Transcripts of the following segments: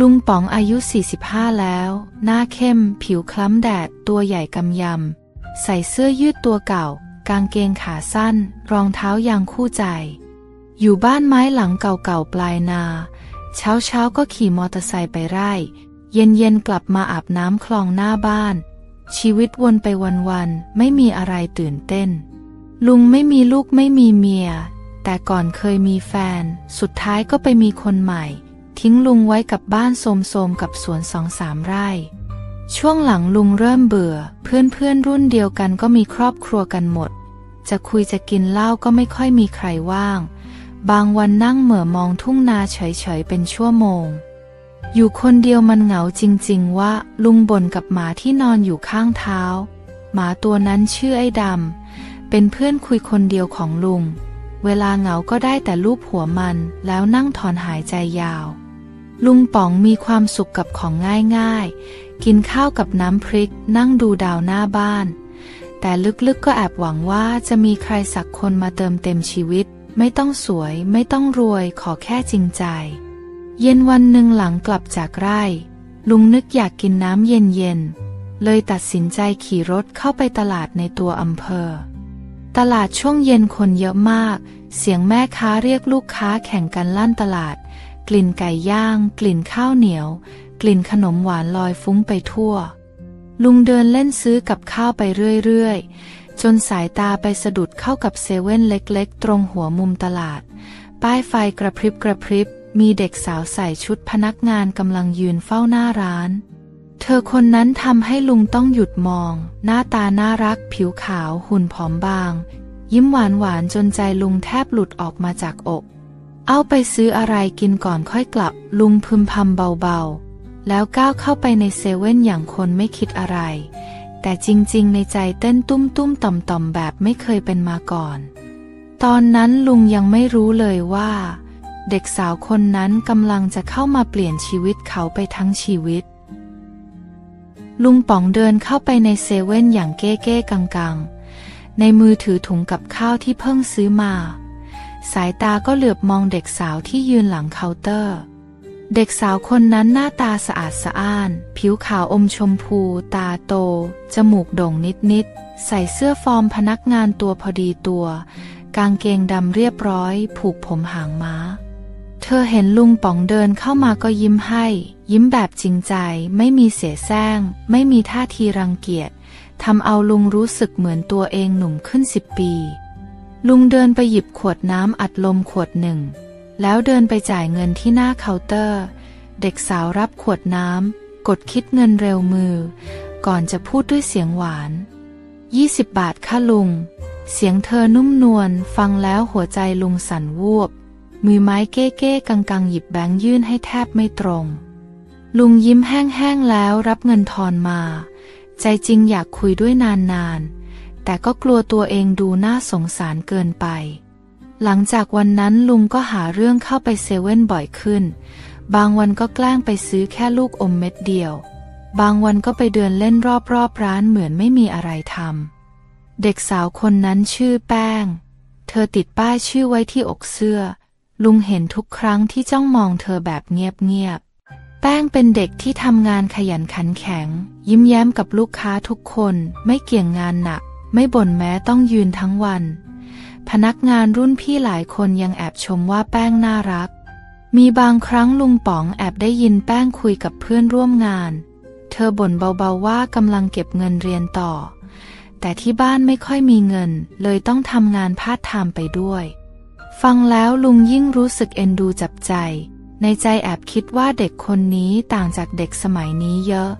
ลุงป๋องอายุ45แล้วหน้าเข้มผิวคล้ำแดดตัวใหญ่กำยำใส่เสื้อยืดตัวเก่ากางเกงขาสั้นรองเท้ายางคู่ใจอยู่บ้านไม้หลังเก่าๆปลายนาเช้าก็ขี่มอเตอร์ไซค์ไปไร่เย็นกลับมาอาบน้ำคลองหน้าบ้านชีวิตวนไปวันๆไม่มีอะไรตื่นเต้นลุงไม่มีลูกไม่มีเมียแต่ก่อนเคยมีแฟนสุดท้ายก็ไปมีคนใหม่ทิ้งลุงไว้กับบ้านโสมๆกับสวน2-3 ไร่ช่วงหลังลุงเริ่มเบื่อเพื่อนรุ่นเดียวกันก็มีครอบครัวกันหมดจะคุยจะกินเหล้าก็ไม่ค่อยมีใครว่างบางวันนั่งเหม่อมองทุ่งนาเฉยๆเป็นชั่วโมงอยู่คนเดียวมันเหงาจริงๆว่าลุงบ่นกับหมาที่นอนอยู่ข้างเท้าหมาตัวนั้นชื่อไอ้ดำเป็นเพื่อนคุยคนเดียวของลุงเวลาเหงาก็ได้แต่ลูบหัวมันแล้วนั่งถอนหายใจยาวลุงป๋องมีความสุขกับของง่ายๆกินข้าวกับน้ำพริกนั่งดูดาวหน้าบ้านแต่ลึกๆก็แอบหวังว่าจะมีใครสักคนมาเติมเต็มชีวิตไม่ต้องสวยไม่ต้องรวยขอแค่จริงใจเย็นวันหนึ่งหลังกลับจากไร่ลุงนึกอยากกินน้ำเย็นๆเลยตัดสินใจขี่รถเข้าไปตลาดในตัวอำเภอตลาดช่วงเย็นคนเยอะมากเสียงแม่ค้าเรียกลูกค้าแข่งกันลั่นตลาดกลิ่นไก่ย่างกลิ่นข้าวเหนียวกลิ่นขนมหวานลอยฟุ้งไปทั่วลุงเดินเล่นซื้อกับข้าวไปเรื่อยๆจนสายตาไปสะดุดเข้ากับเซเว่นเล็กๆตรงหัวมุมตลาดป้ายไฟกระพริบมีเด็กสาวใส่ชุดพนักงานกำลังยืนเฝ้าหน้าร้านเธอคนนั้นทำให้ลุงต้องหยุดมองหน้าตาน่ารักผิวขาวหุ่นผอมบางยิ้มหวานจนใจลุงแทบหลุดออกมาจากอกเอาไปซื้ออะไรกินก่อนค่อยกลับลุงพึมพำเบาๆแล้วก้าวเข้าไปในเซเว่นอย่างคนไม่คิดอะไรแต่จริงๆในใจเต้นตุ้มต่อมแบบไม่เคยเป็นมาก่อนตอนนั้นลุงยังไม่รู้เลยว่าเด็กสาวคนนั้นกำลังจะเข้ามาเปลี่ยนชีวิตเขาไปทั้งชีวิตลุงป๋องเดินเข้าไปในเซเว่นอย่างเก้ๆกังๆในมือถือถุงกับข้าวที่เพิ่งซื้อมาสายตาก็เหลือบมองเด็กสาวที่ยืนหลังเคาน์เตอร์เด็กสาวคนนั้นหน้าตาสะอาดสะอ้านผิวขาวอมชมพูตาโตจมูกโด่งนิดใส่เสื้อฟอร์มพนักงานตัวพอดีตัวกางเกงดำเรียบร้อยผูกผมหางม้าเธอเห็นลุงป๋องเดินเข้ามาก็ยิ้มให้ยิ้มแบบจริงใจไม่มีเสแสร้งไม่มีท่าทีรังเกียจทำเอาลุงรู้สึกเหมือนตัวเองหนุ่มขึ้น10 ปีลุงเดินไปหยิบขวดน้ำอัดลมขวดหนึ่งแล้วเดินไปจ่ายเงินที่หน้าเคาน์เตอร์เด็กสาวรับขวดน้ำกดคิดเงินเร็วมือก่อนจะพูดด้วยเสียงหวาน20 บาทค่ะลุงเสียงเธอนุ่มนวลฟังแล้วหัวใจลุงสั่นวูบมือไม้เก้ๆกังหยิบแบงค์ยื่นให้แทบไม่ตรงลุงยิ้มแห้งๆแล้วรับเงินทอนมาใจจริงอยากคุยด้วยนานๆแต่ก็กลัวตัวเองดูน่าสงสารเกินไปหลังจากวันนั้นลุงก็หาเรื่องเข้าไปเซเว่นบ่อยขึ้นบางวันก็แกล้งไปซื้อแค่ลูกอมเม็ดเดียวบางวันก็ไปเดินเล่นรอบร้านเหมือนไม่มีอะไรทำเด็กสาวคนนั้นชื่อแป้งเธอติดป้ายชื่อไว้ที่อกเสื้อลุงเห็นทุกครั้งที่จ้องมองเธอแบบเงียบๆแป้งเป็นเด็กที่ทำงานขยันขันแข็งยิ้มแย้มกับลูกค้าทุกคนไม่เกี่ยงงานหนักไม่บ่นแม้ต้องยืนทั้งวันพนักงานรุ่นพี่หลายคนยังแอบชมว่าแป้งน่ารักมีบางครั้งลุงป๋องแอบได้ยินแป้งคุยกับเพื่อนร่วมงานเธอบ่นเบาๆว่ากำลังเก็บเงินเรียนต่อแต่ที่บ้านไม่ค่อยมีเงินเลยต้องทำงานพาร์ทไทม์ไปด้วยฟังแล้วลุงยิ่งรู้สึกเอ็นดูจับใจในใจแอบคิดว่าเด็กคนนี้ต่างจากเด็กสมัยนี้เยอะ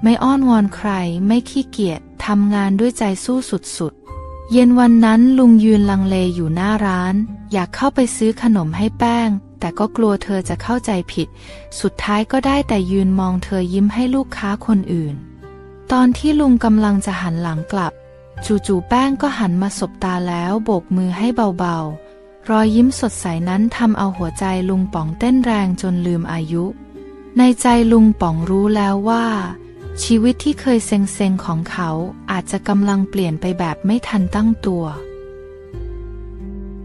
ไม่อ้อนวอนใครไม่ขี้เกียจทำงานด้วยใจสู้สุดๆเย็นวันนั้นลุงยืนลังเลอยู่หน้าร้านอยากเข้าไปซื้อขนมให้แป้งแต่ก็กลัวเธอจะเข้าใจผิดสุดท้ายก็ได้แต่ยืนมองเธอยิ้มให้ลูกค้าคนอื่นตอนที่ลุงกำลังจะหันหลังกลับจู่ๆแป้งก็หันมาสบตาแล้วโบกมือให้เบาๆรอยยิ้มสดใสนั้นทำเอาหัวใจลุงป๋องเต้นแรงจนลืมอายุในใจลุงป๋องรู้แล้วว่าชีวิตที่เคยเซ็งๆของเขาอาจจะกำลังเปลี่ยนไปแบบไม่ทันตั้งตัว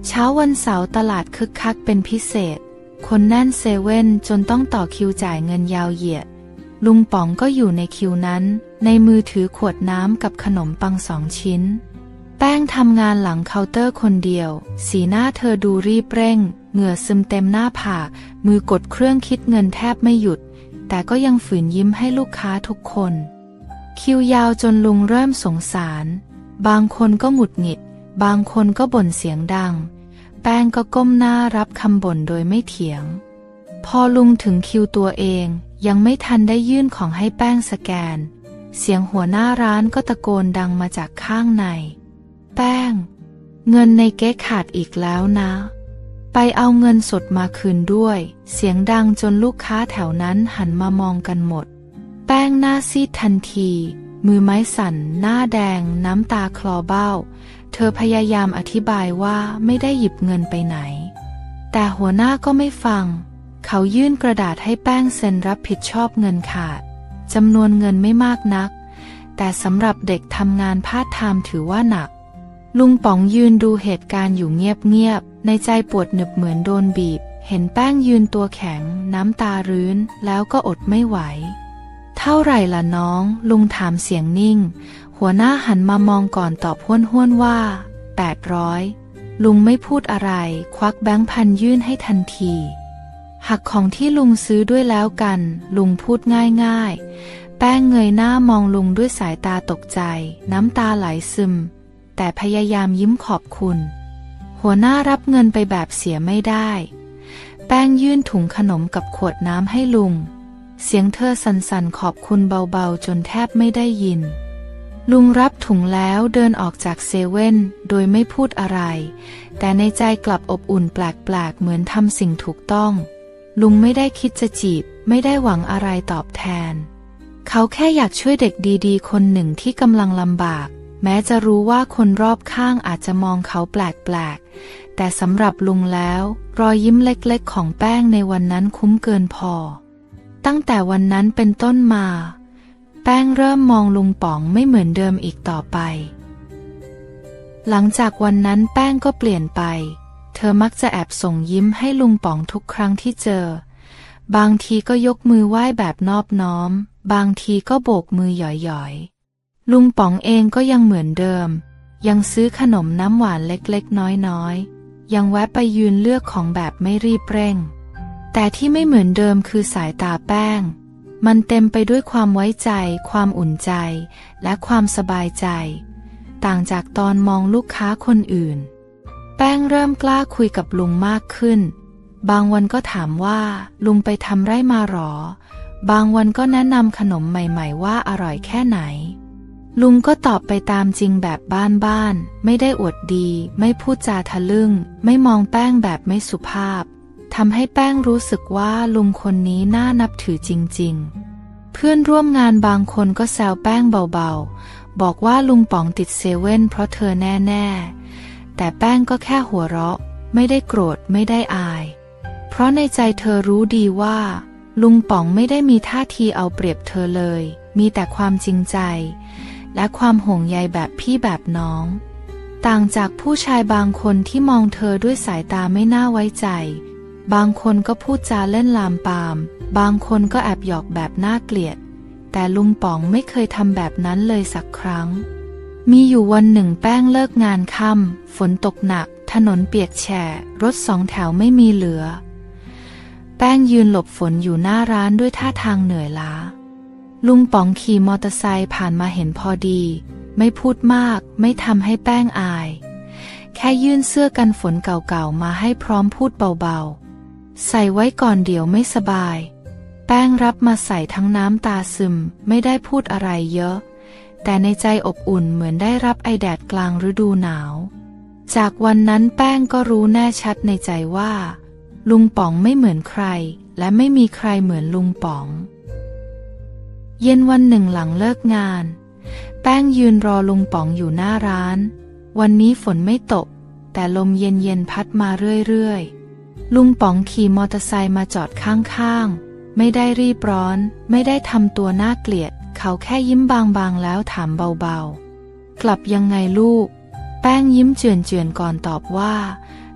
เช้าวันเสาร์ตลาดคึกคักเป็นพิเศษ คนแน่นเซเว่นจนต้องต่อคิวจ่ายเงินยาวเหยียดลุงป๋องก็อยู่ในคิวนั้นในมือถือขวดน้ำกับขนมปัง2 ชิ้นแป้งทำงานหลังเคาน์เตอร์คนเดียวสีหน้าเธอดูรีบเร่งเหงื่อซึมเต็มหน้าผากมือกดเครื่องคิดเงินแทบไม่หยุดแต่ก็ยังฝืนยิ้มให้ลูกค้าทุกคนคิวยาวจนลุงเริ่มสงสารบางคนก็หงุดหงิดบางคนก็บ่นเสียงดังแป้งก็ก้มหน้ารับคำบ่นโดยไม่เถียงพอลุงถึงคิวตัวเองยังไม่ทันได้ยื่นของให้แป้งสแกนเสียงหัวหน้าร้านก็ตะโกนดังมาจากข้างในแป้งเงินในเก๊กขาดอีกแล้วนะไปเอาเงินสดมาคืนด้วยเสียงดังจนลูกค้าแถวนั้นหันมามองกันหมดแป้งหน้าซีดทันทีมือไม้สั่นหน้าแดงน้ำตาคลอเบ้าเธอพยายามอธิบายว่าไม่ได้หยิบเงินไปไหนแต่หัวหน้าก็ไม่ฟังเขายื่นกระดาษให้แป้งเซ็นรับผิดชอบเงินขาดจำนวนเงินไม่มากนักแต่สำหรับเด็กทำงานพาร์ทไทม์ถือว่าหนักลุงป๋องยืนดูเหตุการณ์อยู่เงียบๆในใจปวดหนึบเหมือนโดนบีบเห็นแป้งยืนตัวแข็งน้ำตารื้นแล้วก็อดไม่ไหวเท่าไหร่ล่ะน้องลุงถามเสียงนิ่งหัวหน้าหันมามองก่อนตอบห้วนๆว่า800ลุงไม่พูดอะไรควักแบงค์พันยื่นให้ทันทีหักของที่ลุงซื้อด้วยแล้วกันลุงพูดง่ายๆแป้งเงยหน้ามองลุงด้วยสายตาตกใจน้ำตาไหลซึมแต่พยายามยิ้มขอบคุณหัวหน้ารับเงินไปแบบเสียไม่ได้แป้งยื่นถุงขนมกับขวดน้ำให้ลุงเสียงเธอสั่นๆขอบคุณเบาๆจนแทบไม่ได้ยินลุงรับถุงแล้วเดินออกจากเซเว่นโดยไม่พูดอะไรแต่ในใจกลับอบอุ่นแปลกๆเหมือนทำสิ่งถูกต้องลุงไม่ได้คิดจะจีบไม่ได้หวังอะไรตอบแทนเขาแค่อยากช่วยเด็กดีๆคนหนึ่งที่กำลังลำบากแม้จะรู้ว่าคนรอบข้างอาจจะมองเขาแปลกๆแต่สำหรับลุงแล้วรอยยิ้มเล็กๆของแป้งในวันนั้นคุ้มเกินพอตั้งแต่วันนั้นเป็นต้นมาแป้งเริ่มมองลุงป๋องไม่เหมือนเดิมอีกต่อไปหลังจากวันนั้นแป้งก็เปลี่ยนไปเธอมักจะแอบส่งยิ้มให้ลุงป๋องทุกครั้งที่เจอบางทีก็ยกมือไหว้แบบนอบน้อมบางทีก็โบกมือหย่อยๆลุงป๋องเองก็ยังเหมือนเดิมยังซื้อขนมน้ำหวานเล็กๆน้อยๆยังแวะไปยืนเลือกของแบบไม่รีบเร่งแต่ที่ไม่เหมือนเดิมคือสายตาแป้งมันเต็มไปด้วยความไว้ใจความอุ่นใจและความสบายใจต่างจากตอนมองลูกค้าคนอื่นแป้งเริ่มกล้าคุยกับลุงมากขึ้นบางวันก็ถามว่าลุงไปทำไร่มาหรอบางวันก็แนะนำขนมใหม่ๆว่าอร่อยแค่ไหนลุงก็ตอบไปตามจริงแบบบ้านๆไม่ได้อวดดีไม่พูดจาทะลึ่งไม่มองแป้งแบบไม่สุภาพทำให้แป้งรู้สึกว่าลุงคนนี้น่านับถือจริงๆเพื่อนร่วมงานบางคนก็แซวแป้งเบาๆบอกว่าลุงป๋องติดเซเว่นเพราะเธอแน่ๆแต่แป้งก็แค่หัวเราะไม่ได้โกรธไม่ได้อายเพราะในใจเธอรู้ดีว่าลุงป๋องไม่ได้มีท่าทีเอาเปรียบเธอเลยมีแต่ความจริงใจและความห่วงใยแบบพี่แบบน้องต่างจากผู้ชายบางคนที่มองเธอด้วยสายตาไม่น่าไว้ใจบางคนก็พูดจาเล่นลามปามบางคนก็แอบหยอกแบบน่าเกลียดแต่ลุงป๋องไม่เคยทำแบบนั้นเลยสักครั้งมีอยู่วันหนึ่งแป้งเลิกงานค่ำฝนตกหนักถนนเปียกแฉะรถ2 แถวไม่มีเหลือแป้งยืนหลบฝนอยู่หน้าร้านด้วยท่าทางเหนื่อยล้าลุงป๋องขี่มอเตอร์ไซค์ผ่านมาเห็นพอดีไม่พูดมากไม่ทำให้แป้งอายแค่ยื่นเสื้อกันฝนเก่าๆมาให้พร้อมพูดเบาๆใส่ไว้ก่อนเดี๋ยวไม่สบายแป้งรับมาใส่ทั้งน้ำตาซึมไม่ได้พูดอะไรเยอะแต่ในใจอบอุ่นเหมือนได้รับไอแดดกลางฤดูหนาวจากวันนั้นแป้งก็รู้แน่ชัดในใจว่าลุงป๋องไม่เหมือนใครและไม่มีใครเหมือนลุงป๋องเย็นวันหนึ่งหลังเลิกงานแป้งยืนรอลุงป๋องอยู่หน้าร้านวันนี้ฝนไม่ตกแต่ลมเย็นๆพัดมาเรื่อยๆลุงป๋องขี่มอเตอร์ไซค์มาจอดข้างๆไม่ได้รีบร้อนไม่ได้ทำตัวน่าเกลียดเขาแค่ยิ้มบางๆแล้วถามเบาๆกลับยังไงลูกแป้งยิ้มเจือนๆก่อนตอบว่า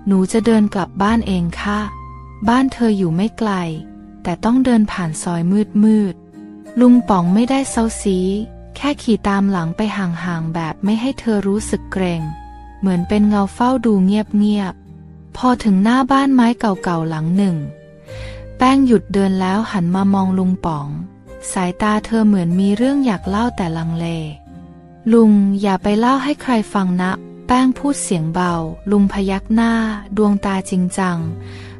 หนูจะเดินกลับบ้านเองค่ะ บ้านเธออยู่ไม่ไกลแต่ต้องเดินผ่านซอยมืดลุงป๋องไม่ได้เซาซีแค่ขี่ตามหลังไปห่างๆแบบไม่ให้เธอรู้สึกเกรงเหมือนเป็นเงาเฝ้าดูเงียบๆพอถึงหน้าบ้านไม้เก่าๆหลังหนึ่งแป้งหยุดเดินแล้วหันมามองลุงป๋องสายตาเธอเหมือนมีเรื่องอยากเล่าแต่ลังเลลุงอย่าไปเล่าให้ใครฟังนะแป้งพูดเสียงเบาลุงพยักหน้าดวงตาจริงจัง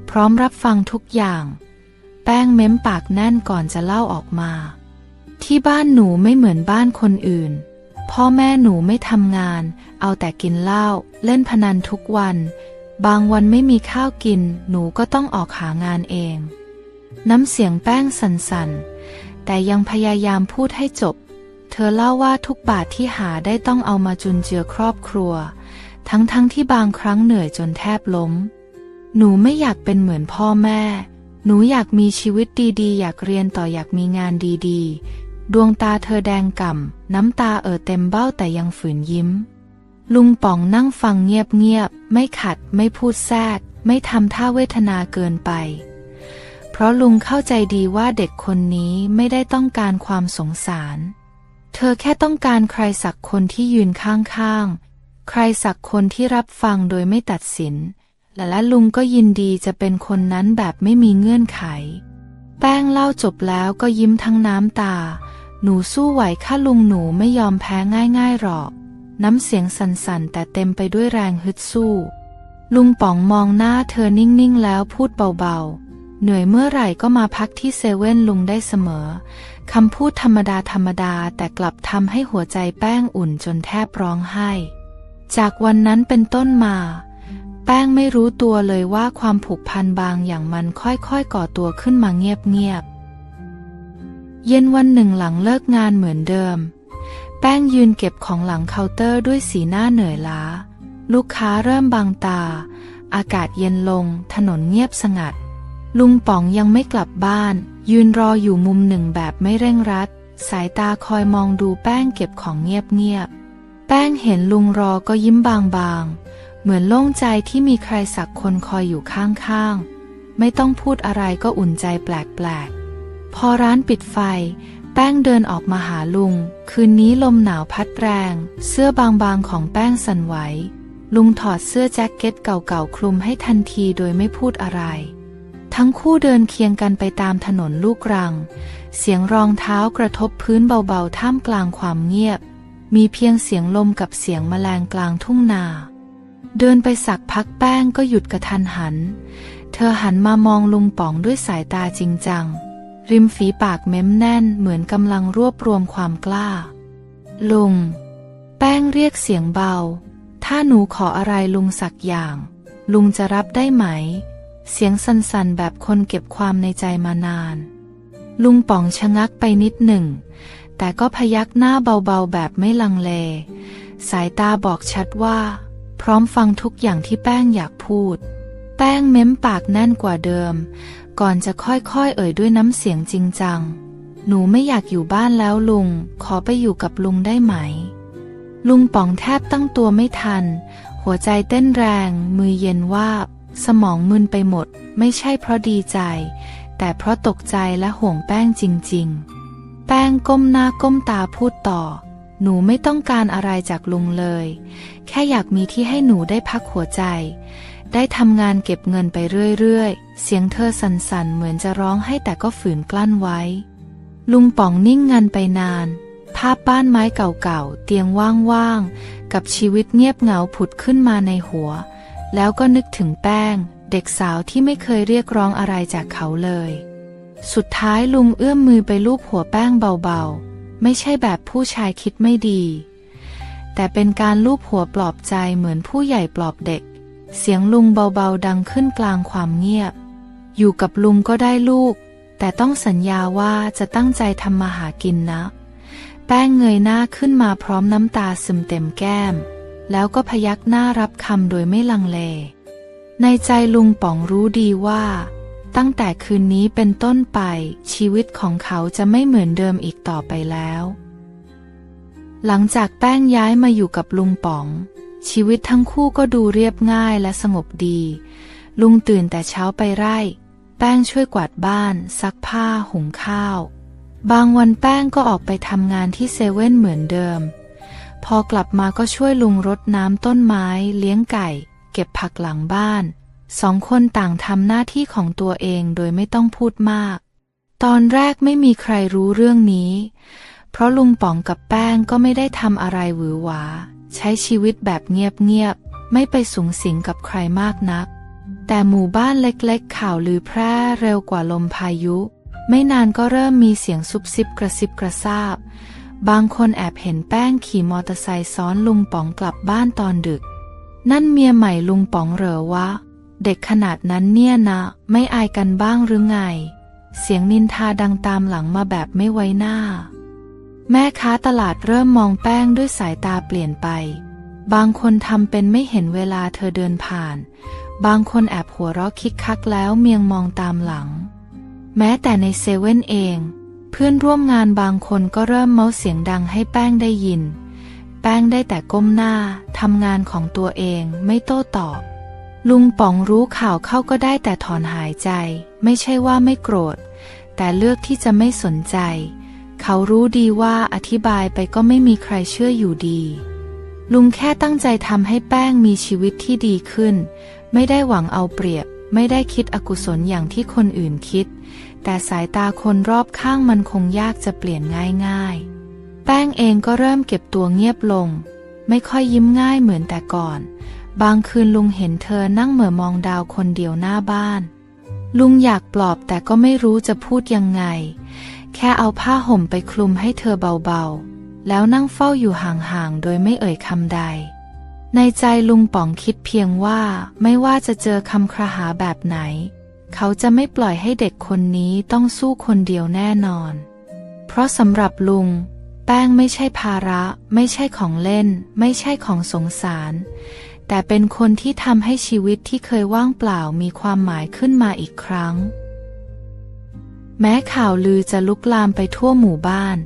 พร้อมรับฟังทุกอย่างแป้งเม้มปากแน่นก่อนจะเล่าออกมาที่บ้านหนูไม่เหมือนบ้านคนอื่นพ่อแม่หนูไม่ทำงานเอาแต่กินเหล้าเล่นพนันทุกวันบางวันไม่มีข้าวกินหนูก็ต้องออกหางานเองน้ำเสียงแป้งสั่นๆแต่ยังพยายามพูดให้จบเธอเล่าว่าทุกบาทที่หาได้ต้องเอามาจุนเจือครอบครัวทั้งที่บางครั้งเหนื่อยจนแทบล้มหนูไม่อยากเป็นเหมือนพ่อแม่หนูอยากมีชีวิตดีๆอยากเรียนต่ออยากมีงานดีๆดวงตาเธอแดงก่ำน้ำตาเต็มเบ้าแต่ยังฝืนยิ้มลุงป๋องนั่งฟังเงียบๆไม่ขัดไม่พูดแทรกไม่ทำท่าเวทนาเกินไปเพราะลุงเข้าใจดีว่าเด็กคนนี้ไม่ได้ต้องการความสงสารเธอแค่ต้องการใครสักคนที่ยืนข้างๆใครสักคนที่รับฟังโดยไม่ตัดสินและลุงก็ยินดีจะเป็นคนนั้นแบบไม่มีเงื่อนไขแป้งเล่าจบแล้วก็ยิ้มทั้งน้ำตาหนูสู้ไหวค่ะลุงหนูไม่ยอมแพ้ง่ายๆหรอกน้ำเสียงสั่นๆแต่เต็มไปด้วยแรงฮึดสู้ลุงป๋องมองหน้าเธอนิ่งๆแล้วพูดเบาๆเหนื่อยเมื่อไหร่ก็มาพักที่เซเว่นลุงได้เสมอคำพูดธรรมดาแต่กลับทำให้หัวใจแป้งอุ่นจนแทบร้องไห้จากวันนั้นเป็นต้นมาแป้งไม่รู้ตัวเลยว่าความผูกพันบางอย่างมันค่อยๆก่อตัวขึ้นมาเงียบๆเย็นวันหนึ่งหลังเลิกงานเหมือนเดิมแป้งยืนเก็บของหลังเคาน์เตอร์ด้วยสีหน้าเหนื่อยล้าลูกค้าเริ่มบางตาอากาศเย็นลงถนนเงียบสงัดลุงป๋องยังไม่กลับบ้านยืนรออยู่มุมหนึ่งแบบไม่เร่งรัดสายตาคอยมองดูแป้งเก็บของเงียบๆแป้งเห็นลุงรอก็ยิ้มบางๆเหมือนโล่งใจที่มีใครสักคนคอยอยู่ข้างๆไม่ต้องพูดอะไรก็อุ่นใจแปลกๆพอร้านปิดไฟแป้งเดินออกมาหาลุงคืนนี้ลมหนาวพัดแรงเสื้อบางๆของแป้งสั่นไหวลุงถอดเสื้อแจ็คเก็ตเก่าๆคลุมให้ทันทีโดยไม่พูดอะไรทั้งคู่เดินเคียงกันไปตามถนนลูกรังเสียงรองเท้ากระทบพื้นเบาๆท่ามกลางความเงียบมีเพียงเสียงลมกับเสียงแมลงกลางทุ่งนาเดินไปสักพักแป้งก็หยุดกระทันหันเธอหันมามองลุงป๋องด้วยสายตาจริงจังริมฝีปากเม้มแน่นเหมือนกำลังรวบรวมความกล้าลุงแป้งเรียกเสียงเบาถ้าหนูขออะไรลุงสักอย่างลุงจะรับได้ไหมเสียงสั่นๆแบบคนเก็บความในใจมานานลุงป๋องชะงักไปนิดหนึ่งแต่ก็พยักหน้าเบาๆแบบไม่ลังเลสายตาบอกชัดว่าพร้อมฟังทุกอย่างที่แป้งอยากพูดแป้งเม้มปากแน่นกว่าเดิมก่อนจะค่อยๆเอ่ยด้วยน้ำเสียงจริงจังหนูไม่อยากอยู่บ้านแล้วลุงขอไปอยู่กับลุงได้ไหมลุงป๋องแทบตั้งตัวไม่ทันหัวใจเต้นแรงมือเย็นวาบสมองมึนไปหมดไม่ใช่เพราะดีใจแต่เพราะตกใจและห่วงแป้งจริงๆแป้งก้มหน้าก้มตาพูดต่อหนูไม่ต้องการอะไรจากลุงเลยแค่อยากมีที่ให้หนูได้พักหัวใจได้ทำงานเก็บเงินไปเรื่อยๆเสียงเธอสั่นๆเหมือนจะร้องให้แต่ก็ฝืนกลั้นไว้ลุงป๋องนิ่งงันไปนานภาพบ้านไม้เก่าๆเตียงว่างๆกับชีวิตเงียบเหงาผุดขึ้นมาในหัวแล้วก็นึกถึงแป้งเด็กสาวที่ไม่เคยเรียกร้องอะไรจากเขาเลยสุดท้ายลุงเอื้อมมือไปลูบหัวแป้งเบาๆไม่ใช่แบบผู้ชายคิดไม่ดีแต่เป็นการลูบหัวปลอบใจเหมือนผู้ใหญ่ปลอบเด็กเสียงลุงเบาๆดังขึ้นกลางความเงียบอยู่กับลุงก็ได้ลูกแต่ต้องสัญญาว่าจะตั้งใจทำมาหากินนะแป้งเงยหน้าขึ้นมาพร้อมน้ำตาซึมเต็มแก้มแล้วก็พยักหน้ารับคำโดยไม่ลังเลในใจลุงป๋องรู้ดีว่าตั้งแต่คืนนี้เป็นต้นไปชีวิตของเขาจะไม่เหมือนเดิมอีกต่อไปแล้วหลังจากแป้งย้ายมาอยู่กับลุงป๋องชีวิตทั้งคู่ก็ดูเรียบง่ายและสงบดีลุงตื่นแต่เช้าไปไร่ แป้งช่วยกวาดบ้านซักผ้าหุงข้าวบางวันแป้งก็ออกไปทำงานที่เซเว่นเหมือนเดิมพอกลับมาก็ช่วยลุงรดน้ำต้นไม้เลี้ยงไก่เก็บผักหลังบ้านสองคนต่างทำหน้าที่ของตัวเองโดยไม่ต้องพูดมากตอนแรกไม่มีใครรู้เรื่องนี้เพราะลุงป๋องกับแป้งก็ไม่ได้ทำอะไรหวือหวาใช้ชีวิตแบบเงียบๆไม่ไปสุงสิงกับใครมากนักแต่หมู่บ้านเล็กๆข่าวลือแพร่เร็วกว่าลมพายุไม่นานก็เริ่มมีเสียงซุบซิบกระซิบกระซาบบางคนแอบเห็นแป้งขี่มอเตอร์ไซค์ซ้อนลุงป๋องกลับบ้านตอนดึกนั่นเมียใหม่ลุงป๋องเหรอวะเด็กขนาดนั้นเนี่ยนะไม่อายกันบ้างหรือไงเสียงนินทาดังตามหลังมาแบบไม่ไว้หน้าแม่ค้าตลาดเริ่มมองแป้งด้วยสายตาเปลี่ยนไปบางคนทำเป็นไม่เห็นเวลาเธอเดินผ่านบางคนแอบหัวเราะคิกคักแล้วเมียงมองตามหลังแม้แต่ในเซเว่นเองเพื่อนร่วมงานบางคนก็เริ่มเมาเสียงดังให้แป้งได้ยินแป้งได้แต่ก้มหน้าทำงานของตัวเองไม่โต้ตอบลุงป๋องรู้ข่าวเข้าก็ได้แต่ถอนหายใจไม่ใช่ว่าไม่โกรธแต่เลือกที่จะไม่สนใจเขารู้ดีว่าอธิบายไปก็ไม่มีใครเชื่ออยู่ดีลุงแค่ตั้งใจทำให้แป้งมีชีวิตที่ดีขึ้นไม่ได้หวังเอาเปรียบไม่ได้คิดอกุศลอย่างที่คนอื่นคิดแต่สายตาคนรอบข้างมันคงยากจะเปลี่ยนง่ายๆแป้งเองก็เริ่มเก็บตัวเงียบลงไม่ค่อยยิ้มง่ายเหมือนแต่ก่อนบางคืนลุงเห็นเธอนั่งเหม่อมองดาวคนเดียวหน้าบ้านลุงอยากปลอบแต่ก็ไม่รู้จะพูดยังไงแค่เอาผ้าห่มไปคลุมให้เธอเบาๆแล้วนั่งเฝ้าอยู่ห่างๆโดยไม่เอ่ยคำใดในใจลุงป๋องคิดเพียงว่าไม่ว่าจะเจอคำครหาแบบไหนเขาจะไม่ปล่อยให้เด็กคนนี้ต้องสู้คนเดียวแน่นอนเพราะสำหรับลุงแป้งไม่ใช่ภาระไม่ใช่ของเล่นไม่ใช่ของสงสารแต่เป็นคนที่ทำให้ชีวิตที่เคยว่างเปล่ามีความหมายขึ้นมาอีกครั้งแม้ข่าวลือจะลุกลามไปทั่วหมู่บ้าน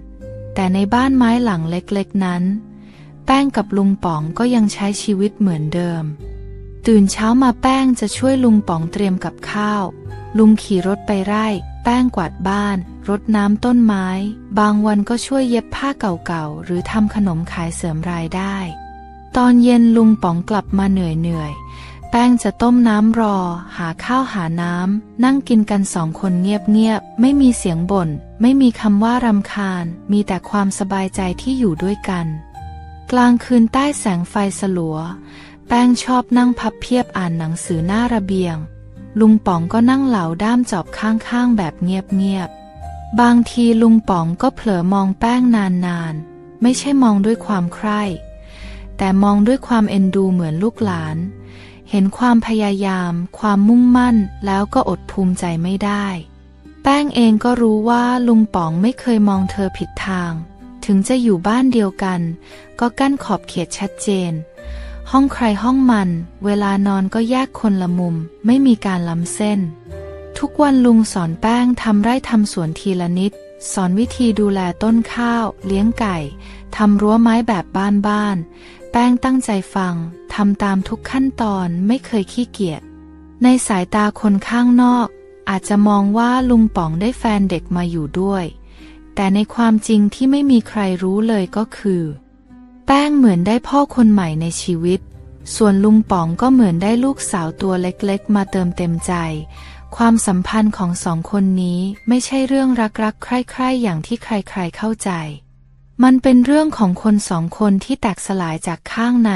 แต่ในบ้านไม้หลังเล็กๆนั้นแป้งกับลุงป๋องก็ยังใช้ชีวิตเหมือนเดิมตื่นเช้ามาแป้งจะช่วยลุงป๋องเตรียมกับข้าวลุงขี่รถไปไร่แป้งกวาดบ้านรดน้ำต้นไม้บางวันก็ช่วยเย็บผ้าเก่าๆหรือทำขนมขายเสริมรายได้ตอนเย็นลุงป๋องกลับมาเหนื่อยแป้งจะต้มน้ำรอหาข้าวหาน้ำนั่งกินกันสองคนเงียบๆไม่มีเสียงบ่นไม่มีคำว่ารำคาญมีแต่ความสบายใจที่อยู่ด้วยกันกลางคืนใต้แสงไฟสลัวแป้งชอบนั่งพับเพียบอ่านหนังสือหน้าระเบียงลุงป๋องก็นั่งเหลาด้ามจอบข้างๆแบบเงียบๆบางทีลุงป๋องก็เผลอมองแป้งนานๆไม่ใช่มองด้วยความใคร่แต่มองด้วยความเอ็นดูเหมือนลูกหลานเห็นความพยายามความมุ่งมั่นแล้วก็อดภูมิใจไม่ได้แป้งเองก็รู้ว่าลุงป๋องไม่เคยมองเธอผิดทางถึงจะอยู่บ้านเดียวกันก็กั้นขอบเขตชัดเจนห้องใครห้องมันเวลานอนก็แยกคนละมุมไม่มีการล้ำเส้นทุกวันลุงสอนแป้งทำไร่ทำสวนทีละนิดสอนวิธีดูแลต้นข้าวเลี้ยงไก่ทำรั้วไม้แบบบ้านๆแป้งตั้งใจฟังทำตามทุกขั้นตอนไม่เคยขี้เกียจในสายตาคนข้างนอกอาจจะมองว่าลุงป๋องได้แฟนเด็กมาอยู่ด้วยแต่ในความจริงที่ไม่มีใครรู้เลยก็คือแป้งเหมือนได้พ่อคนใหม่ในชีวิตส่วนลุงป๋องก็เหมือนได้ลูกสาวตัวเล็กๆมาเติมเต็มใจความสัมพันธ์ของสองคนนี้ไม่ใช่เรื่องรักๆใคร่ๆอย่างที่ใครๆเข้าใจมันเป็นเรื่องของคนสองคนที่แตกสลายจากข้างใน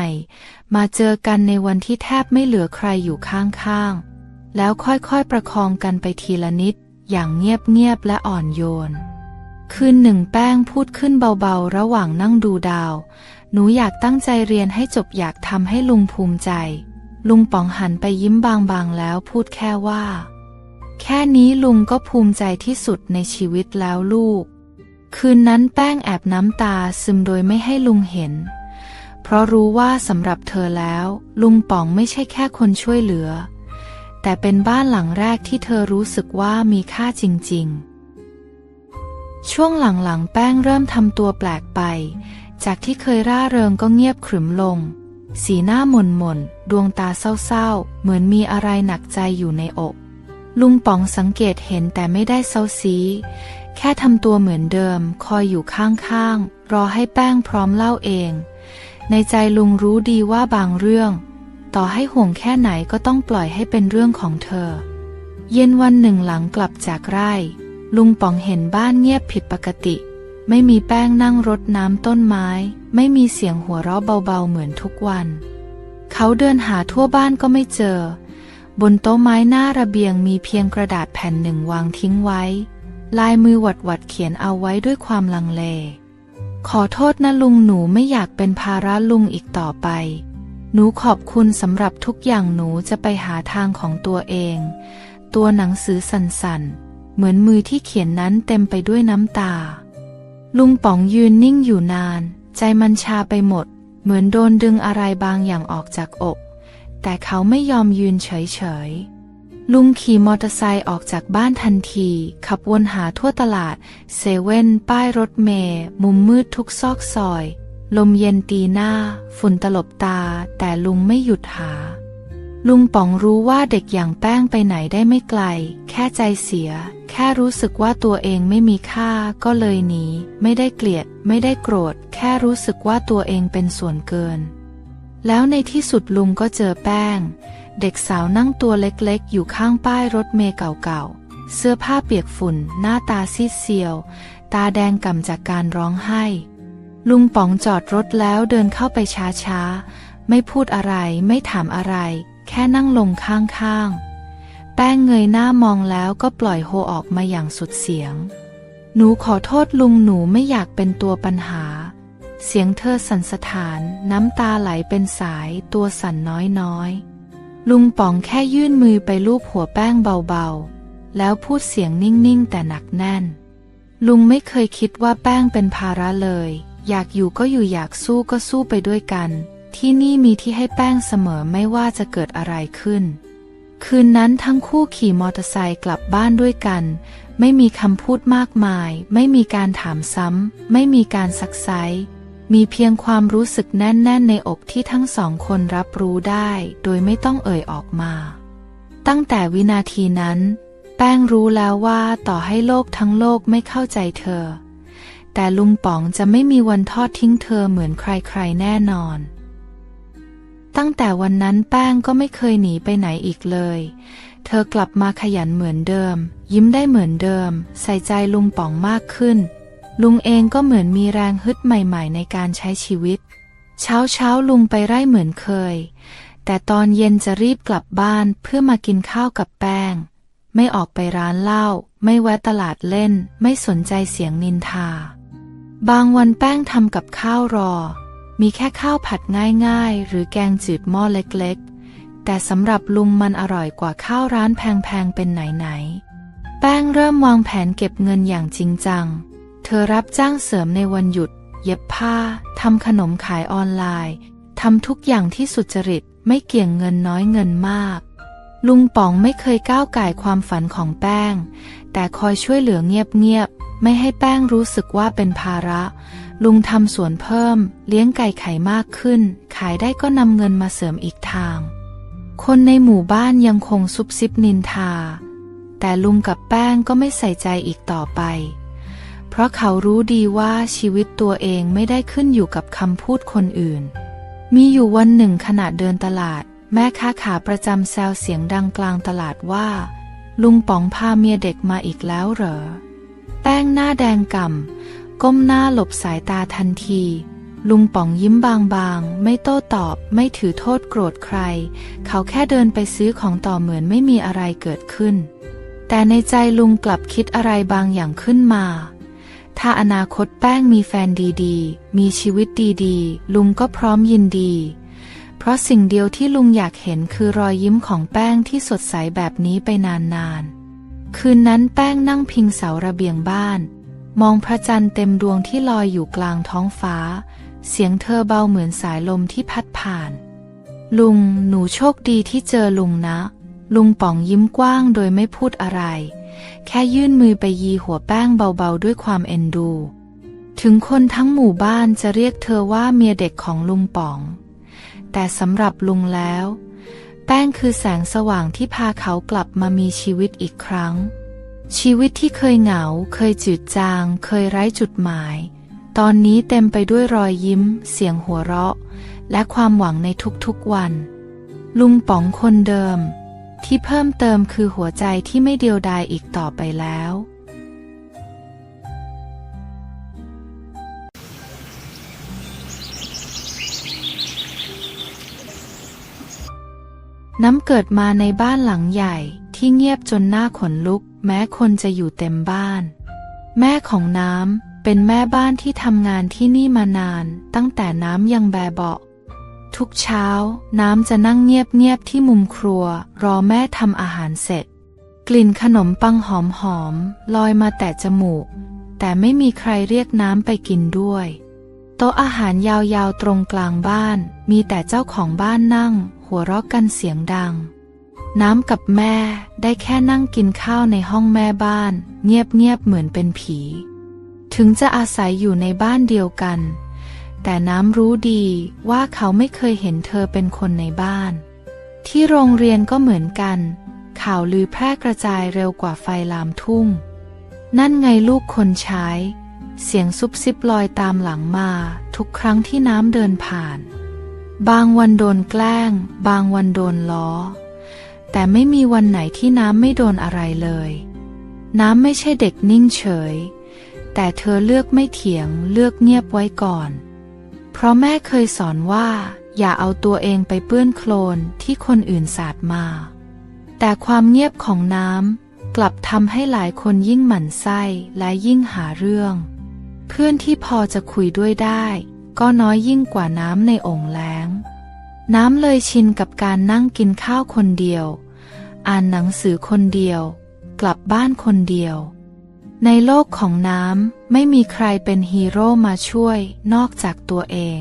มาเจอกันในวันที่แทบไม่เหลือใครอยู่ข้างๆแล้วค่อยๆประคองกันไปทีละนิดอย่างเงียบๆและอ่อนโยนคืนหนึ่งแป้งพูดขึ้นเบาๆระหว่างนั่งดูดาวหนูอยากตั้งใจเรียนให้จบอยากทำให้ลุงภูมิใจลุงป๋องหันไปยิ้มบางๆแล้วพูดแค่ว่าแค่นี้ลุงก็ภูมิใจที่สุดในชีวิตแล้วลูกคืนนั้นแป้งแอบน้ำตาซึมโดยไม่ให้ลุงเห็นเพราะรู้ว่าสำหรับเธอแล้วลุงป๋องไม่ใช่แค่คนช่วยเหลือแต่เป็นบ้านหลังแรกที่เธอรู้สึกว่ามีค่าจริงๆช่วงหลังๆแป้งเริ่มทำตัวแปลกไปจากที่เคยร่าเริงก็เงียบขรึมลงสีหน้าหม่นๆดวงตาเศร้าๆเหมือนมีอะไรหนักใจอยู่ในอก ลุงป๋องสังเกตเห็นแต่ไม่ได้เซาซีแค่ทำตัวเหมือนเดิมคอยอยู่ข้างๆรอให้แป้งพร้อมเล่าเองในใจลุงรู้ดีว่าบางเรื่องต่อให้ห่วงแค่ไหนก็ต้องปล่อยให้เป็นเรื่องของเธอเย็นวันหนึ่งหลังกลับจากไร่ลุงป๋องเห็นบ้านเงียบผิดปกติไม่มีแป้งนั่งรดน้ำต้นไม้ไม่มีเสียงหัวเราะเบาๆเหมือนทุกวันเขาเดินหาทั่วบ้านก็ไม่เจอบนโต๊ะไม้หน้าระเบียงมีเพียงกระดาษแผ่นหนึ่งวางทิ้งไว้ลายมือหวัดๆเขียนเอาไว้ด้วยความลังเลขอโทษนะลุงหนูไม่อยากเป็นภาระลุงอีกต่อไปหนูขอบคุณสำหรับทุกอย่างหนูจะไปหาทางของตัวเองตัวหนังสือสั่นๆเหมือนมือที่เขียนนั้นเต็มไปด้วยน้ำตาลุงป๋องยืนนิ่งอยู่นานใจมันชาไปหมดเหมือนโดนดึงอะไรบางอย่างออกจากอกแต่เขาไม่ยอมยืนเฉยๆลุงขี่มอเตอร์ไซค์ออกจากบ้านทันทีขับวนหาทั่วตลาดเซเว่นป้ายรถเมล์มุมมืดทุกซอกซอยลมเย็นตีหน้าฝุ่นตลบตาแต่ลุงไม่หยุดหาลุงป๋องรู้ว่าเด็กอย่างแป้งไปไหนได้ไม่ไกลแค่ใจเสียแค่รู้สึกว่าตัวเองไม่มีค่าก็เลยหนีไม่ได้เกลียดไม่ได้โกรธแค่รู้สึกว่าตัวเองเป็นส่วนเกินแล้วในที่สุดลุงก็เจอแป้งเด็กสาวนั่งตัวเล็กๆอยู่ข้างป้ายรถเมล์เก่าๆเสื้อผ้าเปียกฝุ่นหน้าตาซีดเซียวตาแดงก่ำจากการร้องไห้ลุงป๋องจอดรถแล้วเดินเข้าไปช้าๆไม่พูดอะไรไม่ถามอะไรแค่นั่งลงข้างๆแป้งเงยหน้ามองแล้วก็ปล่อยโฮออกมาอย่างสุดเสียงหนูขอโทษลุงหนูไม่อยากเป็นตัวปัญหาเสียงเธอสั่นสะท้านน้ำตาไหลเป็นสายตัวสั่นน้อยๆลุงป๋องแค่ยื่นมือไปลูบหัวแป้งเบาๆแล้วพูดเสียงนิ่งๆแต่หนักแน่นลุงไม่เคยคิดว่าแป้งเป็นภาระเลยอยากอยู่ก็อยู่อยากสู้ก็สู้ไปด้วยกันที่นี่มีที่ให้แป้งเสมอไม่ว่าจะเกิดอะไรขึ้นคืนนั้นทั้งคู่ขี่มอเตอร์ไซค์กลับบ้านด้วยกันไม่มีคำพูดมากมายไม่มีการถามซ้ำไม่มีการซักไซ้มีเพียงความรู้สึกแน่นๆในอกที่ทั้งสองคนรับรู้ได้โดยไม่ต้องเอ่ยออกมาตั้งแต่วินาทีนั้นแป้งรู้แล้วว่าต่อให้โลกทั้งโลกไม่เข้าใจเธอแต่ลุงป๋องจะไม่มีวันทอดทิ้งเธอเหมือนใครๆแน่นอนตั้งแต่วันนั้นแป้งก็ไม่เคยหนีไปไหนอีกเลยเธอกลับมาขยันเหมือนเดิมยิ้มได้เหมือนเดิมใส่ใจลุงป๋องมากขึ้นลุงเองก็เหมือนมีแรงฮึดใหม่ๆในการใช้ชีวิตเช้าลุงไปไร่เหมือนเคยแต่ตอนเย็นจะรีบกลับบ้านเพื่อมากินข้าวกับแป้งไม่ออกไปร้านเหล้าไม่แวะตลาดเล่นไม่สนใจเสียงนินทาบางวันแป้งทำกับข้าวรอมีแค่ข้าวผัดง่ายๆหรือแกงจืดหม้อเล็กๆแต่สำหรับลุงมันอร่อยกว่าข้าวร้านแพงๆเป็นไหนๆแป้งเริ่มวางแผนเก็บเงินอย่างจริงจังเธอรับจ้างเสริมในวันหยุดเย็บผ้าทำขนมขายออนไลน์ทำทุกอย่างที่สุจริตไม่เกี่ยงเงินน้อยเงินมากลุงป๋องไม่เคยก้าวก่ายความฝันของแป้งแต่คอยช่วยเหลือเงียบๆไม่ให้แป้งรู้สึกว่าเป็นภาระลุงทำสวนเพิ่มเลี้ยงไก่ไข่มากขึ้นขายได้ก็นำเงินมาเสริมอีกทางคนในหมู่บ้านยังคงซุบซิบนินทาแต่ลุงกับแป้งก็ไม่ใส่ใจอีกต่อไปเพราะเขารู้ดีว่าชีวิตตัวเองไม่ได้ขึ้นอยู่กับคำพูดคนอื่นมีอยู่วันหนึ่งขณะเดินตลาดแม่ค้าขาประจำแซวเสียงดังกลางตลาดว่าลุงป๋องพาเมียเด็กมาอีกแล้วเหรอแป้งหน้าแดงก่ำก้มหน้าหลบสายตาทันทีลุงป๋องยิ้มบางๆไม่โต้ตอบไม่ถือโทษโกรธใครเขาแค่เดินไปซื้อของต่อเหมือนไม่มีอะไรเกิดขึ้นแต่ในใจลุงกลับคิดอะไรบางอย่างขึ้นมาถ้าอนาคตแป้งมีแฟนดีๆมีชีวิตดีๆลุงก็พร้อมยินดีเพราะสิ่งเดียวที่ลุงอยากเห็นคือรอยยิ้มของแป้งที่สดใสแบบนี้ไปนานๆคืนนั้นแป้งนั่งพิงเสาระเบียงบ้านมองพระจันทร์เต็มดวงที่ลอยอยู่กลางท้องฟ้าเสียงเธอเบาเหมือนสายลมที่พัดผ่านลุงหนูโชคดีที่เจอลุงนะลุงป๋องยิ้มกว้างโดยไม่พูดอะไรแค่ยื่นมือไปยีหัวแป้งเบาๆด้วยความเอ็นดูถึงคนทั้งหมู่บ้านจะเรียกเธอว่าเมียเด็กของลุงป๋องแต่สำหรับลุงแล้ว แป้งคือแสงสว่างที่พาเขากลับมามีชีวิตอีกครั้งชีวิตที่เคยเหงาเคยจืดจางเคยไร้จุดหมายตอนนี้เต็มไปด้วยรอยยิ้มเสียงหัวเราะและความหวังในทุกๆวันลุงป๋องคนเดิมที่เพิ่มเติมคือหัวใจที่ไม่เดียวดายอีกต่อไปแล้วน้ำเกิดมาในบ้านหลังใหญ่ที่เงียบจนหน้าขนลุกแม้คนจะอยู่เต็มบ้านแม่ของน้ำเป็นแม่บ้านที่ทำงานที่นี่มานานตั้งแต่น้ำยังแบเบาะทุกเช้าน้ำจะนั่งเงียบๆที่มุมครัวรอแม่ทำอาหารเสร็จกลิ่นขนมปังหอมๆลอยมาแต่จมูกแต่ไม่มีใครเรียกน้ำไปกินด้วยโต๊ะอาหารยาวๆตรงกลางบ้านมีแต่เจ้าของบ้านนั่งหัวเราะกันเสียงดังน้ำกับแม่ได้แค่นั่งกินข้าวในห้องแม่บ้านเงียบๆเหมือนเป็นผีถึงจะอาศัยอยู่ในบ้านเดียวกันแต่น้ำรู้ดีว่าเขาไม่เคยเห็นเธอเป็นคนในบ้านที่โรงเรียนก็เหมือนกันข่าวลือแพร่กระจายเร็วกว่าไฟลามทุ่งนั่นไงลูกคนใช้เสียงซุบซิบลอยตามหลังมาทุกครั้งที่น้ำเดินผ่านบางวันโดนแกล้งบางวันโดนล้อแต่ไม่มีวันไหนที่น้ำไม่โดนอะไรเลยน้ำไม่ใช่เด็กนิ่งเฉยแต่เธอเลือกไม่เถียงเลือกเงียบไว้ก่อนเพราะแม่เคยสอนว่าอย่าเอาตัวเองไปเปื้อนโคลนที่คนอื่นสาดมาแต่ความเงียบของน้ำกลับทำให้หลายคนยิ่งหมั่นไส้และยิ่งหาเรื่องเพื่อนที่พอจะคุยด้วยได้ก็น้อยยิ่งกว่าน้ำในโอ่งแล้งน้ำเลยชินกับการนั่งกินข้าวคนเดียวอ่านหนังสือคนเดียวกลับบ้านคนเดียวในโลกของน้ำไม่มีใครเป็นฮีโร่มาช่วยนอกจากตัวเอง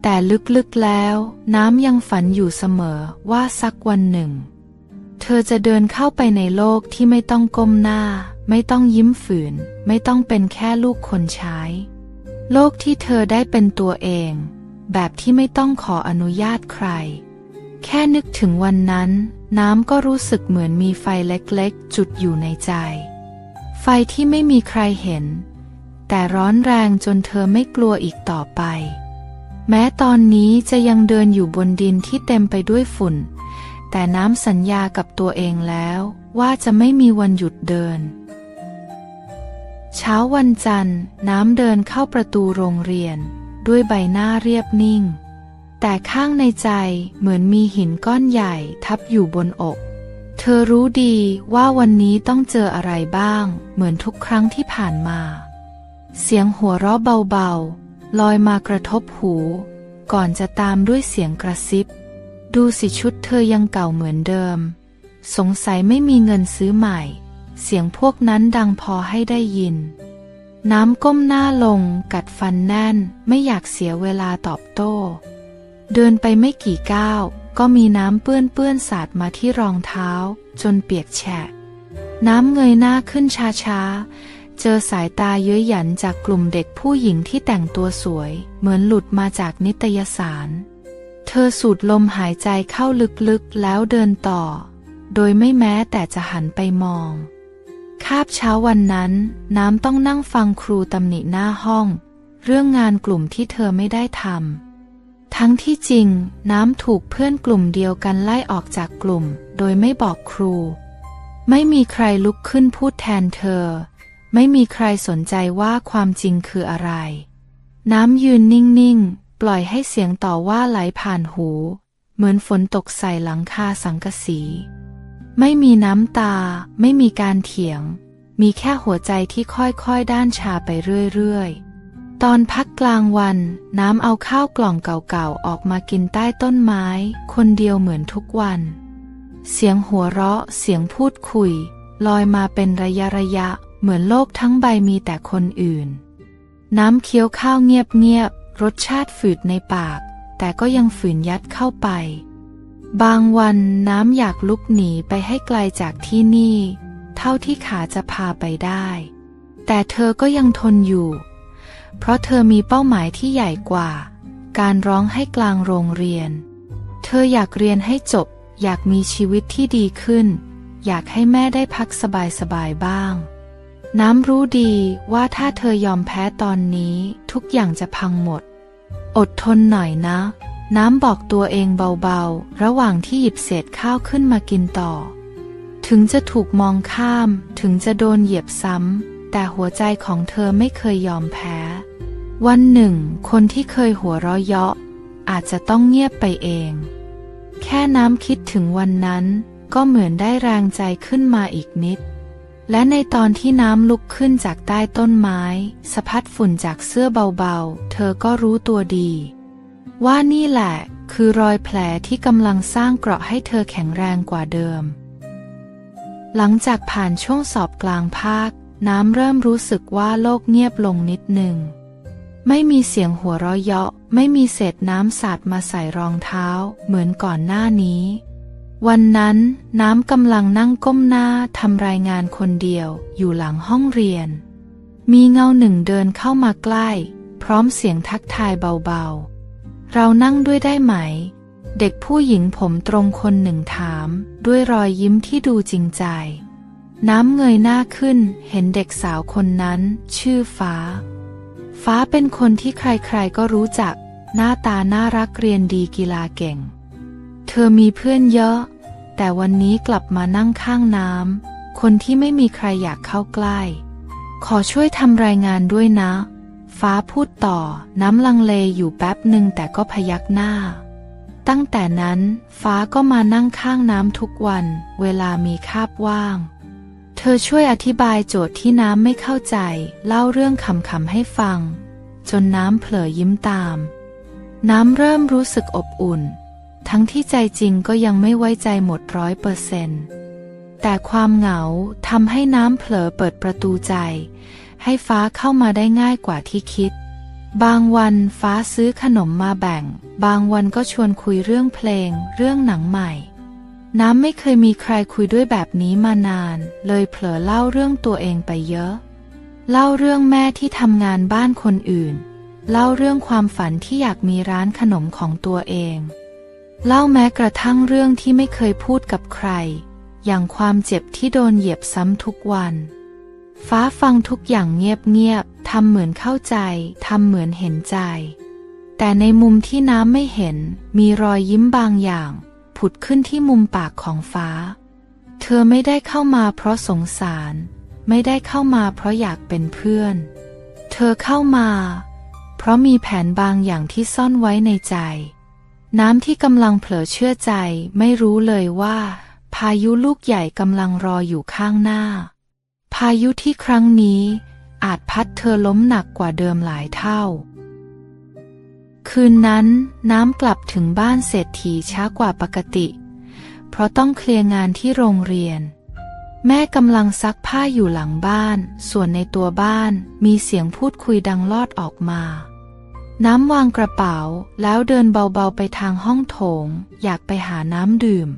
แต่ลึกๆแล้วน้ำยังฝันอยู่เสมอว่าสักวันหนึ่งเธอจะเดินเข้าไปในโลกที่ไม่ต้องก้มหน้าไม่ต้องยิ้มฝืนไม่ต้องเป็นแค่ลูกคนใช้โลกที่เธอได้เป็นตัวเองแบบที่ไม่ต้องขออนุญาตใครแค่นึกถึงวันนั้นน้ำก็รู้สึกเหมือนมีไฟเล็กๆจุดอยู่ในใจไฟที่ไม่มีใครเห็นแต่ร้อนแรงจนเธอไม่กลัวอีกต่อไปแม้ตอนนี้จะยังเดินอยู่บนดินที่เต็มไปด้วยฝุ่นแต่น้ำสัญญากับตัวเองแล้วว่าจะไม่มีวันหยุดเดินเช้าวันจันทร์น้ำเดินเข้าประตูโรงเรียนด้วยใบหน้าเรียบนิ่งแต่ข้างในใจเหมือนมีหินก้อนใหญ่ทับอยู่บนอกเธอรู้ดีว่าวันนี้ต้องเจออะไรบ้างเหมือนทุกครั้งที่ผ่านมาเสียงหัวเราะเบาๆลอยมากระทบหูก่อนจะตามด้วยเสียงกระซิบดูสิชุดเธอยังเก่าเหมือนเดิมสงสัยไม่มีเงินซื้อใหม่เสียงพวกนั้นดังพอให้ได้ยินน้ำก้มหน้าลงกัดฟันแน่นไม่อยากเสียเวลาตอบโต้เดินไปไม่กี่ก้าวก็มีน้ำเปื้อนสาดมาที่รองเท้าจนเปียกแฉะน้ำเงยหน้าขึ้นช้าๆเจอสายตาเย้ยหยันจากกลุ่มเด็กผู้หญิงที่แต่งตัวสวยเหมือนหลุดมาจากนิตยสารเธอสูดลมหายใจเข้าลึกๆแล้วเดินต่อโดยไม่แม้แต่จะหันไปมองคาบเช้าวันนั้นน้ำต้องนั่งฟังครูตำหนิหน้าห้องเรื่องงานกลุ่มที่เธอไม่ได้ทำทั้งที่จริงน้ำถูกเพื่อนกลุ่มเดียวกันไล่ออกจากกลุ่มโดยไม่บอกครูไม่มีใครลุกขึ้นพูดแทนเธอไม่มีใครสนใจว่าความจริงคืออะไรน้ำยืนนิ่งๆปล่อยให้เสียงต่อว่าไหลผ่านหูเหมือนฝนตกใส่หลังคาสังกะสีไม่มีน้ำตาไม่มีการเถียงมีแค่หัวใจที่ค่อยๆด้านชาไปเรื่อยๆตอนพักกลางวันน้ำเอาข้าวกล่องเก่าๆออกมากินใต้ต้นไม้คนเดียวเหมือนทุกวันเสียงหัวเราะเสียงพูดคุยลอยมาเป็นระยะเหมือนโลกทั้งใบมีแต่คนอื่นน้ำเคี้ยวข้าวเงียบๆรสชาติฝืดในปากแต่ก็ยังฝืนยัดเข้าไปบางวันน้ำอยากลุกหนีไปให้ไกลจากที่นี่เท่าที่ขาจะพาไปได้แต่เธอก็ยังทนอยู่เพราะเธอมีเป้าหมายที่ใหญ่กว่าการร้องให้กลางโรงเรียนเธออยากเรียนให้จบ อยากมีชีวิตที่ดีขึ้นอยากให้แม่ได้พักสบายๆบ้างน้ำรู้ดีว่าถ้าเธอยอมแพ้ตอนนี้ทุกอย่างจะพังหมดอดทนหน่อยนะน้ำบอกตัวเองเบาๆระหว่างที่หยิบเศษข้าวขึ้นมากินต่อถึงจะถูกมองข้ามถึงจะโดนเหยียบซ้ำแต่หัวใจของเธอไม่เคยยอมแพ้วันหนึ่งคนที่เคยหัวเราะเยาะอาจจะต้องเงียบไปเองแค่น้ำคิดถึงวันนั้นก็เหมือนได้แรงใจขึ้นมาอีกนิดและในตอนที่น้ำลุกขึ้นจากใต้ต้นไม้สะพัดฝุ่นจากเสื้อเบาๆเธอก็รู้ตัวดีว่านี่แหละคือรอยแผลที่กำลังสร้างเกราะให้เธอแข็งแรงกว่าเดิมหลังจากผ่านช่วงสอบกลางภาคน้ำเริ่มรู้สึกว่าโลกเงียบลงนิดหนึ่งไม่มีเสียงหัวเราะเยาะไม่มีเศษน้ำสาดมาใส่รองเท้าเหมือนก่อนหน้านี้วันนั้นน้ำกำลังนั่งก้มหน้าทำรายงานคนเดียวอยู่หลังห้องเรียนมีเงาหนึ่งเดินเข้ามาใกล้พร้อมเสียงทักทายเบาๆเรานั่งด้วยได้ไหมเด็กผู้หญิงผมตรงคนหนึ่งถามด้วยรอยยิ้มที่ดูจริงใจน้ำเงยหน้าขึ้นเห็นเด็กสาวคนนั้นชื่อฟ้าเป็นคนที่ใครๆก็รู้จักหน้าตาน่ารักเรียนดีกีฬาเก่งเธอมีเพื่อนเยอะแต่วันนี้กลับมานั่งข้างน้ำคนที่ไม่มีใครอยากเข้าใกล้ขอช่วยทำรายงานด้วยนะฟ้าพูดต่อน้ำลังเลอยู่แป๊บหนึ่งแต่ก็พยักหน้าตั้งแต่นั้นฟ้าก็มานั่งข้างน้ำทุกวันเวลามีคาบว่างเธอช่วยอธิบายโจทย์ที่น้ำไม่เข้าใจเล่าเรื่องขำๆให้ฟังจนน้ำเผลอยิ้มตามน้ำเริ่มรู้สึกอบอุ่นทั้งที่ใจจริงก็ยังไม่ไว้ใจหมด100%แต่ความเหงาทำให้น้ำเผลอเปิดประตูใจให้ฟ้าเข้ามาได้ง่ายกว่าที่คิดบางวันฟ้าซื้อขนมมาแบ่งบางวันก็ชวนคุยเรื่องเพลงเรื่องหนังใหม่น้ำไม่เคยมีใครคุยด้วยแบบนี้มานานเลยเผลอเล่าเรื่องตัวเองไปเยอะเล่าเรื่องแม่ที่ทำงานบ้านคนอื่นเล่าเรื่องความฝันที่อยากมีร้านขนมของตัวเองเล่าแม้กระทั่งเรื่องที่ไม่เคยพูดกับใครอย่างความเจ็บที่โดนเหยียบซ้ำทุกวันฟ้าฟังทุกอย่างเงียบๆทำเหมือนเข้าใจทำเหมือนเห็นใจแต่ในมุมที่น้ำไม่เห็นมีรอยยิ้มบางอย่างผุดขึ้นที่มุมปากของฟ้าเธอไม่ได้เข้ามาเพราะสงสารไม่ได้เข้ามาเพราะอยากเป็นเพื่อนเธอเข้ามาเพราะมีแผนบางอย่างที่ซ่อนไว้ในใจน้ำที่กำลังเผลอเชื่อใจไม่รู้เลยว่าพายุลูกใหญ่กำลังรออยู่ข้างหน้าพายุที่ครั้งนี้อาจพัดเธอล้มหนักกว่าเดิมหลายเท่าคืนนั้นน้ำกลับถึงบ้านเศรษฐีช้ากว่าปกติเพราะต้องเคลียร์งานที่โรงเรียนแม่กำลังซักผ้าอยู่หลังบ้านส่วนในตัวบ้านมีเสียงพูดคุยดังลอดออกมาน้ำวางกระเป๋าแล้วเดินเบาๆไปทางห้องโถงอยากไปหาน้ำดื่ม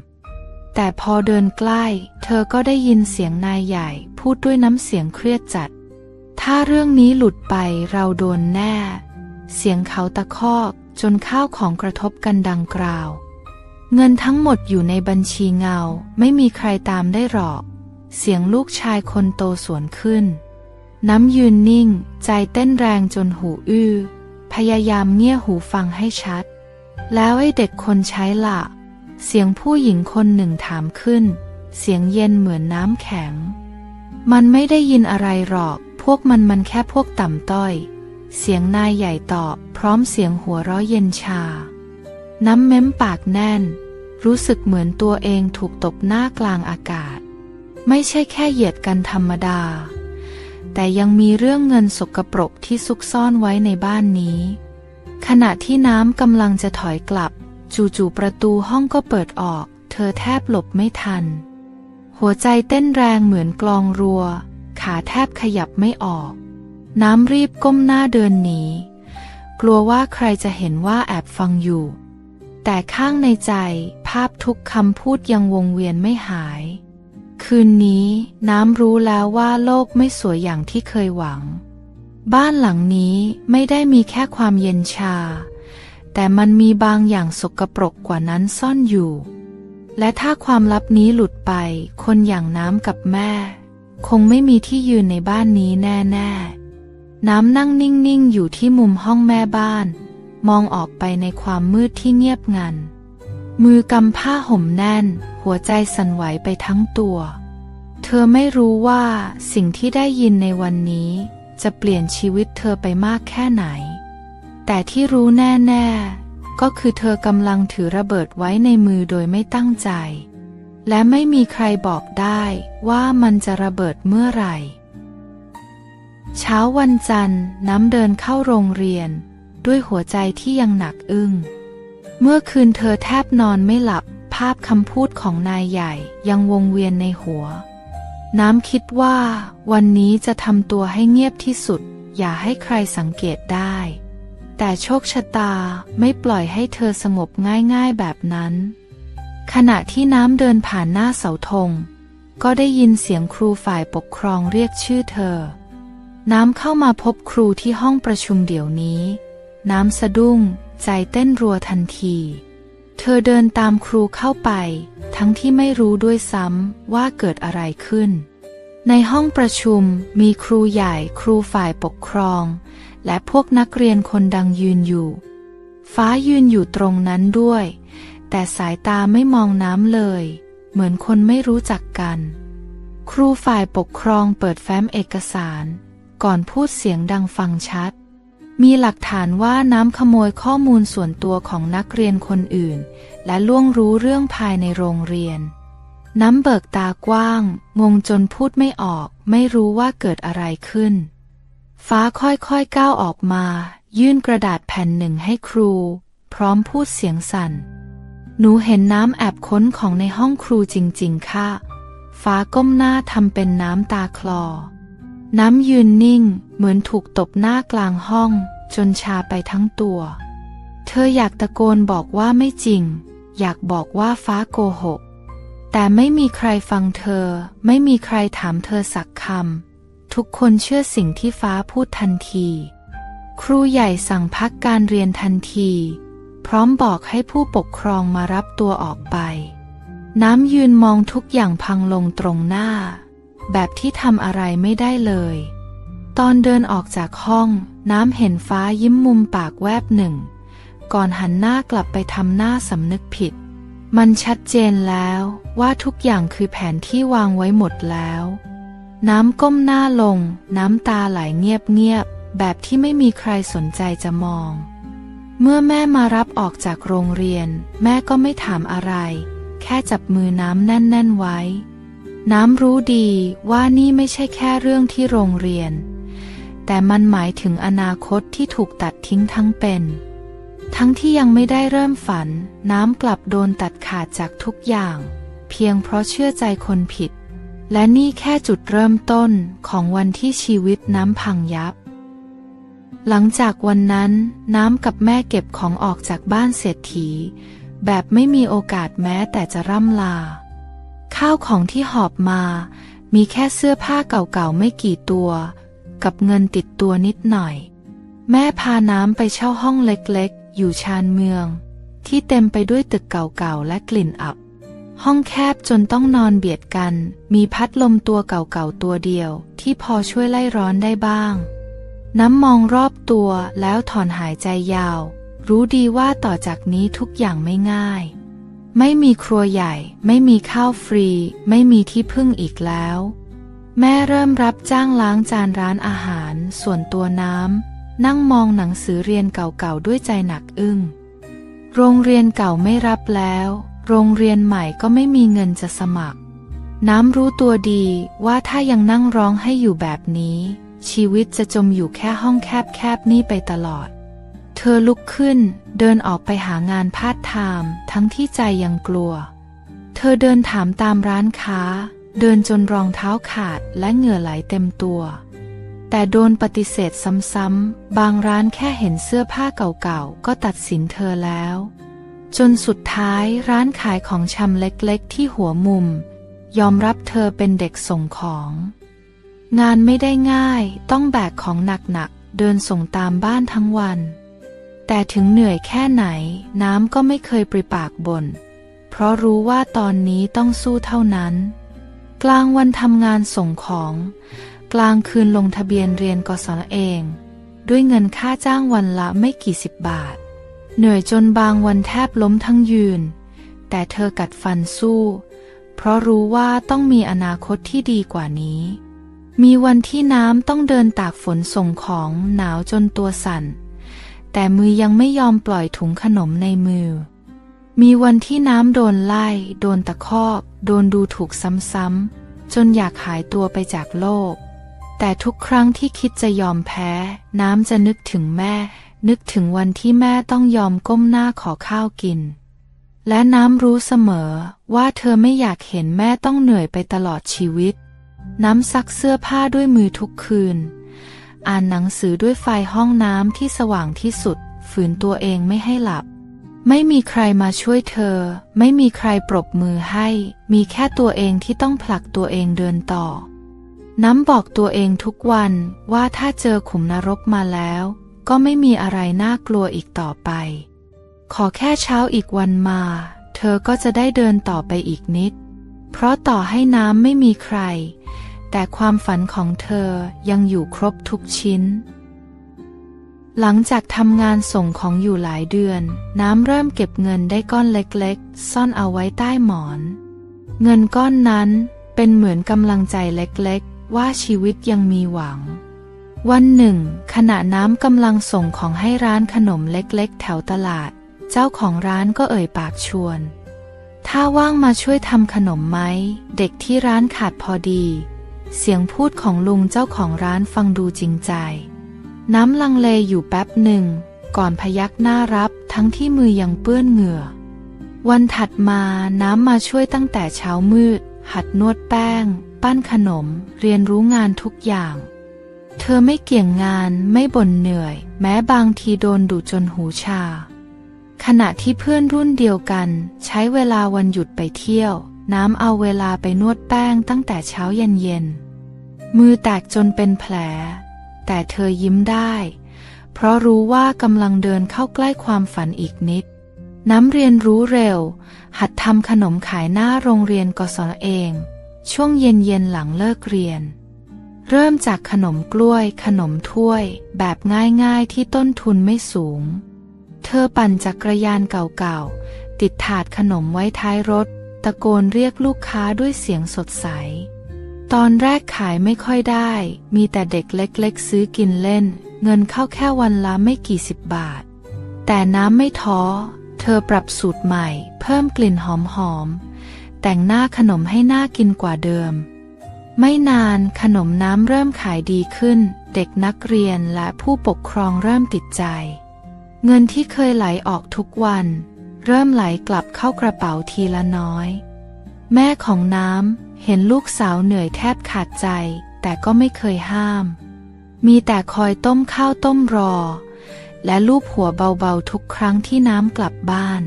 แต่พอเดินใกล้เธอก็ได้ยินเสียงนายใหญ่พูดด้วยน้ำเสียงเครียดจัดถ้าเรื่องนี้หลุดไปเราโดนแน่เสียงเขาตะคอกจนข้าวของกระทบกันดังกราวเงินทั้งหมดอยู่ในบัญชีเงาไม่มีใครตามได้หรอกเสียงลูกชายคนโตสวนขึ้นน้ำยืนนิ่งใจเต้นแรงจนหูอื้อพยายามเงี่ยหูฟังให้ชัดแล้วไอ้เด็กคนใช้ล่ะเสียงผู้หญิงคนหนึ่งถามขึ้นเสียงเย็นเหมือนน้ำแข็งมันไม่ได้ยินอะไรหรอกพวกมันแค่พวกต่ำต้อยเสียงนายใหญ่ตอบพร้อมเสียงหัวเราะเย็นชาน้ำเม้มปากแน่นรู้สึกเหมือนตัวเองถูกตบหน้ากลางอากาศไม่ใช่แค่เหยียดกันธรรมดาแต่ยังมีเรื่องเงินสกปรกที่ซุกซ่อนไว้ในบ้านนี้ขณะที่น้ำกำลังจะถอยกลับจู่ๆประตูห้องก็เปิดออกเธอแทบหลบไม่ทันหัวใจเต้นแรงเหมือนกลองรัวขาแทบขยับไม่ออกน้ำรีบก้มหน้าเดินหนีกลัวว่าใครจะเห็นว่าแอบฟังอยู่แต่ข้างในใจภาพทุกคำพูดยังวงเวียนไม่หายคืนนี้น้ำรู้แล้วว่าโลกไม่สวยอย่างที่เคยหวังบ้านหลังนี้ไม่ได้มีแค่ความเย็นชาแต่มันมีบางอย่างสกปรกกว่านั้นซ่อนอยู่ และถ้าความลับนี้หลุดไปคนอย่างน้ำกับแม่คงไม่มีที่ยืนในบ้านนี้แน่ๆน้ำนั่งนิ่งๆอยู่ที่มุมห้องแม่บ้านมองออกไปในความมืดที่เงียบงันมือกำผ้าห่มแน่นหัวใจสั่นไหวไปทั้งตัวเธอไม่รู้ว่าสิ่งที่ได้ยินในวันนี้จะเปลี่ยนชีวิตเธอไปมากแค่ไหนแต่ที่รู้แน่ๆก็คือเธอกำลังถือระเบิดไว้ในมือโดยไม่ตั้งใจและไม่มีใครบอกได้ว่ามันจะระเบิดเมื่อไหร่เช้าวันจันทร์น้ำเดินเข้าโรงเรียนด้วยหัวใจที่ยังหนักอึ้งเมื่อคืนเธอแทบนอนไม่หลับภาพคำพูดของนายใหญ่ยังวงเวียนในหัวน้ำคิดว่าวันนี้จะทำตัวให้เงียบที่สุดอย่าให้ใครสังเกตได้แต่โชคชะตาไม่ปล่อยให้เธอสงบง่ายๆแบบนั้นขณะที่น้ำเดินผ่านหน้าเสาธงก็ได้ยินเสียงครูฝ่ายปกครองเรียกชื่อเธอน้ำเข้ามาพบครูที่ห้องประชุมเดี๋ยวนี้น้ำสะดุ้งใจเต้นรัวทันทีเธอเดินตามครูเข้าไปทั้งที่ไม่รู้ด้วยซ้ำว่าเกิดอะไรขึ้นในห้องประชุมมีครูใหญ่ครูฝ่ายปกครองและพวกนักเรียนคนดังยืนอยู่ฟ้ายืนอยู่ตรงนั้นด้วยแต่สายตาไม่มองน้ำเลยเหมือนคนไม่รู้จักกันครูฝ่ายปกครองเปิดแฟ้มเอกสารก่อนพูดเสียงดังฟังชัดมีหลักฐานว่าน้ำขโมยข้อมูลส่วนตัวของนักเรียนคนอื่นและล่วงรู้เรื่องภายในโรงเรียนน้ำเบิกตากว้างงงจนพูดไม่ออกไม่รู้ว่าเกิดอะไรขึ้นฟ้าค่อยๆก้าวออกมายื่นกระดาษแผ่นหนึ่งให้ครูพร้อมพูดเสียงสั่นหนูเห็นน้ำแอบค้นของในห้องครูจริงๆค่ะฟ้าก้มหน้าทำเป็นน้ำตาคลอน้ำยืนนิ่งเหมือนถูกตบหน้ากลางห้องจนชาไปทั้งตัวเธออยากตะโกนบอกว่าไม่จริงอยากบอกว่าฟ้าโกหกแต่ไม่มีใครฟังเธอไม่มีใครถามเธอสักคำทุกคนเชื่อสิ่งที่ฟ้าพูดทันทีครูใหญ่สั่งพักการเรียนทันทีพร้อมบอกให้ผู้ปกครองมารับตัวออกไปน้ำยืนมองทุกอย่างพังลงตรงหน้าแบบที่ทำอะไรไม่ได้เลยตอนเดินออกจากห้องน้ำเห็นฟ้ายิ้มมุมปากแวบหนึ่งก่อนหันหน้ากลับไปทำหน้าสำนึกผิดมันชัดเจนแล้วว่าทุกอย่างคือแผนที่วางไว้หมดแล้วน้ำก้มหน้าลงน้ำตาไหลเงียบๆแบบที่ไม่มีใครสนใจจะมองเมื่อแม่มารับออกจากโรงเรียนแม่ก็ไม่ถามอะไรแค่จับมือน้ำแน่นๆไว้น้ำรู้ดีว่านี่ไม่ใช่แค่เรื่องที่โรงเรียนแต่มันหมายถึงอนาคตที่ถูกตัดทิ้งทั้งเป็นทั้งที่ยังไม่ได้เริ่มฝันน้ำกลับโดนตัดขาดจากทุกอย่างเพียงเพราะเชื่อใจคนผิดและนี่แค่จุดเริ่มต้นของวันที่ชีวิตน้ำพังยับหลังจากวันนั้นน้ำกับแม่เก็บของออกจากบ้านเศรษฐีแบบไม่มีโอกาสแม้แต่จะร่ำลาข้าวของที่หอบมามีแค่เสื้อผ้าเก่าๆไม่กี่ตัวกับเงินติดตัวนิดหน่อยแม่พาน้ำไปเช่าห้องเล็กๆอยู่ชานเมืองที่เต็มไปด้วยตึกเก่าๆและกลิ่นอับห้องแคบจนต้องนอนเบียดกันมีพัดลมตัวเก่าๆตัวเดียวที่พอช่วยไล่ร้อนได้บ้างน้ำมองรอบตัวแล้วถอนหายใจยาวรู้ดีว่าต่อจากนี้ทุกอย่างไม่ง่ายไม่มีครัวใหญ่ไม่มีข้าวฟรีไม่มีที่พึ่งอีกแล้วแม่เริ่มรับจ้างล้างจานร้านอาหารส่วนตัวน้ำนั่งมองหนังสือเรียนเก่าๆด้วยใจหนักอึ้งโรงเรียนเก่าไม่รับแล้วโรงเรียนใหม่ก็ไม่มีเงินจะสมัครน้ำรู้ตัวดีว่าถ้ายังนั่งร้องให้อยู่แบบนี้ชีวิตจะจมอยู่แค่ห้องแคบๆนี่ไปตลอดเธอลุกขึ้นเดินออกไปหางานพาร์ทไทม์ทั้งที่ใจยังกลัวเธอเดินถามตามร้านค้าเดินจนรองเท้าขาดและเหงื่อไหลเต็มตัวแต่โดนปฏิเสธซ้ำๆบางร้านแค่เห็นเสื้อผ้าเก่าๆก็ตัดสินเธอแล้วจนสุดท้ายร้านขายของชำเล็กๆที่หัวมุมยอมรับเธอเป็นเด็กส่งของงานไม่ได้ง่ายต้องแบกของหนักๆเดินส่งตามบ้านทั้งวันแต่ถึงเหนื่อยแค่ไหนน้ำก็ไม่เคยปริปากบ่น เพราะรู้ว่าตอนนี้ต้องสู้เท่านั้นกลางวันทำงานส่งของกลางคืนลงทะเบียนเรียนกศนเองด้วยเงินค่าจ้างวันละไม่กี่สิบบาทเหนื่อยจนบางวันแทบล้มทั้งยืนแต่เธอกัดฟันสู้เพราะรู้ว่าต้องมีอนาคตที่ดีกว่านี้มีวันที่น้ำต้องเดินตากฝนส่งของหนาวจนตัวสั่นแต่มือยังไม่ยอมปล่อยถุงขนมในมือมีวันที่น้ำโดนไล่โดนตะคอกโดนดูถูกซ้ำๆจนอยากหายตัวไปจากโลกแต่ทุกครั้งที่คิดจะยอมแพ้น้ำจะนึกถึงแม่นึกถึงวันที่แม่ต้องยอมก้มหน้าขอข้าวกินและน้ำรู้เสมอว่าเธอไม่อยากเห็นแม่ต้องเหนื่อยไปตลอดชีวิตน้ำซักเสื้อผ้าด้วยมือทุกคืนอ่านหนังสือด้วยไฟห้องน้ำที่สว่างที่สุดฝืนตัวเองไม่ให้หลับไม่มีใครมาช่วยเธอไม่มีใครปรบมือให้มีแค่ตัวเองที่ต้องผลักตัวเองเดินต่อน้ำบอกตัวเองทุกวันว่าถ้าเจอขุมนรกมาแล้วก็ไม่มีอะไรน่ากลัวอีกต่อไปขอแค่เช้าอีกวันมาเธอก็จะได้เดินต่อไปอีกนิดเพราะต่อให้น้ำไม่มีใครแต่ความฝันของเธอยังอยู่ครบทุกชิ้นหลังจากทำงานส่งของอยู่หลายเดือนน้ำเริ่มเก็บเงินได้ก้อนเล็กๆซ่อนเอาไว้ใต้หมอนเงินก้อนนั้นเป็นเหมือนกำลังใจเล็กๆว่าชีวิตยังมีหวังวันหนึ่งขณะน้ำกำลังส่งของให้ร้านขนมเล็กๆแถวตลาดเจ้าของร้านก็เอ่ยปากชวนถ้าว่างมาช่วยทำขนมไหมเด็กที่ร้านขาดพอดีเสียงพูดของลุงเจ้าของร้านฟังดูจริงใจน้ำลังเลอยู่แป๊บหนึ่งก่อนพยักหน้ารับทั้งที่มือยังเปื้อนเหงื่อวันถัดมาน้ำมาช่วยตั้งแต่เช้ามืดหัดนวดแป้งปั้นขนมเรียนรู้งานทุกอย่างเธอไม่เกี่ยงงานไม่บ่นเหนื่อยแม้บางทีโดนดุจนหูชาขณะที่เพื่อนรุ่นเดียวกันใช้เวลาวันหยุดไปเที่ยวน้ำเอาเวลาไปนวดแป้งตั้งแต่เช้าเย็นมือแตกจนเป็นแผลแต่เธอยิ้มได้เพราะรู้ว่ากำลังเดินเข้าใกล้ความฝันอีกนิดน้ำเรียนรู้เร็วหัดทำขนมขายหน้าโรงเรียนกศนเองช่วงเย็นหลังเลิกเรียนเริ่มจากขนมกล้วยขนมถ้วยแบบง่ายๆที่ต้นทุนไม่สูงเธอปั่นจักรยานเก่าๆติดถาดขนมไว้ท้ายรถตะโกนเรียกลูกค้าด้วยเสียงสดใสตอนแรกขายไม่ค่อยได้มีแต่เด็กเล็กๆซื้อกินเล่นเงินเข้าแค่วันละไม่กี่สิบบาทแต่น้ำไม่ท้อเธอปรับสูตรใหม่เพิ่มกลิ่นหอมๆแต่งหน้าขนมให้น่ากินกว่าเดิมไม่นานขนมน้ำเริ่มขายดีขึ้นเด็กนักเรียนและผู้ปกครองเริ่มติดใจเงินที่เคยไหลออกทุกวันเริ่มไหลกลับเข้ากระเป๋าทีละน้อยแม่ของน้ำเห็นลูกสาวเหนื่อยแทบขาดใจแต่ก็ไม่เคยห้ามมีแต่คอยต้มข้าวต้มรอและลูบหัวเบาๆทุกครั้งที่น้ำกลับบ้าน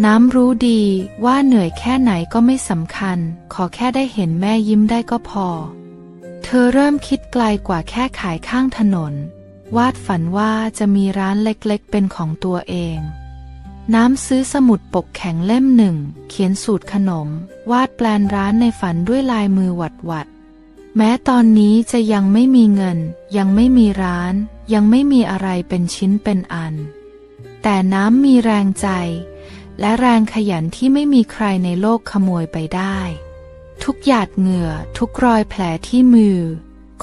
น้ำรู้ดีว่าเหนื่อยแค่ไหนก็ไม่สำคัญขอแค่ได้เห็นแม่ยิ้มได้ก็พอเธอเริ่มคิดไกลกว่าแค่ขายข้างถนนวาดฝันว่าจะมีร้านเล็กๆเป็นของตัวเองน้ำซื้อสมุดปกแข็งเล่มหนึ่งเขียนสูตรขนมวาดแปลนร้านในฝันด้วยลายมือหวัดๆแม้ตอนนี้จะยังไม่มีเงินยังไม่มีร้านยังไม่มีอะไรเป็นชิ้นเป็นอันแต่น้ำมีแรงใจและแรงขยันที่ไม่มีใครในโลกขโมยไปได้ทุกหยาดเหงื่อทุกรอยแผลที่มือ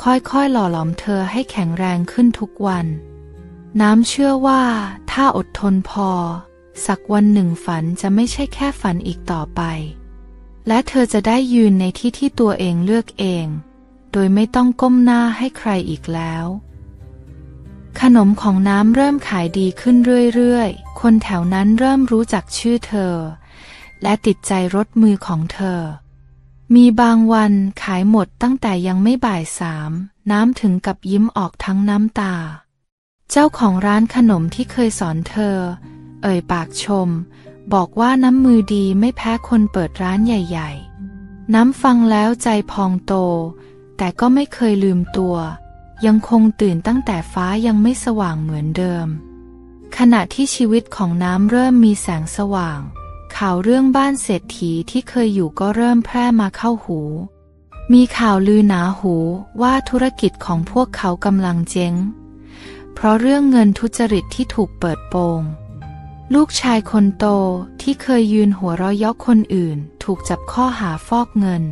ค่อยๆหล่อหลอมเธอให้แข็งแรงขึ้นทุกวันน้ำเชื่อว่าถ้าอดทนพอสักวันหนึ่งฝันจะไม่ใช่แค่ฝันอีกต่อไปและเธอจะได้ยืนในที่ที่ตัวเองเลือกเองโดยไม่ต้องก้มหน้าให้ใครอีกแล้วขนมของน้ำเริ่มขายดีขึ้นเรื่อยๆคนแถวนั้นเริ่มรู้จักชื่อเธอและติดใจรสมือของเธอมีบางวันขายหมดตั้งแต่ยังไม่บ่ายสามน้ำถึงกับยิ้มออกทั้งน้ำตาเจ้าของร้านขนมที่เคยสอนเธอเอ่ยปากชมบอกว่าน้ำมือดีไม่แพ้คนเปิดร้านใหญ่ๆน้ำฟังแล้วใจพองโตแต่ก็ไม่เคยลืมตัวยังคงตื่นตั้งแต่ฟ้ายังไม่สว่างเหมือนเดิมขณะที่ชีวิตของน้ำเริ่มมีแสงสว่าง ข่าวเรื่องบ้านเศรษฐีที่เคยอยู่ก็เริ่มแพร่มาเข้าหู มีข่าวลือหนาหูว่าธุรกิจของพวกเขากำลังเจ๊ง เพราะเรื่องเงินทุจริตที่ถูกเปิดโปง ลูกชายคนโตที่เคยยืนหัวเราะเยาะคนอื่นถูกจับข้อหาฟอกเงิน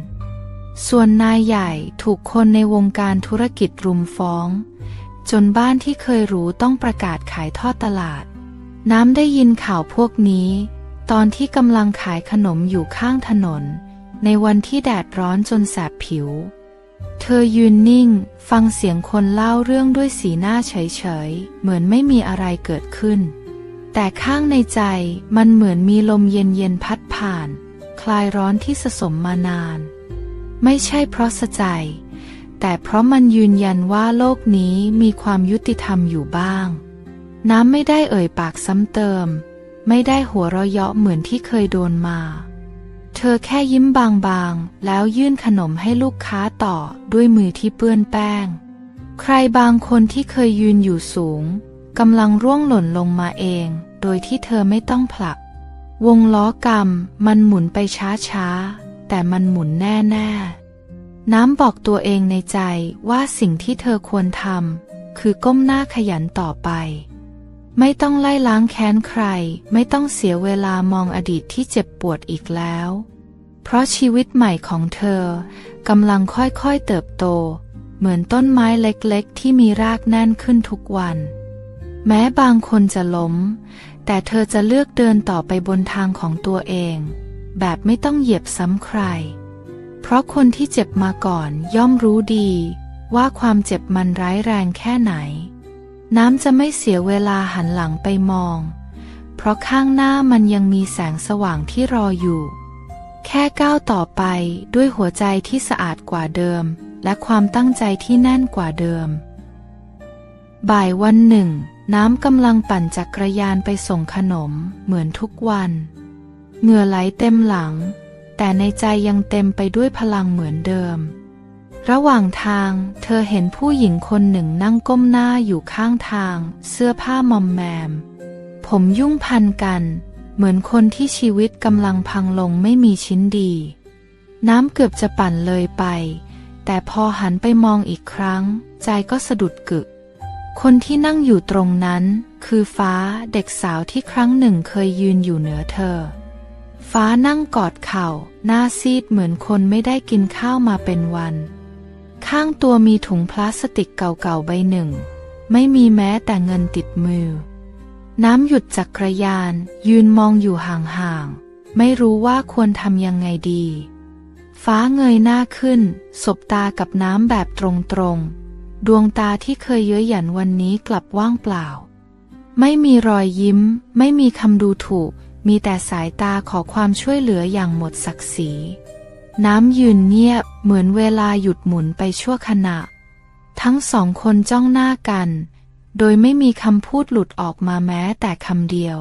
ส่วนนายใหญ่ถูกคนในวงการธุรกิจรุมฟ้อง จนบ้านที่เคยหรูต้องประกาศขายทอดตลาด น้ำได้ยินข่าวพวกนี้ตอนที่กำลังขายขนมอยู่ข้างถนนในวันที่แดดร้อนจนแสบผิว เธอยืนนิ่งฟังเสียงคนเล่าเรื่องด้วยสีหน้าเฉยๆเหมือนไม่มีอะไรเกิดขึ้นแต่ข้างในใจมันเหมือนมีลมเย็นๆพัดผ่านคลายร้อนที่สะสมมานานไม่ใช่เพราะสะใจแต่เพราะมันยืนยันว่าโลกนี้มีความยุติธรรมอยู่บ้างน้ำไม่ได้เอ่ยปากซ้ำเติมไม่ได้หัวเราะเยาะเหมือนที่เคยโดนมาเธอแค่ยิ้มบางๆแล้วยื่นขนมให้ลูกค้าต่อด้วยมือที่เปื้อนแป้งใครบางคนที่เคยยืนอยู่สูงกำลังร่วงหล่นลงมาเองโดยที่เธอไม่ต้องผลักวงล้อกรรมมันหมุนไปช้าๆแต่มันหมุนแน่ๆน้ำบอกตัวเองในใจว่าสิ่งที่เธอควรทำคือก้มหน้าขยันต่อไปไม่ต้องไล่ล้างแค้นใครไม่ต้องเสียเวลามองอดีตที่เจ็บปวดอีกแล้วเพราะชีวิตใหม่ของเธอกำลังค่อยๆเติบโตเหมือนต้นไม้เล็กๆที่มีรากแน่นขึ้นทุกวันแม้บางคนจะล้มแต่เธอจะเลือกเดินต่อไปบนทางของตัวเองแบบไม่ต้องเหยียบซ้ำใครเพราะคนที่เจ็บมาก่อนย่อมรู้ดีว่าความเจ็บมันร้ายแรงแค่ไหนน้ำจะไม่เสียเวลาหันหลังไปมองเพราะข้างหน้ามันยังมีแสงสว่างที่รออยู่แค่ก้าวต่อไปด้วยหัวใจที่สะอาดกว่าเดิมและความตั้งใจที่แน่นกว่าเดิมบ่ายวันหนึ่งน้ำกำลังปั่นจักรยานไปส่งขนมเหมือนทุกวันเหงื่อไหลเต็มหลังแต่ในใจยังเต็มไปด้วยพลังเหมือนเดิมระหว่างทางเธอเห็นผู้หญิงคนหนึ่งนั่งก้มหน้าอยู่ข้างทางเสื้อผ้ามอมแมมผมยุ่งพันกันเหมือนคนที่ชีวิตกำลังพังลงไม่มีชิ้นดีน้ำเกือบจะปั่นเลยไปแต่พอหันไปมองอีกครั้งใจก็สะดุดกึกคนที่นั่งอยู่ตรงนั้นคือฟ้าเด็กสาวที่ครั้งหนึ่งเคยยืนอยู่เหนือเธอฟ้านั่งกอดเข่าหน้าซีดเหมือนคนไม่ได้กินข้าวมาเป็นวันข้างตัวมีถุงพลาสติกเก่าๆใบหนึ่งไม่มีแม้แต่เงินติดมือน้ำหยุดจักรยานยืนมองอยู่ห่างๆไม่รู้ว่าควรทำยังไงดีฟ้าเงยหน้าขึ้นสบตากับน้ำแบบตรงๆดวงตาที่เคยเย้ยหยันวันนี้กลับว่างเปล่าไม่มีรอยยิ้มไม่มีคำดูถูกมีแต่สายตาขอความช่วยเหลืออย่างหมดศักดิ์ศรีน้ำยืนเงียบเหมือนเวลาหยุดหมุนไปชั่วขณะทั้งสองคนจ้องหน้ากันโดยไม่มีคำพูดหลุดออกมาแม้แต่คำเดียว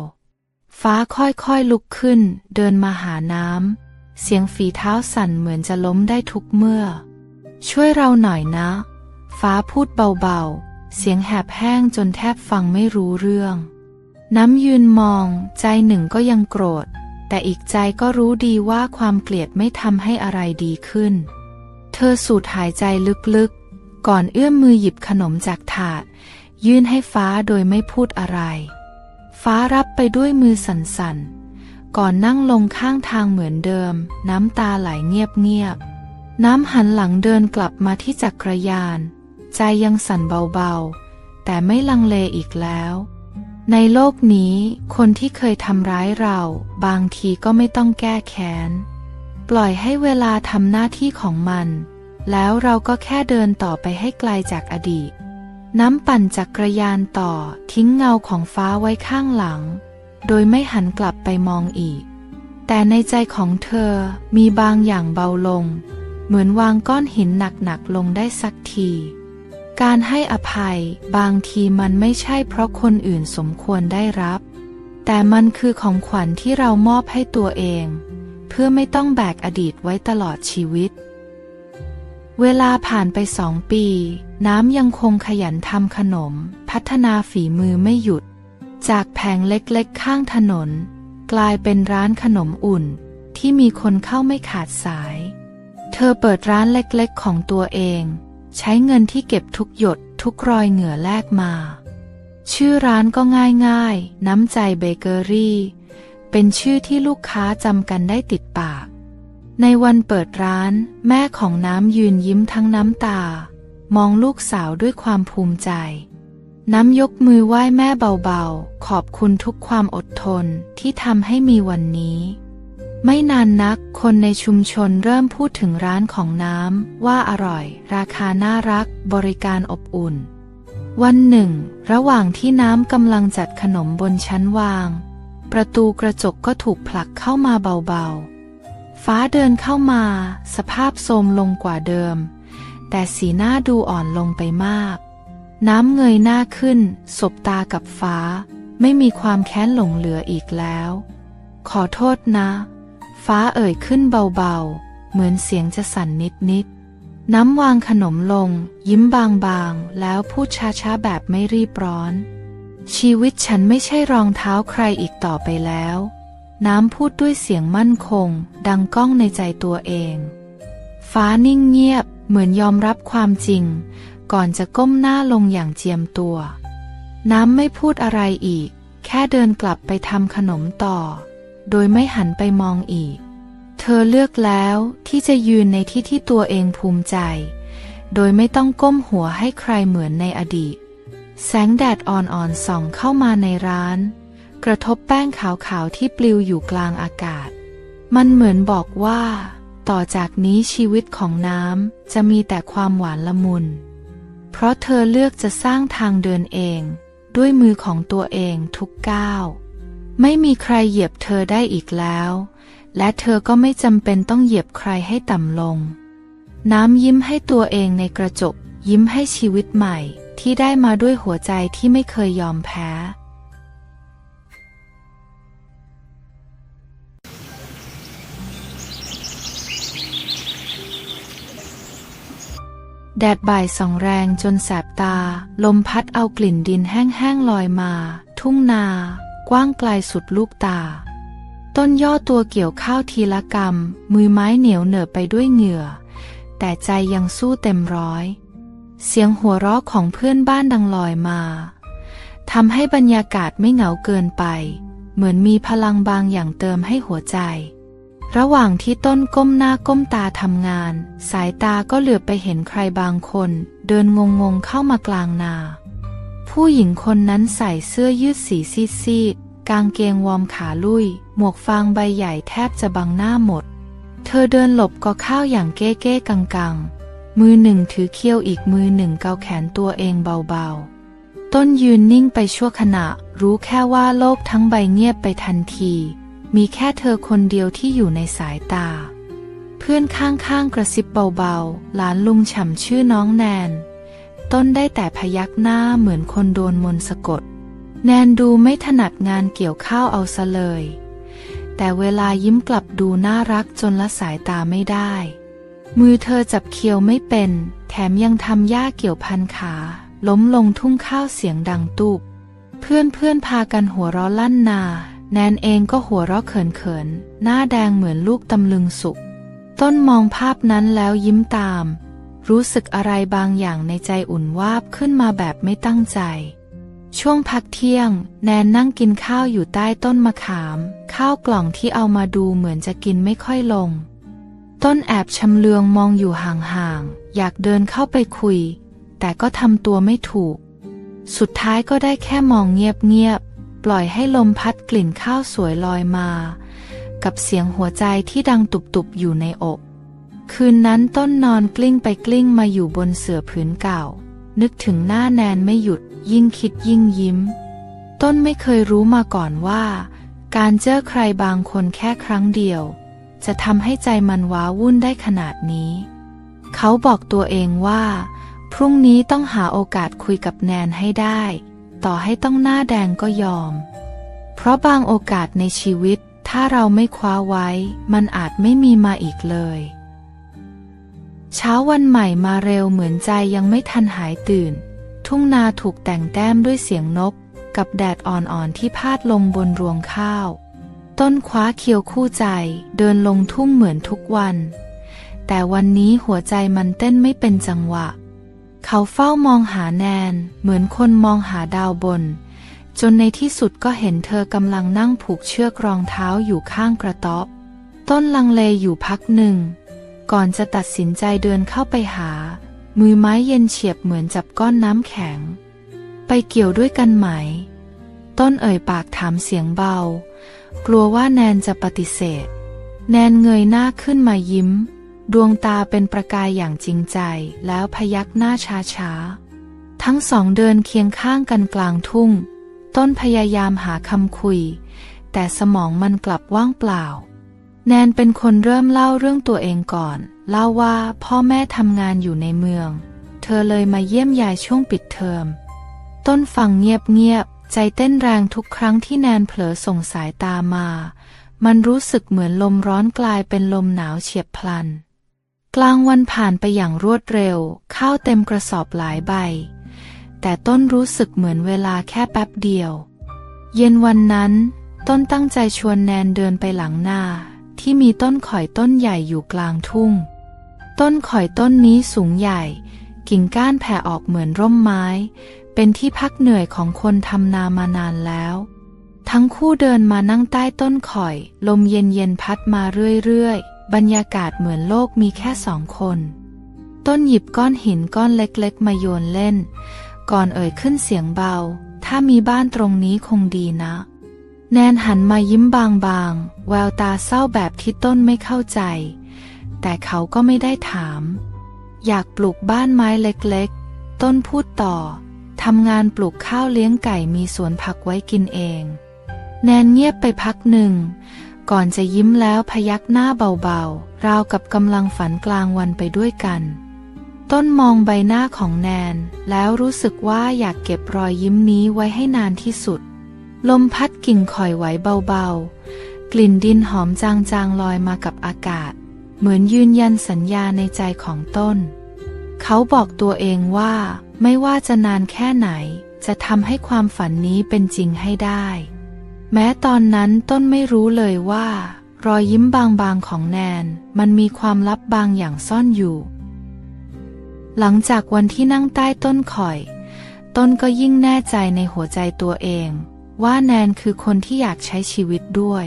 ฟ้าค่อยๆลุกขึ้นเดินมาหาน้ำเสียงฝีเท้าสั่นเหมือนจะล้มได้ทุกเมื่อช่วยเราหน่อยนะฟ้าพูดเบาๆเสียงแหบแห้งจนแทบฟังไม่รู้เรื่องน้ำยืนมองใจหนึ่งก็ยังโกรธแต่อีกใจก็รู้ดีว่าความเกลียดไม่ทำให้อะไรดีขึ้นเธอสูดหายใจลึกๆก่อนเอื้อมมือหยิบขนมจากถาดยื่นให้ฟ้าโดยไม่พูดอะไรฟ้ารับไปด้วยมือสั่นๆก่อนนั่งลงข้างทางเหมือนเดิมน้ำตาไหลเงียบๆน้ำหันหลังเดินกลับมาที่จักรยานใจยังสั่นเบาๆแต่ไม่ลังเลอีกแล้วในโลกนี้คนที่เคยทำร้ายเราบางทีก็ไม่ต้องแก้แค้นปล่อยให้เวลาทำหน้าที่ของมันแล้วเราก็แค่เดินต่อไปให้ไกลจากอดีตน้ำปั่นจักรยานต่อทิ้งเงาของฟ้าไว้ข้างหลังโดยไม่หันกลับไปมองอีกแต่ในใจของเธอมีบางอย่างเบาลงเหมือนวางก้อนหินหนักๆลงได้สักทีการให้อภัยบางทีมันไม่ใช่เพราะคนอื่นสมควรได้รับแต่มันคือของขวัญที่เรามอบให้ตัวเองเพื่อไม่ต้องแบกอดีตไว้ตลอดชีวิตเวลาผ่านไป2 ปีน้ำยังคงขยันทำขนมพัฒนาฝีมือไม่หยุดจากแผงเล็กๆข้างถนน กลายเป็นร้านขนมอุ่นที่มีคนเข้าไม่ขาดสายเธอเปิดร้านเล็กๆของตัวเองใช้เงินที่เก็บทุกหยดทุกรอยเหงื่อแลกมาชื่อร้านก็ง่ายๆน้ำใจเบเกอรี่เป็นชื่อที่ลูกค้าจำกันได้ติดปากในวันเปิดร้านแม่ของน้ำยืนยิ้มทั้งน้ำตามองลูกสาวด้วยความภูมิใจน้ำยกมือไหว้แม่เบาๆขอบคุณทุกความอดทนที่ทำให้มีวันนี้ไม่นานนักคนในชุมชนเริ่มพูดถึงร้านของน้ำว่าอร่อยราคาน่ารักบริการอบอุ่นวันหนึ่งระหว่างที่น้ำกำลังจัดขนมบนชั้นวางประตูกระจกก็ถูกผลักเข้ามาเบาๆฟ้าเดินเข้ามาสภาพโทรมลงกว่าเดิมแต่สีหน้าดูอ่อนลงไปมากน้ำเงยหน้าขึ้นสบตากับฟ้าไม่มีความแค้นหลงเหลืออีกแล้วขอโทษนะฟ้าเอ่ยขึ้นเบาๆเหมือนเสียงจะสั่นนิดๆน้ำวางขนมลงยิ้มบางๆแล้วพูดช้าๆแบบไม่รีบร้อนชีวิตฉันไม่ใช่รองเท้าใครอีกต่อไปแล้วน้ำพูดด้วยเสียงมั่นคงดังก้องในใจตัวเองฟ้านิ่งเงียบเหมือนยอมรับความจริงก่อนจะก้มหน้าลงอย่างเจียมตัวน้ำไม่พูดอะไรอีกแค่เดินกลับไปทำขนมต่อโดยไม่หันไปมองอีกเธอเลือกแล้วที่จะยืนในที่ที่ตัวเองภูมิใจโดยไม่ต้องก้มหัวให้ใครเหมือนในอดีตแสงแดดอ่อนๆส่องเข้ามาในร้านกระทบแป้งขาวๆที่ปลิวอยู่กลางอากาศมันเหมือนบอกว่าต่อจากนี้ชีวิตของน้ำจะมีแต่ความหวานละมุนเพราะเธอเลือกจะสร้างทางเดินเองด้วยมือของตัวเองทุกก้าวไม่มีใครเหยียบเธอได้อีกแล้วและเธอก็ไม่จำเป็นต้องเหยียบใครให้ต่ำลงน้ำยิ้มให้ตัวเองในกระจกยิ้มให้ชีวิตใหม่ที่ได้มาด้วยหัวใจที่ไม่เคยยอมแพ้แดดบ่ายส่องแรงจนแสบตาลมพัดเอากลิ่นดินแห้งๆลอยมาทุ่งนากว้างไกลสุดลูกตาต้นย่อตัวเกี่ยวข้าวทีละกำมือไม้เหนียวเหนอะไปด้วยเหงื่อแต่ใจยังสู้เต็มร้อยเสียงหัวเราะของเพื่อนบ้านดังลอยมาทำให้บรรยากาศไม่เหงาเกินไปเหมือนมีพลังบางอย่างเติมให้หัวใจระหว่างที่ต้นก้มหน้าก้มตาทำงานสายตาก็เหลือบไปเห็นใครบางคนเดินงงๆเข้ามากลางนาผู้หญิงคนนั้นใส่เสื้อยืดสีซีดๆกางเกงวอร์มขาลุยหมวกฟางใบใหญ่แทบจะบังหน้าหมดเธอเดินหลบกอข้าวอย่างเก้ๆกังๆมือหนึ่งถือเขี้ยวอีกมือหนึ่งเกาแขนตัวเองเบาๆต้นยืนนิ่งไปชั่วขณะรู้แค่ว่าโลกทั้งใบเงียบไปทันทีมีแค่เธอคนเดียวที่อยู่ในสายตาเพื่อนข้างๆกระซิบเบาๆหลานลุงฉ่ำชื่อน้องแนนต้นได้แต่พยักหน้าเหมือนคนโดนมนต์สะกดแนนดูไม่ถนัดงานเกี่ยวข้าวเอาซะเลยแต่เวลายิ้มกลับดูน่ารักจนละสายตาไม่ได้มือเธอจับเคียวไม่เป็นแถมยังทำหญ้าเกี่ยวพันขาล้มลงทุ่งข้าวเสียงดังตุบเพื่อนพากันหัวเราะลั่นนาแนนเองก็หัวเราะเขินๆหน้าแดงเหมือนลูกตำลึงสุกต้นมองภาพนั้นแล้วยิ้มตามรู้สึกอะไรบางอย่างในใจอุ่นวาบขึ้นมาแบบไม่ตั้งใจช่วงพักเที่ยงแนนนั่งกินข้าวอยู่ใต้ต้นมะขามข้าวกล่องที่เอามาดูเหมือนจะกินไม่ค่อยลงต้นแอบชำเลืองมองอยู่ห่างๆอยากเดินเข้าไปคุยแต่ก็ทำตัวไม่ถูกสุดท้ายก็ได้แค่มองเงียบปล่อยให้ลมพัดกลิ่นข้าวสวยลอยมากับเสียงหัวใจที่ดังตุบๆอยู่ในอกคืนนั้นต้นนอนกลิ้งไปกลิ้งมาอยู่บนเสื่อผืนเก่านึกถึงหน้าแนนไม่หยุดยิ่งคิดยิ่งยิ้มต้นไม่เคยรู้มาก่อนว่าการเจอใครบางคนแค่ครั้งเดียวจะทำให้ใจมันว้าวุ่นได้ขนาดนี้เขาบอกตัวเองว่าพรุ่งนี้ต้องหาโอกาสคุยกับแนนให้ได้ต่อให้ต้องหน้าแดงก็ยอมเพราะบางโอกาสในชีวิตถ้าเราไม่คว้าไว้มันอาจไม่มีมาอีกเลยเช้าวันใหม่มาเร็วเหมือนใจยังไม่ทันหายตื่นทุ่งนาถูกแต่งแต้มด้วยเสียงนกกับแดดอ่อนๆที่พาดลงบนรวงข้าว ต้นคว้าเคียวคู่ใจเดินลงทุ่งเหมือนทุกวันแต่วันนี้หัวใจมันเต้นไม่เป็นจังหวะเขาเฝ้ามองหาแนนเหมือนคนมองหาดาวบนจนในที่สุดก็เห็นเธอกำลังนั่งผูกเชือกรองเท้าอยู่ข้างกระต๊อบต้นลังเลอยู่พักหนึ่งก่อนจะตัดสินใจเดินเข้าไปหามือไม้เย็นเฉียบเหมือนจับก้อนน้ำแข็งไปเกี่ยวด้วยกันไหมต้นเอ่ยปากถามเสียงเบากลัวว่าแนนจะปฏิเสธแนนเงยหน้าขึ้นมายิ้มดวงตาเป็นประกายอย่างจริงใจแล้วพยักหน้าช้าๆทั้งสองเดินเคียงข้างกันกลางทุ่งต้นพยายามหาคำคุยแต่สมองมันกลับว่างเปล่าแนนเป็นคนเริ่มเล่าเรื่องตัวเองก่อนเล่าว่าพ่อแม่ทำงานอยู่ในเมืองเธอเลยมาเยี่ยมยายช่วงปิดเทอมต้นฟังเงียบๆใจเต้นแรงทุกครั้งที่แนนเผลอส่งสายตามามันรู้สึกเหมือนลมร้อนกลายเป็นลมหนาวเฉียบพลันกลางวันผ่านไปอย่างรวดเร็วข้าวเต็มกระสอบหลายใบแต่ต้นรู้สึกเหมือนเวลาแค่แป๊บเดียวเย็นวันนั้นต้นตั้งใจชวนแนนเดินไปหลังนาที่มีต้นข่อยต้นใหญ่อยู่กลางทุ่งต้นข่อยต้นนี้สูงใหญ่กิ่งก้านแผ่ออกเหมือนร่มไม้เป็นที่พักเหนื่อยของคนทำนามานานแล้วทั้งคู่เดินมานั่งใต้ต้นข่อยลมเย็นๆพัดมาเรื่อยๆบรรยากาศเหมือนโลกมีแค่สองคนต้นหยิบก้อนหินก้อนเล็กๆมาโยนเล่นก่อนเอ่ยขึ้นเสียงเบาถ้ามีบ้านตรงนี้คงดีนะแนนหันมายิ้มบางๆแววตาเศร้าแบบที่ต้นไม่เข้าใจแต่เขาก็ไม่ได้ถามอยากปลูกบ้านไม้เล็กๆต้นพูดต่อทำงานปลูกข้าวเลี้ยงไก่มีสวนผักไว้กินเองแนนเงียบไปพักหนึ่งก่อนจะยิ้มแล้วพยักหน้าเบาๆราวกับกำลังฝันกลางวันไปด้วยกันต้นมองใบหน้าของแนนแล้วรู้สึกว่าอยากเก็บรอยยิ้มนี้ไว้ให้นานที่สุดลมพัดกิ่งข่อยไหวเบาๆกลิ่นดินหอมจางๆลอยมากับอากาศเหมือนยืนยันสัญญาในใจของต้นเขาบอกตัวเองว่าไม่ว่าจะนานแค่ไหนจะทำให้ความฝันนี้เป็นจริงให้ได้แม้ตอนนั้นต้นไม่รู้เลยว่ารอยยิ้มบางๆของแนนมันมีความลับบางอย่างซ่อนอยู่หลังจากวันที่นั่งใต้ต้นข่อยต้นก็ยิ่งแน่ใจในหัวใจตัวเองว่าแนนคือคนที่อยากใช้ชีวิตด้วย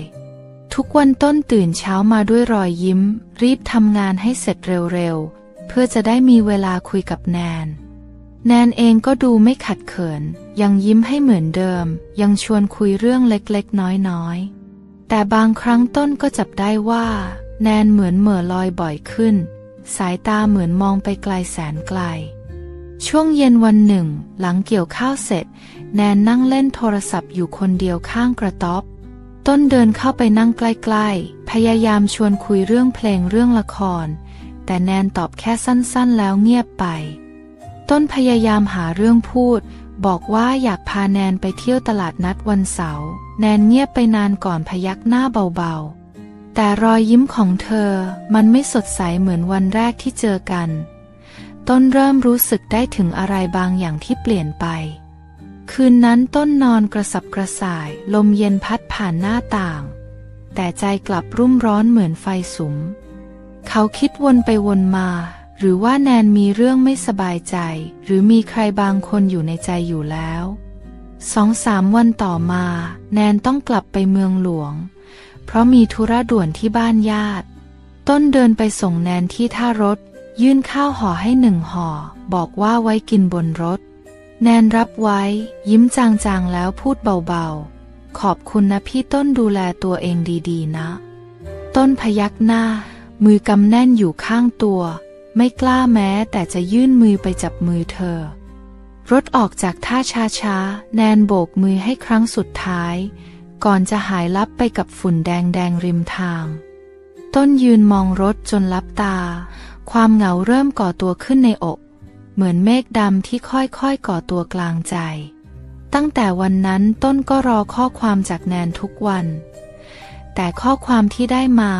ทุกวันต้นตื่นเช้ามาด้วยรอยยิ้มรีบทำงานให้เสร็จเร็วๆเพื่อจะได้มีเวลาคุยกับแนนเองก็ดูไม่ขัดเขินยังยิ้มให้เหมือนเดิมยังชวนคุยเรื่องเล็กๆน้อยๆแต่บางครั้งต้นก็จับได้ว่าแนนเหมือนเหม่อลอยบ่อยขึ้นสายตาเหมือนมองไปไกลแสนไกลช่วงเย็นวันหนึ่งหลังเกี่ยวข้าวเสร็จแนนนั่งเล่นโทรศัพท์อยู่คนเดียวข้างกระต๊อบต้นเดินเข้าไปนั่งใกล้ๆพยายามชวนคุยเรื่องเพลงเรื่องละครแต่แนนตอบแค่สั้นๆแล้วเงียบไปต้นพยายามหาเรื่องพูดบอกว่าอยากพาแนนไปเที่ยวตลาดนัดวันเสาร์แนนเงียบไปนานก่อนพยักหน้าเบาๆแต่รอยยิ้มของเธอมันไม่สดใสเหมือนวันแรกที่เจอกันต้นเริ่มรู้สึกได้ถึงอะไรบางอย่างที่เปลี่ยนไปคืนนั้นต้นนอนกระสับกระส่ายลมเย็นพัดผ่านหน้าต่างแต่ใจกลับรุ่มร้อนเหมือนไฟสุมเขาคิดวนไปวนมาหรือว่าแนนมีเรื่องไม่สบายใจหรือมีใครบางคนอยู่ในใจอยู่แล้ว2-3 วันต่อมาแนนต้องกลับไปเมืองหลวงเพราะมีธุระด่วนที่บ้านญาติต้นเดินไปส่งแนนที่ท่ารถยื่นข้าวห่อให้1 ห่อบอกว่าไว้กินบนรถแนนรับไว้ยิ้มจางๆแล้วพูดเบาๆขอบคุณนะพี่ต้นดูแลตัวเองดีๆนะต้นพยักหน้ามือกำแน่นอยู่ข้างตัวไม่กล้าแม้แต่จะยื่นมือไปจับมือเธอรถออกจากท่าช้าๆแนนโบกมือให้ครั้งสุดท้ายก่อนจะหายลับไปกับฝุ่นแดงๆริมทางต้นยืนมองรถจนลับตาความเหงาเริ่มก่อตัวขึ้นในอกเหมือนเมฆดำที่ค่อยๆก่อตัวกลางใจตั้งแต่วันนั้นต้นก็รอข้อความจากแนนทุกวันแต่ข้อความที่ได้มา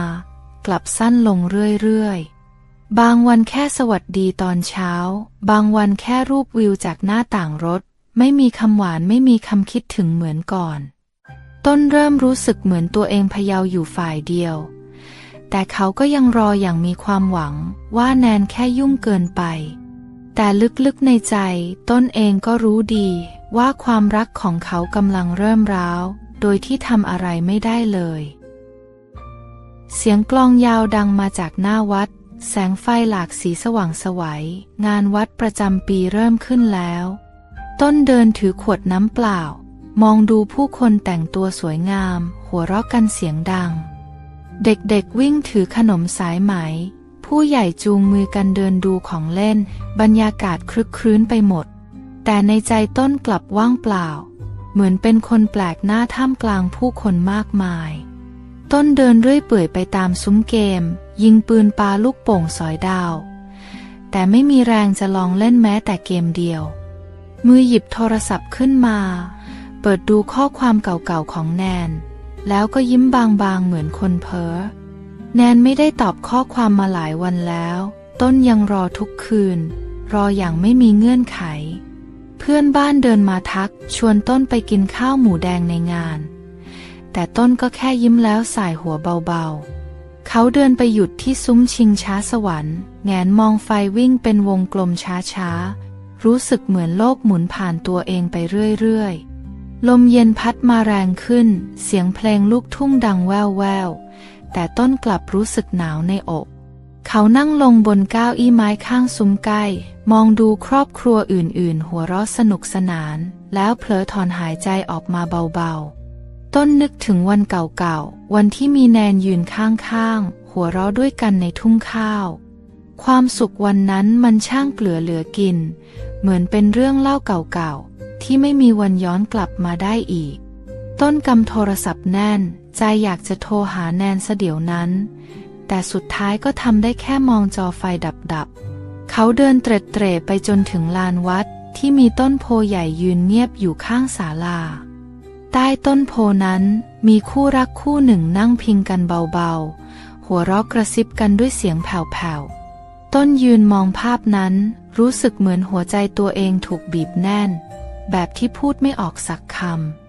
กลับสั้นลงเรื่อยๆบางวันแค่สวัสดีตอนเช้าบางวันแค่รูปวิวจากหน้าต่างรถไม่มีคำหวานไม่มีคำคิดถึงเหมือนก่อน ต้นเริ่มรู้สึกเหมือนตัวเองพะเยาอยู่ฝ่ายเดียวแต่เขาก็ยังรออย่างมีความหวังว่าแนนแค่ยุ่งเกินไปแต่ลึกๆในใจต้นเองก็รู้ดีว่าความรักของเขากำลังเริ่มร้าวโดยที่ทำอะไรไม่ได้เลยเสียงกลองยาวดังมาจากหน้าวัดแสงไฟหลากสีสว่างไสวงานวัดประจำปีเริ่มขึ้นแล้วต้นเดินถือขวดน้ำเปล่ามองดูผู้คนแต่งตัวสวยงามหัวเราะกันเสียงดังเด็กๆวิ่งถือขนมสายไหมผู้ใหญ่จูงมือกันเดินดูของเล่นบรรยากาศครึกครื้นไปหมดแต่ในใจต้นกลับว่างเปล่าเหมือนเป็นคนแปลกหน้าท่ามกลางผู้คนมากมายต้นเดินเรื่อยเปื่อยไปตามซุ้มเกมยิงปืนปาลูกโป่งสอยดาวแต่ไม่มีแรงจะลองเล่นแม้แต่เกมเดียวมือหยิบโทรศัพท์ขึ้นมาเปิดดูข้อความเก่าๆของแนนแล้วก็ยิ้มบางๆเหมือนคนเพ้อแนนไม่ได้ตอบข้อความมาหลายวันแล้วต้นยังรอทุกคืนรออย่างไม่มีเงื่อนไขเพื่อนบ้านเดินมาทักชวนต้นไปกินข้าวหมูแดงในงานแต่ต้นก็แค่ยิ้มแล้วสายหัวเบาๆเขาเดินไปหยุดที่ซุ้มชิงช้าสวรรค์แงนมองไฟวิ่งเป็นวงกลมช้าๆรู้สึกเหมือนโลกหมุนผ่านตัวเองไปเรื่อยๆลมเย็นพัดมาแรงขึ้นเสียงเพลงลูกทุ่งดังแว่วๆแต่ต้นกลับรู้สึกหนาวในอกเขานั่งลงบนเก้าอี้ไม้ข้างซุ้มใกล้มองดูครอบครัวอื่นๆหัวเราะสนุกสนานแล้วเผลอถอนหายใจออกมาเบาๆต้นนึกถึงวันเก่าๆวันที่มีแนนยืนข้างๆหัวเราะด้วยกันในทุ่งข้าวความสุขวันนั้นมันช่างเกลือเหลือกินเหมือนเป็นเรื่องเล่าเก่าๆที่ไม่มีวันย้อนกลับมาได้อีกต้นกำโทรศัพท์แน่นใจอยากจะโทรหาแนนซะเดี๋ยวนั้นแต่สุดท้ายก็ทำได้แค่มองจอไฟดับๆเขาเดินเตร่ไปจนถึงลานวัดที่มีต้นโพใหญ่ยืนเงียบอยู่ข้างศาลาใต้ต้นโพนั้นมีคู่รักคู่หนึ่งนั่งพิงกันเบาๆหัวเราะกระซิบกันด้วยเสียงแผ่วๆต้นยืนมองภาพนั้นรู้สึกเหมือนหัวใจตัวเองถูกบีบแน่นแบบที่พูดไม่ออกสักค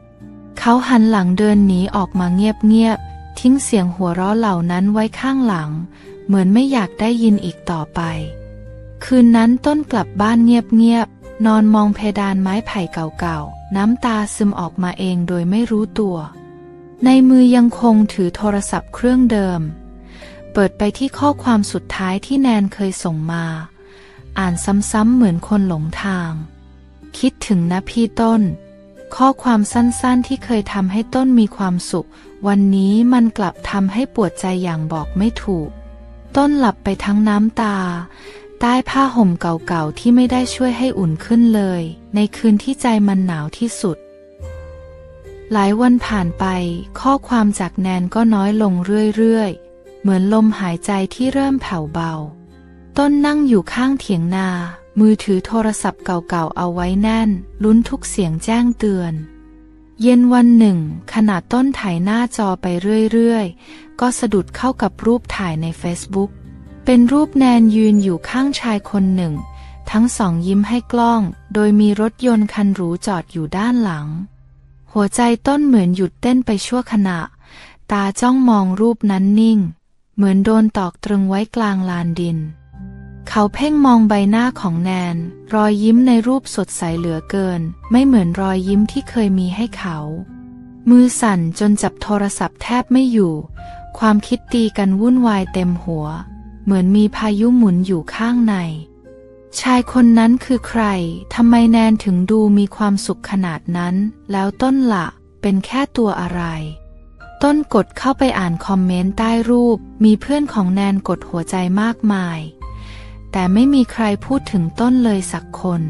ำเขาหันหลังเดินหนีออกมาเงียบๆทิ้งเสียงหัวเราะเหล่านั้นไว้ข้างหลังเหมือนไม่อยากได้ยินอีกต่อไปคืนนั้นต้นกลับบ้านเงียบๆนอนมองเพดานไม้ไผ่เก่าๆน้ำตาซึมออกมาเองโดยไม่รู้ตัวในมือยังคงถือโทรศัพท์เครื่องเดิมเปิดไปที่ข้อความสุดท้ายที่แนนเคยส่งมาอ่านซ้ำๆเหมือนคนหลงทางคิดถึงนะพี่ต้นข้อความสั้นๆที่เคยทำให้ต้นมีความสุขวันนี้มันกลับทำให้ปวดใจอย่างบอกไม่ถูกต้นหลับไปทั้งน้ำตาใต้ผ้าห่มเก่าๆที่ไม่ได้ช่วยให้อุ่นขึ้นเลยในคืนที่ใจมันหนาวที่สุดหลายวันผ่านไปข้อความจากแนนก็น้อยลงเรื่อยๆเหมือนลมหายใจที่เริ่มแผ่วเบาต้นนั่งอยู่ข้างเถียงนามือถือโทรศัพท์เก่าๆเอาไว้แน่นลุ้นทุกเสียงแจ้งเตือนเย็นวันหนึ่งขณะต้นถ่ายหน้าจอไปเรื่อยๆก็สะดุดเข้ากับรูปถ่ายใน Facebook เป็นรูปแนนยืนอยู่ข้างชายคนหนึ่งทั้งสองยิ้มให้กล้องโดยมีรถยนต์คันหรูจอดอยู่ด้านหลังหัวใจต้นเหมือนหยุดเต้นไปชั่วขณะตาจ้องมองรูปนั้นนิ่งเหมือนโดนตอกตรึงไว้กลางลานดินเขาเพ่งมองใบหน้าของแนนรอยยิ้มในรูปสดใสเหลือเกินไม่เหมือนรอยยิ้มที่เคยมีให้เขามือสั่นจนจับโทรศัพท์แทบไม่อยู่ความคิดตีกันวุ่นวายเต็มหัวเหมือนมีพายุหมุนอยู่ข้างในชายคนนั้นคือใครทำไมแนนถึงดูมีความสุขขนาดนั้นแล้วต้นละเป็นแค่ตัวอะไรต้นกดเข้าไปอ่านคอมเมนต์ใต้รูปมีเพื่อนของแนนกดหัวใจมากมายแต่ไม่มีใครพูดถึงต้นเลยสักคน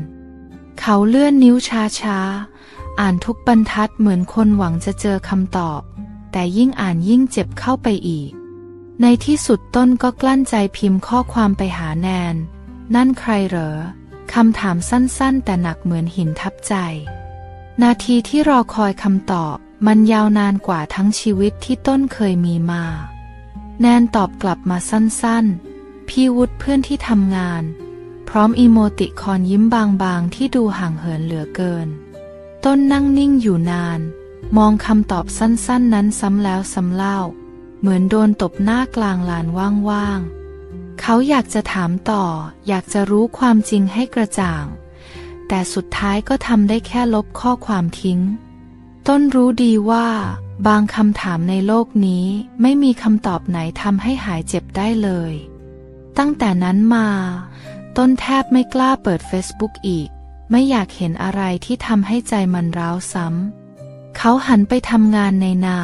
เขาเลื่อนนิ้วช้าๆอ่านทุกบรรทัดเหมือนคนหวังจะเจอคำตอบแต่ยิ่งอ่านยิ่งเจ็บเข้าไปอีกในที่สุดต้นก็กลั้นใจพิมพ์ข้อความไปหาแนนนั่นใครเหรอคำถามสั้นๆแต่หนักเหมือนหินทับใจนาทีที่รอคอยคำตอบมันยาวนานกว่าทั้งชีวิตที่ต้นเคยมีมาแนนตอบกลับมาสั้นๆพี่วุฒิเพื่อนที่ทำงานพร้อมอีโมติคอนยิ้มบางๆที่ดูห่างเหินเหลือเกินต้นนั่งนิ่งอยู่นาน มองคำตอบสั้นๆนั้นซ้ำแล้วซ้ำเล่าเหมือนโดนตบหน้ากลางลานว่างๆเขาอยากจะถามต่ออยากจะรู้ความจริงให้กระจ่างแต่สุดท้ายก็ทำได้แค่ลบข้อความทิ้งต้นรู้ดีว่าบางคำถามในโลกนี้ไม่มีคำตอบไหนทำให้หายเจ็บได้เลยตั้งแต่นั้นมาต้นแทบไม่กล้าเปิด Facebook อีกไม่อยากเห็นอะไรที่ทำให้ใจมันร้าวซ้ำเขาหันไปทำงานในนา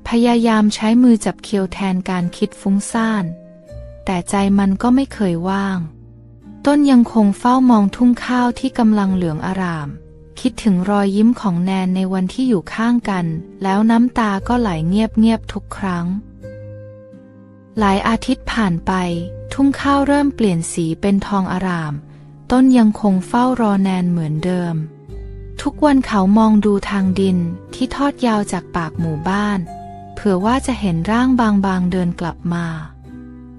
พยายามใช้มือจับเคียวแทนการคิดฟุ้งซ่านแต่ใจมันก็ไม่เคยว่างต้นยังคงเฝ้ามองทุ่งข้าวที่กำลังเหลืองอร่ามคิดถึงรอยยิ้มของแนนในวันที่อยู่ข้างกันแล้วน้ำตาก็ไหลเงียบๆทุกครั้งหลายอาทิตย์ผ่านไปทุ่งข้าวเริ่มเปลี่ยนสีเป็นทองอร่ามต้นยังคงเฝ้ารอแนนเหมือนเดิมทุกวันเขามองดูทางดินที่ทอดยาวจากปากหมู่บ้านเผื่อว่าจะเห็นร่างบางๆเดินกลับมา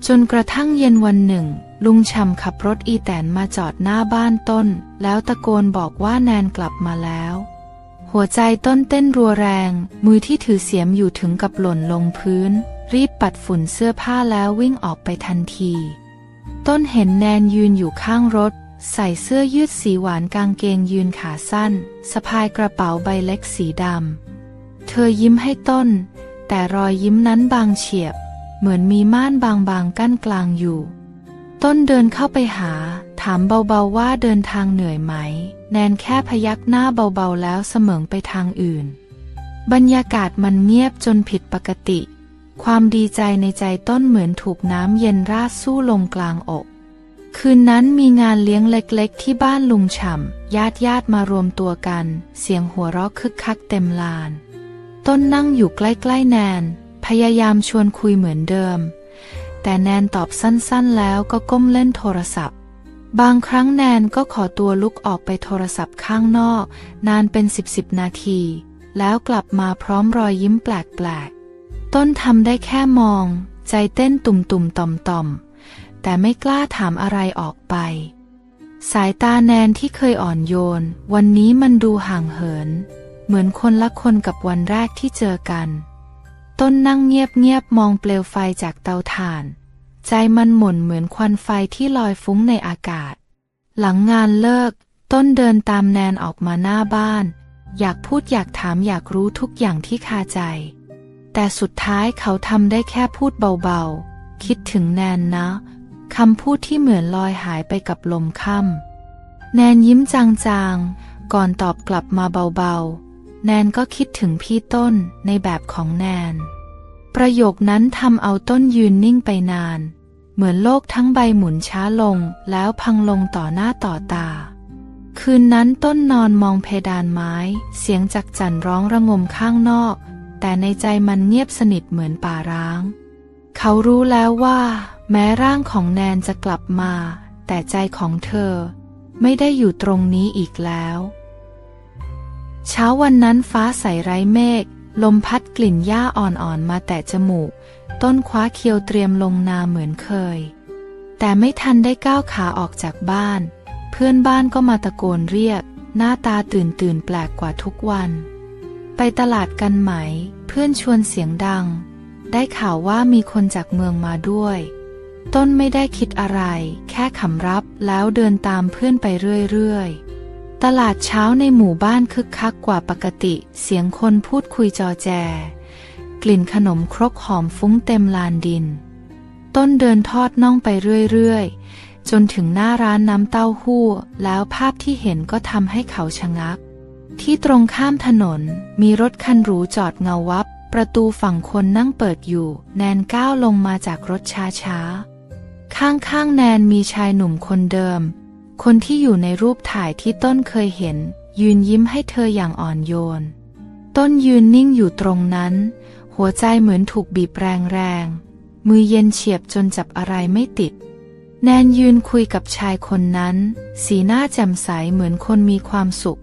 จนกระทั่งเย็นวันหนึ่งลุงช่ำขับรถอีแตนมาจอดหน้าบ้านต้นแล้วตะโกนบอกว่าแนนกลับมาแล้วหัวใจต้นเต้นรัวแรงมือที่ถือเสียมอยู่ถึงกับหล่นลงพื้นรีบปัดฝุ่นเสื้อผ้าแล้ววิ่งออกไปทันทีต้นเห็นแนนยืนอยู่ข้างรถใส่เสื้อยืดสีหวานกางเกงยีนขาสั้นสะพายกระเป๋าใบเล็กสีดำเธอยิ้มให้ต้นแต่รอยยิ้มนั้นบางเฉียบเหมือนมีม่านบางๆกั้นกลางอยู่ต้นเดินเข้าไปหาถามเบาๆว่าเดินทางเหนื่อยไหมแนนแค่พยักหน้าเบาๆแล้วเสมิงไปทางอื่นบรรยากาศมันเงียบจนผิดปกติความดีใจในใจต้นเหมือนถูกน้ำเย็นราดสู้ลงกลางอกคืนนั้นมีงานเลี้ยงเล็กๆที่บ้านลุงฉ่ำญาติมารวมตัวกันเสียงหัวเราะคึกคักเต็มลานต้นนั่งอยู่ใกล้ๆแนนพยายามชวนคุยเหมือนเดิมแต่แนนตอบสั้นๆแล้วก็ก้มเล่นโทรศัพท์บางครั้งแนนก็ขอตัวลุกออกไปโทรศัพท์ข้างนอกนานเป็น10นาทีแล้วกลับมาพร้อมรอยยิ้มแปลกๆต้นทำได้แค่มองใจเต้นตุ่มๆต่อมๆแต่ไม่กล้าถามอะไรออกไปสายตาแนนที่เคยอ่อนโยนวันนี้มันดูห่างเหินเหมือนคนละคนกับวันแรกที่เจอกันต้นนั่งเงียบๆมองเปลวไฟจากเตาถ่านใจมันหม่นเหมือนควันไฟที่ลอยฟุ้งในอากาศหลังงานเลิกต้นเดินตามแนนออกมาหน้าบ้านอยากพูดอยากถามอยากรู้ทุกอย่างที่คาใจแต่สุดท้ายเขาทำได้แค่พูดเบาๆคิดถึงแนนนะคำพูดที่เหมือนลอยหายไปกับลมค่ำแนนยิ้มจางๆก่อนตอบกลับมาเบาๆแนนก็คิดถึงพี่ต้นในแบบของแนนประโยคนั้นทำเอาต้นยืนนิ่งไปนานเหมือนโลกทั้งใบหมุนช้าลงแล้วพังลงต่อหน้าต่อตาคืนนั้นต้นนอนมองเพดานไม้เสียงจักจั่นร้องระงมข้างนอกแต่ในใจมันเงียบสนิทเหมือนป่าร้างเขารู้แล้วว่าแม้ร่างของแนนจะกลับมาแต่ใจของเธอไม่ได้อยู่ตรงนี้อีกแล้วเช้าวันนั้นฟ้าใสไร้เมฆลมพัดกลิ่นหญ้าอ่อนๆมาแตะจมูกต้นคว้าเคียวเตรียมลงนาเหมือนเคยแต่ไม่ทันได้ก้าวขาออกจากบ้านเพื่อนบ้านก็มาตะโกนเรียกหน้าตาตื่นแปลกกว่าทุกวันไปตลาดกันไหมเพื่อนชวนเสียงดังได้ข่าวว่ามีคนจากเมืองมาด้วยต้นไม่ได้คิดอะไรแค่ขำรับแล้วเดินตามเพื่อนไปเรื่อยๆตลาดเช้าในหมู่บ้านคึกคักกว่าปกติเสียงคนพูดคุยจอแจกลิ่นขนมครกหอมฟุ้งเต็มลานดินต้นเดินทอดน่องไปเรื่อยๆจนถึงหน้าร้านน้ำเต้าหู้แล้วภาพที่เห็นก็ทำให้เขาชะงักที่ตรงข้ามถนนมีรถคันหรูจอดเงาวับประตูฝั่งคนนั่งเปิดอยู่แนนก้าวลงมาจากรถช้าๆข้างๆแนนมีชายหนุ่มคนเดิมคนที่อยู่ในรูปถ่ายที่ต้นเคยเห็นยืนยิ้มให้เธออย่างอ่อนโยนต้นยืนนิ่งอยู่ตรงนั้นหัวใจเหมือนถูกบีบแรงๆมือเย็นเฉียบจนจับอะไรไม่ติดแนนยืนคุยกับชายคนนั้นสีหน้าแจ่มใสเหมือนคนมีความสุข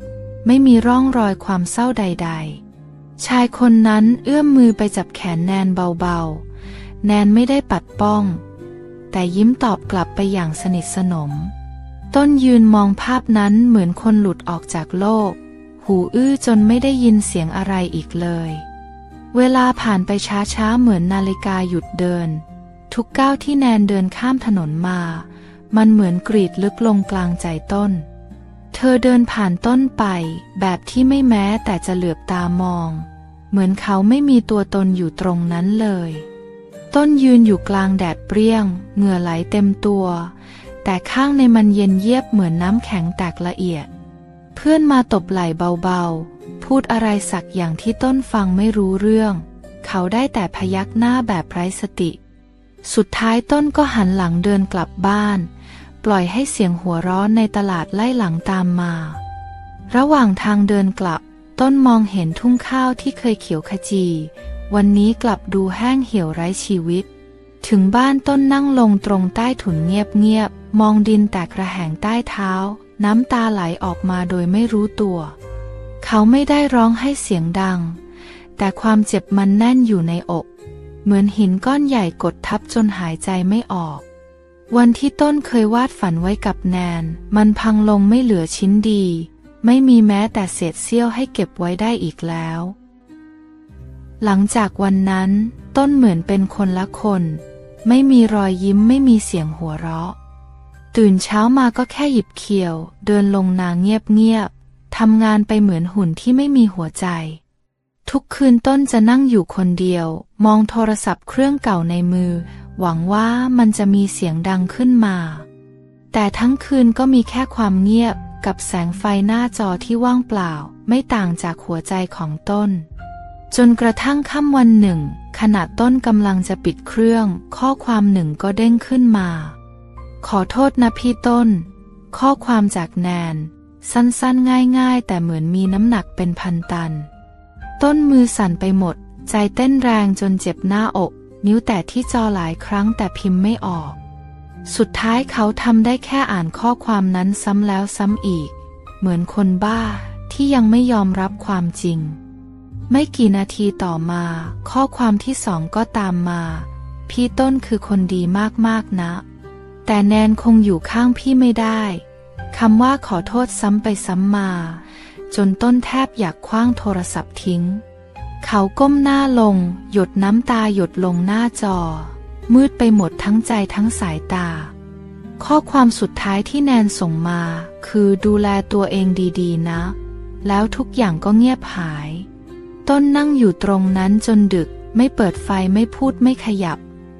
ไม่มีร่องรอยความเศร้าใดๆชายคนนั้นเอื้อมมือไปจับแขนแนนเบาๆแนนไม่ได้ปัดป้องแต่ยิ้มตอบกลับไปอย่างสนิทสนมต้นยืนมองภาพนั้นเหมือนคนหลุดออกจากโลก หูอื้อจนไม่ได้ยินเสียงอะไรอีกเลยเวลาผ่านไปช้าๆเหมือนนาฬิกาหยุดเดินทุกก้าวที่แนนเดินข้ามถนนมามันเหมือนกรีดลึกลงกลางใจต้นเธอเดินผ่านต้นไปแบบที่ไม่แม้แต่จะเหลือบตามองเหมือนเขาไม่มีตัวตนอยู่ตรงนั้นเลยต้นยืนอยู่กลางแดดเปรี้ยงเหงื่อไหลเต็มตัวแต่ข้างในมันเย็นเยียบเหมือนน้ำแข็งแตกละเอียดเพื่อนมาตบไหล่เบาๆพูดอะไรสักอย่างที่ต้นฟังไม่รู้เรื่องเขาได้แต่พยักหน้าแบบไร้สติสุดท้ายต้นก็หันหลังเดินกลับบ้านปล่อยให้เสียงหัวเราะในตลาดไล่หลังตามมาระหว่างทางเดินกลับต้นมองเห็นทุ่งข้าวที่เคยเขียวขจีวันนี้กลับดูแห้งเหี่ยวไร้ชีวิตถึงบ้านต้นนั่งลงตรงใต้ถุนเงียบๆมองดินแตกระแหงใต้เท้าน้ำตาไหลออกมาโดยไม่รู้ตัวเขาไม่ได้ร้องให้เสียงดังแต่ความเจ็บมันแน่นอยู่ในอกเหมือนหินก้อนใหญ่กดทับจนหายใจไม่ออกวันที่ต้นเคยวาดฝันไว้กับแนนมันพังลงไม่เหลือชิ้นดีไม่มีแม้แต่เศษเสี้ยวให้เก็บไว้ได้อีกแล้วหลังจากวันนั้นต้นเหมือนเป็นคนละคนไม่มีรอยยิ้มไม่มีเสียงหัวเราะตื่นเช้ามาก็แค่หยิบเขียวเดินลงนาเงียบๆทำงานไปเหมือนหุ่นที่ไม่มีหัวใจทุกคืนต้นจะนั่งอยู่คนเดียวมองโทรศัพท์เครื่องเก่าในมือหวังว่ามันจะมีเสียงดังขึ้นมาแต่ทั้งคืนก็มีแค่ความเงียบกับแสงไฟหน้าจอที่ว่างเปล่าไม่ต่างจากหัวใจของต้นจนกระทั่งค่ำวันหนึ่งขณะต้นกำลังจะปิดเครื่องข้อความหนึ่งก็เด้งขึ้นมาขอโทษนะพี่ต้นข้อความจากแนนสั้นๆง่ายๆแต่เหมือนมีน้ำหนักเป็นพันตันต้นมือสั่นไปหมดใจเต้นแรงจนเจ็บหน้าอกนิ้วแตะที่จอหลายครั้งแต่พิมพ์ไม่ออกสุดท้ายเขาทำได้แค่อ่านข้อความนั้นซ้ำแล้วซ้ำอีกเหมือนคนบ้าที่ยังไม่ยอมรับความจริงไม่กี่นาทีต่อมาข้อความที่สองก็ตามมาพี่ต้นคือคนดีมากๆนะแต่แนนคงอยู่ข้างพี่ไม่ได้คำว่าขอโทษซ้ำไปซ้ำมาจนต้นแทบอยากขว้างโทรศัพท์ทิ้งเขาก้มหน้าลงหยดน้ำตาหยดลงหน้าจอมืดไปหมดทั้งใจทั้งสายตาข้อความสุดท้ายที่แนนส่งมาคือดูแลตัวเองดีๆนะแล้วทุกอย่างก็เงียบหายต้นนั่งอยู่ตรงนั้นจนดึกไม่เปิดไฟไม่พูดไม่ขยับ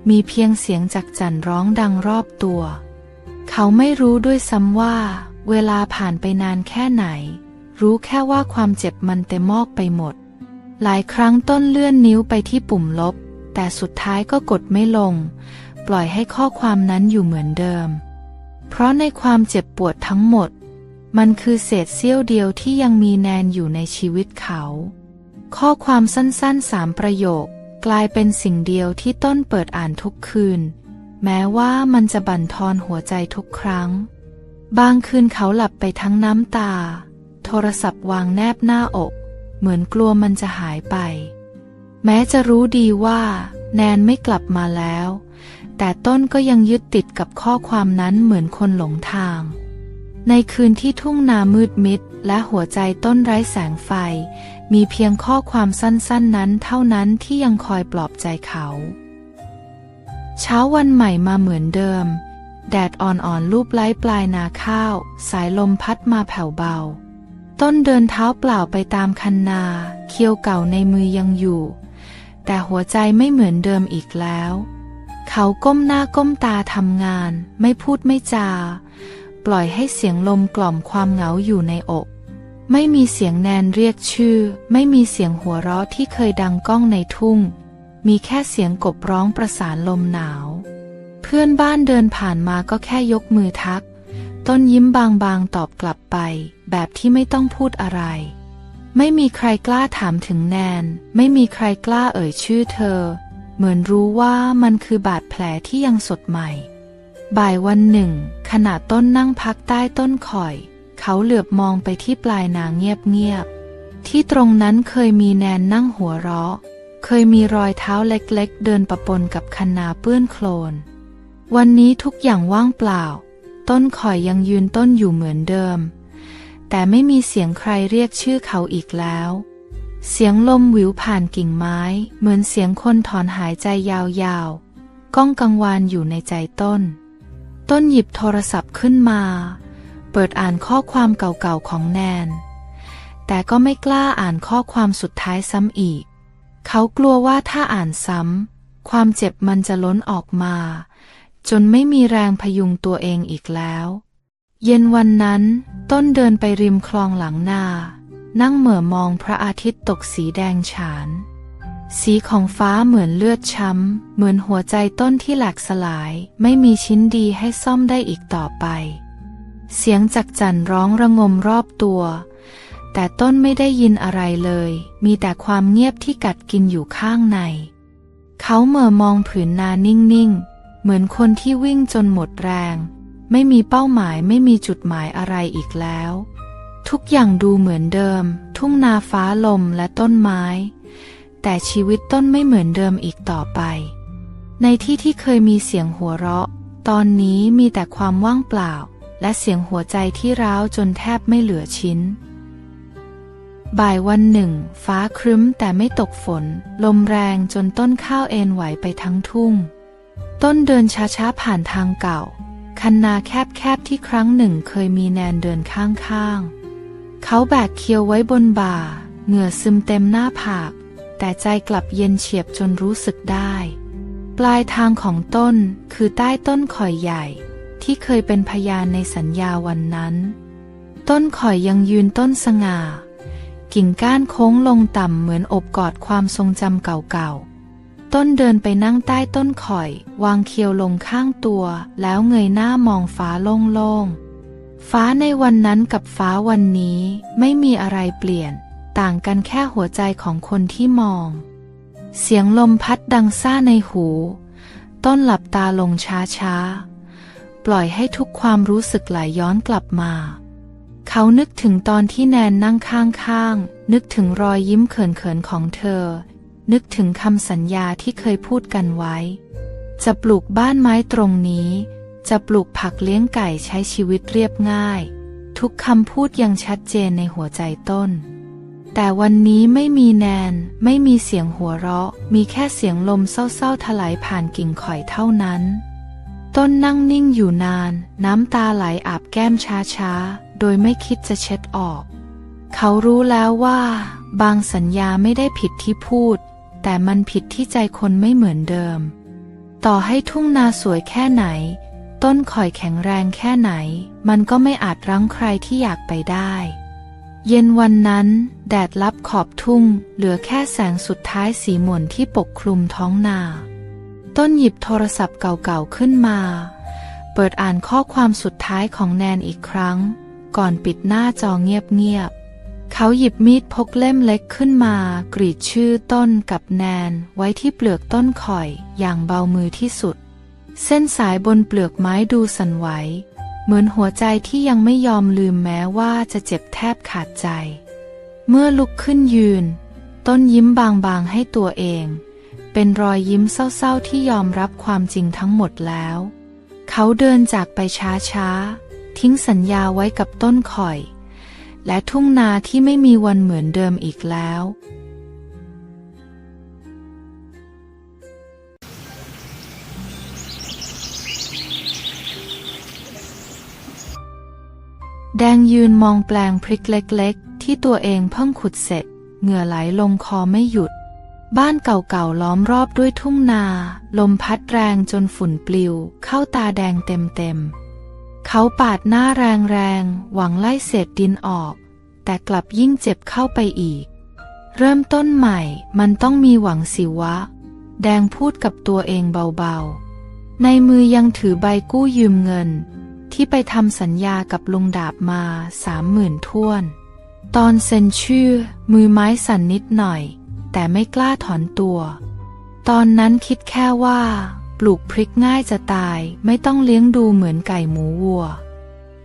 มีเพียงเสียงจักจั่นร้องดังรอบตัวเขาไม่รู้ด้วยซ้ำว่าเวลาผ่านไปนานแค่ไหนรู้แค่ว่าความเจ็บมันเต็มมอกไปหมดหลายครั้งต้นเลื่อนนิ้วไปที่ปุ่มลบแต่สุดท้ายก็กดไม่ลงปล่อยให้ข้อความนั้นอยู่เหมือนเดิมเพราะในความเจ็บปวดทั้งหมดมันคือเศษเสี้ยวเดียวที่ยังมีแนนอยู่ในชีวิตเขาข้อความสั้นๆ3 ประโยคกลายเป็นสิ่งเดียวที่ต้นเปิดอ่านทุกคืนแม้ว่ามันจะบั่นทอนหัวใจทุกครั้งบางคืนเขาหลับไปทั้งน้ำตาโทรศัพท์วางแนบหน้าอกเหมือนกลัวมันจะหายไปแม้จะรู้ดีว่าแนนไม่กลับมาแล้วแต่ต้นก็ยังยึดติดกับข้อความนั้นเหมือนคนหลงทางในคืนที่ทุ่งนามืดมิดและหัวใจต้นไร้แสงไฟมีเพียงข้อความสั้นๆนั้นเท่านั้นที่ยังคอยปลอบใจเขาเช้าวันใหม่มาเหมือนเดิมแดดอ่อนๆลูบไล้ปลายนาข้าวสายลมพัดมาแผ่วเบาต้นเดินเท้าเปล่าไปตามคันนาเคี้ยวเก่าในมือยังอยู่แต่หัวใจไม่เหมือนเดิมอีกแล้วเขาก้มหน้าก้มตาทำงานไม่พูดไม่จาปล่อยให้เสียงลมกล่อมความเหงาอยู่ในอกไม่มีเสียงแนนเรียกชื่อไม่มีเสียงหัวเราะที่เคยดังก้องในทุ่งมีแค่เสียงกบร้องประสานลมหนาวเพื่อนบ้านเดินผ่านมาก็แค่ยกมือทักต้นยิ้มบางๆตอบกลับไปแบบที่ไม่ต้องพูดอะไรไม่มีใครกล้าถามถึงแนนไม่มีใครกล้าเอ่ยชื่อเธอเหมือนรู้ว่ามันคือบาดแผลที่ยังสดใหม่บ่ายวันหนึ่งขณะต้นนั่งพักใต้ต้นข่อยเขาเหลือบมองไปที่ปลายนาเงียบๆที่ตรงนั้นเคยมีแนนนั่งหัวเราะเคยมีรอยเท้าเล็กๆเดินปะปนกับคันนาเปื้อนโคลนวันนี้ทุกอย่างว่างเปล่าต้นข่อยยังยืนต้นอยู่เหมือนเดิม แต่ไม่มีเสียงใครเรียกชื่อเขาอีกแล้วเสียงลมหวิวผ่านกิ่งไม้เหมือนเสียงคนถอนหายใจยาวๆก้องกังวานอยู่ในใจต้นหยิบโทรศัพท์ขึ้นมาเปิดอ่านข้อความเก่าๆของแนนแต่ก็ไม่กล้าอ่านข้อความสุดท้ายซ้ำอีกเขากลัวว่าถ้าอ่านซ้ำความเจ็บมันจะล้นออกมาจนไม่มีแรงพยุงตัวเองอีกแล้วเย็นวันนั้นต้นเดินไปริมคลองหลังนานั่งเหม่อมองพระอาทิตย์ตกสีแดงฉานสีของฟ้าเหมือนเลือดช้ำเหมือนหัวใจต้นที่แหลกสลายไม่มีชิ้นดีให้ซ่อมได้อีกต่อไปเสียงจักจั่นร้องระงมรอบตัวแต่ต้นไม่ได้ยินอะไรเลยมีแต่ความเงียบที่กัดกินอยู่ข้างในเขาเหม่อมองผืนนานิ่งๆเหมือนคนที่วิ่งจนหมดแรงไม่มีเป้าหมายไม่มีจุดหมายอะไรอีกแล้วทุกอย่างดูเหมือนเดิมทุ่งนาฟ้าลมและต้นไม้แต่ชีวิตต้นไม่เหมือนเดิมอีกต่อไปในที่เคยมีเสียงหัวเราะตอนนี้มีแต่ความว่างเปล่าและเสียงหัวใจที่ร้าวจนแทบไม่เหลือชิ้นบ่ายวันหนึ่งฟ้าครึ้มแต่ไม่ตกฝนลมแรงจนต้นข้าวเอ็นไหวไปทั้งทุ่งต้นเดินช้าๆผ่านทางเก่าคันนาแคบๆที่ครั้งหนึ่งเคยมีแนนเดินข้างๆเขาแบกเคียวไว้บนบ่าเหงื่อซึมเต็มหน้าผากแต่ใจกลับเย็นเฉียบจนรู้สึกได้ปลายทางของต้นคือใต้ต้นข่อยใหญ่ที่เคยเป็นพยานในสัญญาวันนั้นต้นข่อยยังยืนต้นสง่ากิ่งก้านโค้งลงต่ำเหมือนอบกอดความทรงจำเก่าๆต้นเดินไปนั่งใต้ต้นข่อยวางเคียวลงข้างตัวแล้วเงยหน้ามองฟ้าโล่งๆฟ้าในวันนั้นกับฟ้าวันนี้ไม่มีอะไรเปลี่ยนต่างกันแค่หัวใจของคนที่มองเสียงลมพัดดังซ่าในหูต้นหลับตาลงช้าๆปล่อยให้ทุกความรู้สึกไหลย้อนกลับมาเขานึกถึงตอนที่แนนนั่งข้างๆนึกถึงรอยยิ้มเขินๆของเธอนึกถึงคำสัญญาที่เคยพูดกันไว้จะปลูกบ้านไม้ตรงนี้จะปลูกผักเลี้ยงไก่ใช้ชีวิตเรียบง่ายทุกคำพูดยังชัดเจนในหัวใจต้นแต่วันนี้ไม่มีแนนไม่มีเสียงหัวเราะมีแค่เสียงลมเศร้าๆถลายผ่านกิ่งข่อยเท่านั้นต้นนั่งนิ่งอยู่นานน้ำตาไหลอาบแก้มช้าๆโดยไม่คิดจะเช็ดออกเขารู้แล้วว่าบางสัญญาไม่ได้ผิดที่พูดแต่มันผิดที่ใจคนไม่เหมือนเดิมต่อให้ทุ่งนาสวยแค่ไหนต้นข่อยแข็งแรงแค่ไหนมันก็ไม่อาจรั้งใครที่อยากไปได้เย็นวันนั้นแดดลับขอบทุ่งเหลือแค่แสงสุดท้ายสีหม่นที่ปกคลุมท้องนาต้นหยิบโทรศัพท์เก่าๆขึ้นมาเปิดอ่านข้อความสุดท้ายของแนนอีกครั้งก่อนปิดหน้าจอเงียบๆเขาหยิบมีดพกเล่มเล็กขึ้นมากรีดชื่อต้นกับแนนไว้ที่เปลือกต้นข่อยอย่างเบามือที่สุดเส้นสายบนเปลือกไม้ดูสั่นไหวเหมือนหัวใจที่ยังไม่ยอมลืมแม้ว่าจะเจ็บแทบขาดใจเมื่อลุกขึ้นยืนต้นยิ้มบางๆให้ตัวเองเป็นรอยยิ้มเศร้าๆที่ยอมรับความจริงทั้งหมดแล้วเขาเดินจากไปช้าๆทิ้งสัญญาไว้กับต้นข่อยและทุ่งนาที่ไม่มีวันเหมือนเดิมอีกแล้วแดงยืนมองแปลงพริกเล็กๆที่ตัวเองเพิ่งขุดเสร็จเหงื่อไหลลงคอไม่หยุดบ้านเก่าๆล้อมรอบด้วยทุ่งนาลมพัดแรงจนฝุ่นปลิวเข้าตาแดงเต็มๆเขาปาดหน้าแรงๆหวังไล่เศษดินออกแต่กลับยิ่งเจ็บเข้าไปอีกเริ่มต้นใหม่มันต้องมีหวังสิวะแดงพูดกับตัวเองเบาๆในมือยังถือใบกู้ยืมเงินที่ไปทำสัญญากับลุงดาบมา30,000ถ้วนตอนเซ็นชื่อมือไม้สั่นนิดหน่อยแต่ไม่กล้าถอนตัวตอนนั้นคิดแค่ว่าปลูกพริกง่ายจะตายไม่ต้องเลี้ยงดูเหมือนไก่หมูวัว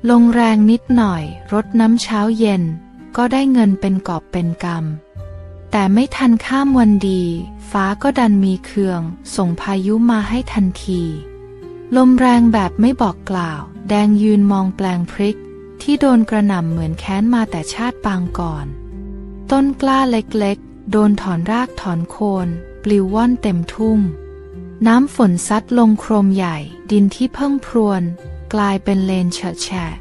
ลงแรงนิดหน่อยรดน้ำเช้าเย็นก็ได้เงินเป็นกอบเป็นกำแต่ไม่ทันข้ามวันดีฟ้าก็ดันมีเคืองส่งพายุมาให้ทันทีลมแรงแบบไม่บอกกล่าวแดงยืนมองแปลงพริก ที่โดนกระหน่ำเหมือนแค้นมาแต่ชาติปางก่อนต้นกล้าเล็กๆโดนถอนรากถอนโคนปลิวว่อนเต็มทุ่งน้ำฝนซัดลงโครมใหญ่ดินที่เพิ่งพรวนกลายเป็นเลนเฉอะแฉะ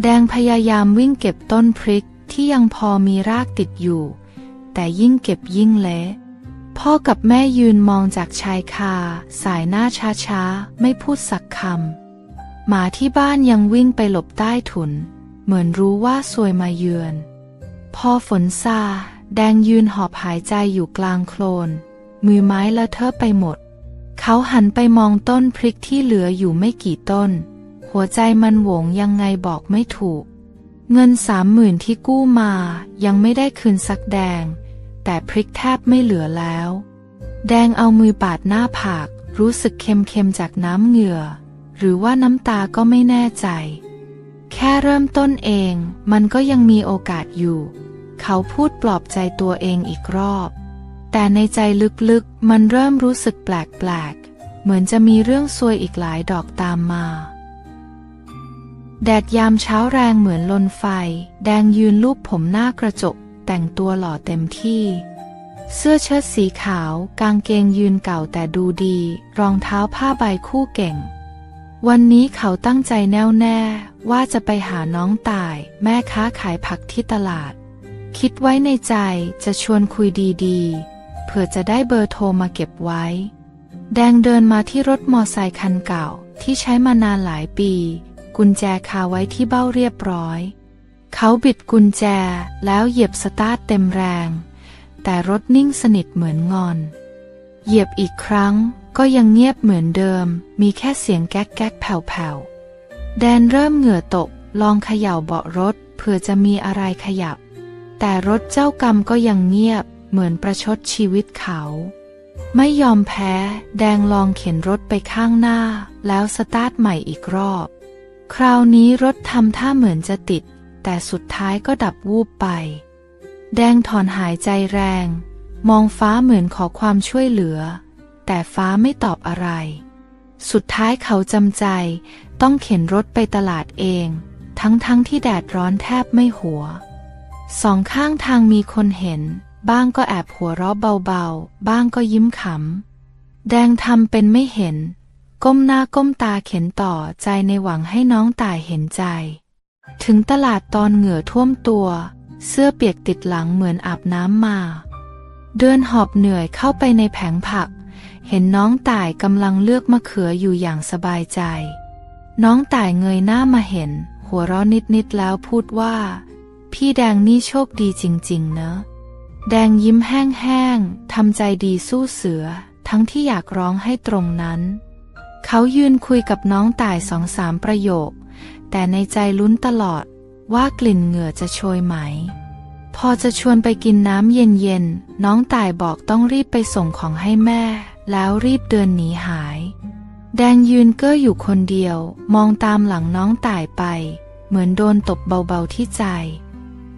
แดงพยายามวิ่งเก็บต้นพริกที่ยังพอมีรากติดอยู่แต่ยิ่งเก็บยิ่งเละพ่อกับแม่ยืนมองจากชายคาสายหน้าช้าๆไม่พูดสักคำหมาที่บ้านยังวิ่งไปหลบใต้ถุนเหมือนรู้ว่าซวยมาเยือนพอฝนซาแดงยืนหอบหายใจอยู่กลางโคลนมือไม้เลอะเทอะไปหมดเขาหันไปมองต้นพริกที่เหลืออยู่ไม่กี่ต้นหัวใจมันโหวงยังไงบอกไม่ถูกเงิน30,000ที่กู้มายังไม่ได้คืนสักแดงแต่พริกแทบไม่เหลือแล้วแดงเอามือปาดหน้าผากรู้สึกเค็มๆจากน้ำเหงื่อหรือว่าน้ำตาก็ไม่แน่ใจแค่เริ่มต้นเองมันก็ยังมีโอกาสอยู่เขาพูดปลอบใจตัวเองอีกรอบแต่ในใจลึกๆมันเริ่มรู้สึกแปลกๆเหมือนจะมีเรื่องซวยอีกหลายดอกตามมาแดดยามเช้าแรงเหมือนลนไฟแดงยืนลูบผมหน้ากระจกแต่งตัวหล่อเต็มที่เสื้อเชิ้ตสีขาวกางเกงยืนเก่าแต่ดูดีรองเท้าผ้าใบคู่เก่งวันนี้เขาตั้งใจแน่วแน่ว่าจะไปหาน้องต่ายแม่ค้าขายผักที่ตลาดคิดไว้ในใจจะชวนคุยดีๆเผื่อจะได้เบอร์โทรมาเก็บไว้แดงเดินมาที่รถมอไซค์คันเก่าที่ใช้มานานหลายปีกุญแจคาไว้ที่เบ้าเรียบร้อยเขาบิดกุญแจแล้วเหยียบสตาร์ทเต็มแรงแต่รถนิ่งสนิทเหมือนงอนเหยียบอีกครั้งก็ยังเงียบเหมือนเดิมมีแค่เสียงแก๊กแก๊กแผ่วๆแดนเริ่มเหงื่อตกลองเขย่าเบาะรถเผื่อจะมีอะไรขยับแต่รถเจ้ากรรมก็ยังเงียบเหมือนประชดชีวิตเขาไม่ยอมแพ้แดงลองเข็นรถไปข้างหน้าแล้วสตาร์ทใหม่อีกรอบคราวนี้รถทำท่าเหมือนจะติดแต่สุดท้ายก็ดับวูบไปแดงถอนหายใจแรงมองฟ้าเหมือนขอความช่วยเหลือแต่ฟ้าไม่ตอบอะไรสุดท้ายเขาจำใจต้องเข็นรถไปตลาดเองทั้งที่แดดร้อนแทบไม่หัวสองข้างทางมีคนเห็นบ้างก็แอบหัวเราะเบาๆบ้างก็ยิ้มขำแดงทำเป็นไม่เห็นก้มหน้าก้มตาเข็นต่อใจในหวังให้น้องต่ายเห็นใจถึงตลาดตอนเหงื่อท่วมตัวเสื้อเปียกติดหลังเหมือนอาบน้ำมาเดินหอบเหนื่อยเข้าไปในแผงผักเห็นน้องต่ายกำลังเลือกมะเขืออยู่อย่างสบายใจน้องต่ายเงยหน้ามาเห็นหัวเราะนิดๆแล้วพูดว่าพี่แดงนี่โชคดีจริงๆเนอะแดงยิ้มแห้งๆทำใจดีสู้เสือทั้งที่อยากร้องให้ตรงนั้นเขายืนคุยกับน้องต่าย2-3ประโยคแต่ในใจลุ้นตลอดว่ากลิ่นเหงื่อจะโชยไหมพอจะชวนไปกินน้ำเย็นๆน้องต่ายบอกต้องรีบไปส่งของให้แม่แล้วรีบเดินหนีหายแดงยืนเก้ออยู่คนเดียวมองตามหลังน้องต่ายไปเหมือนโดนตบเบาๆที่ใจ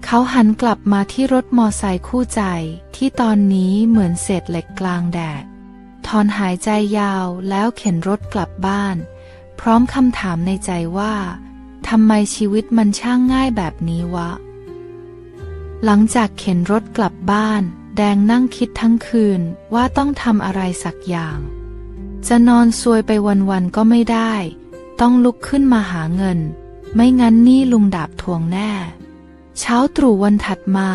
เขาหันกลับมาที่รถมอไซค์คู่ใจที่ตอนนี้เหมือนเศษเหล็กกลางแดดถอนหายใจยาวแล้วเข็นรถกลับบ้านพร้อมคำถามในใจว่าทำไมชีวิตมันช่างง่ายแบบนี้วะหลังจากเข็นรถกลับบ้านแดงนั่งคิดทั้งคืนว่าต้องทำอะไรสักอย่างจะนอนซวยไปวันๆก็ไม่ได้ต้องลุกขึ้นมาหาเงินไม่งั้นนี่ลุงดาบทวงแน่เช้าตรู่วันถัดมา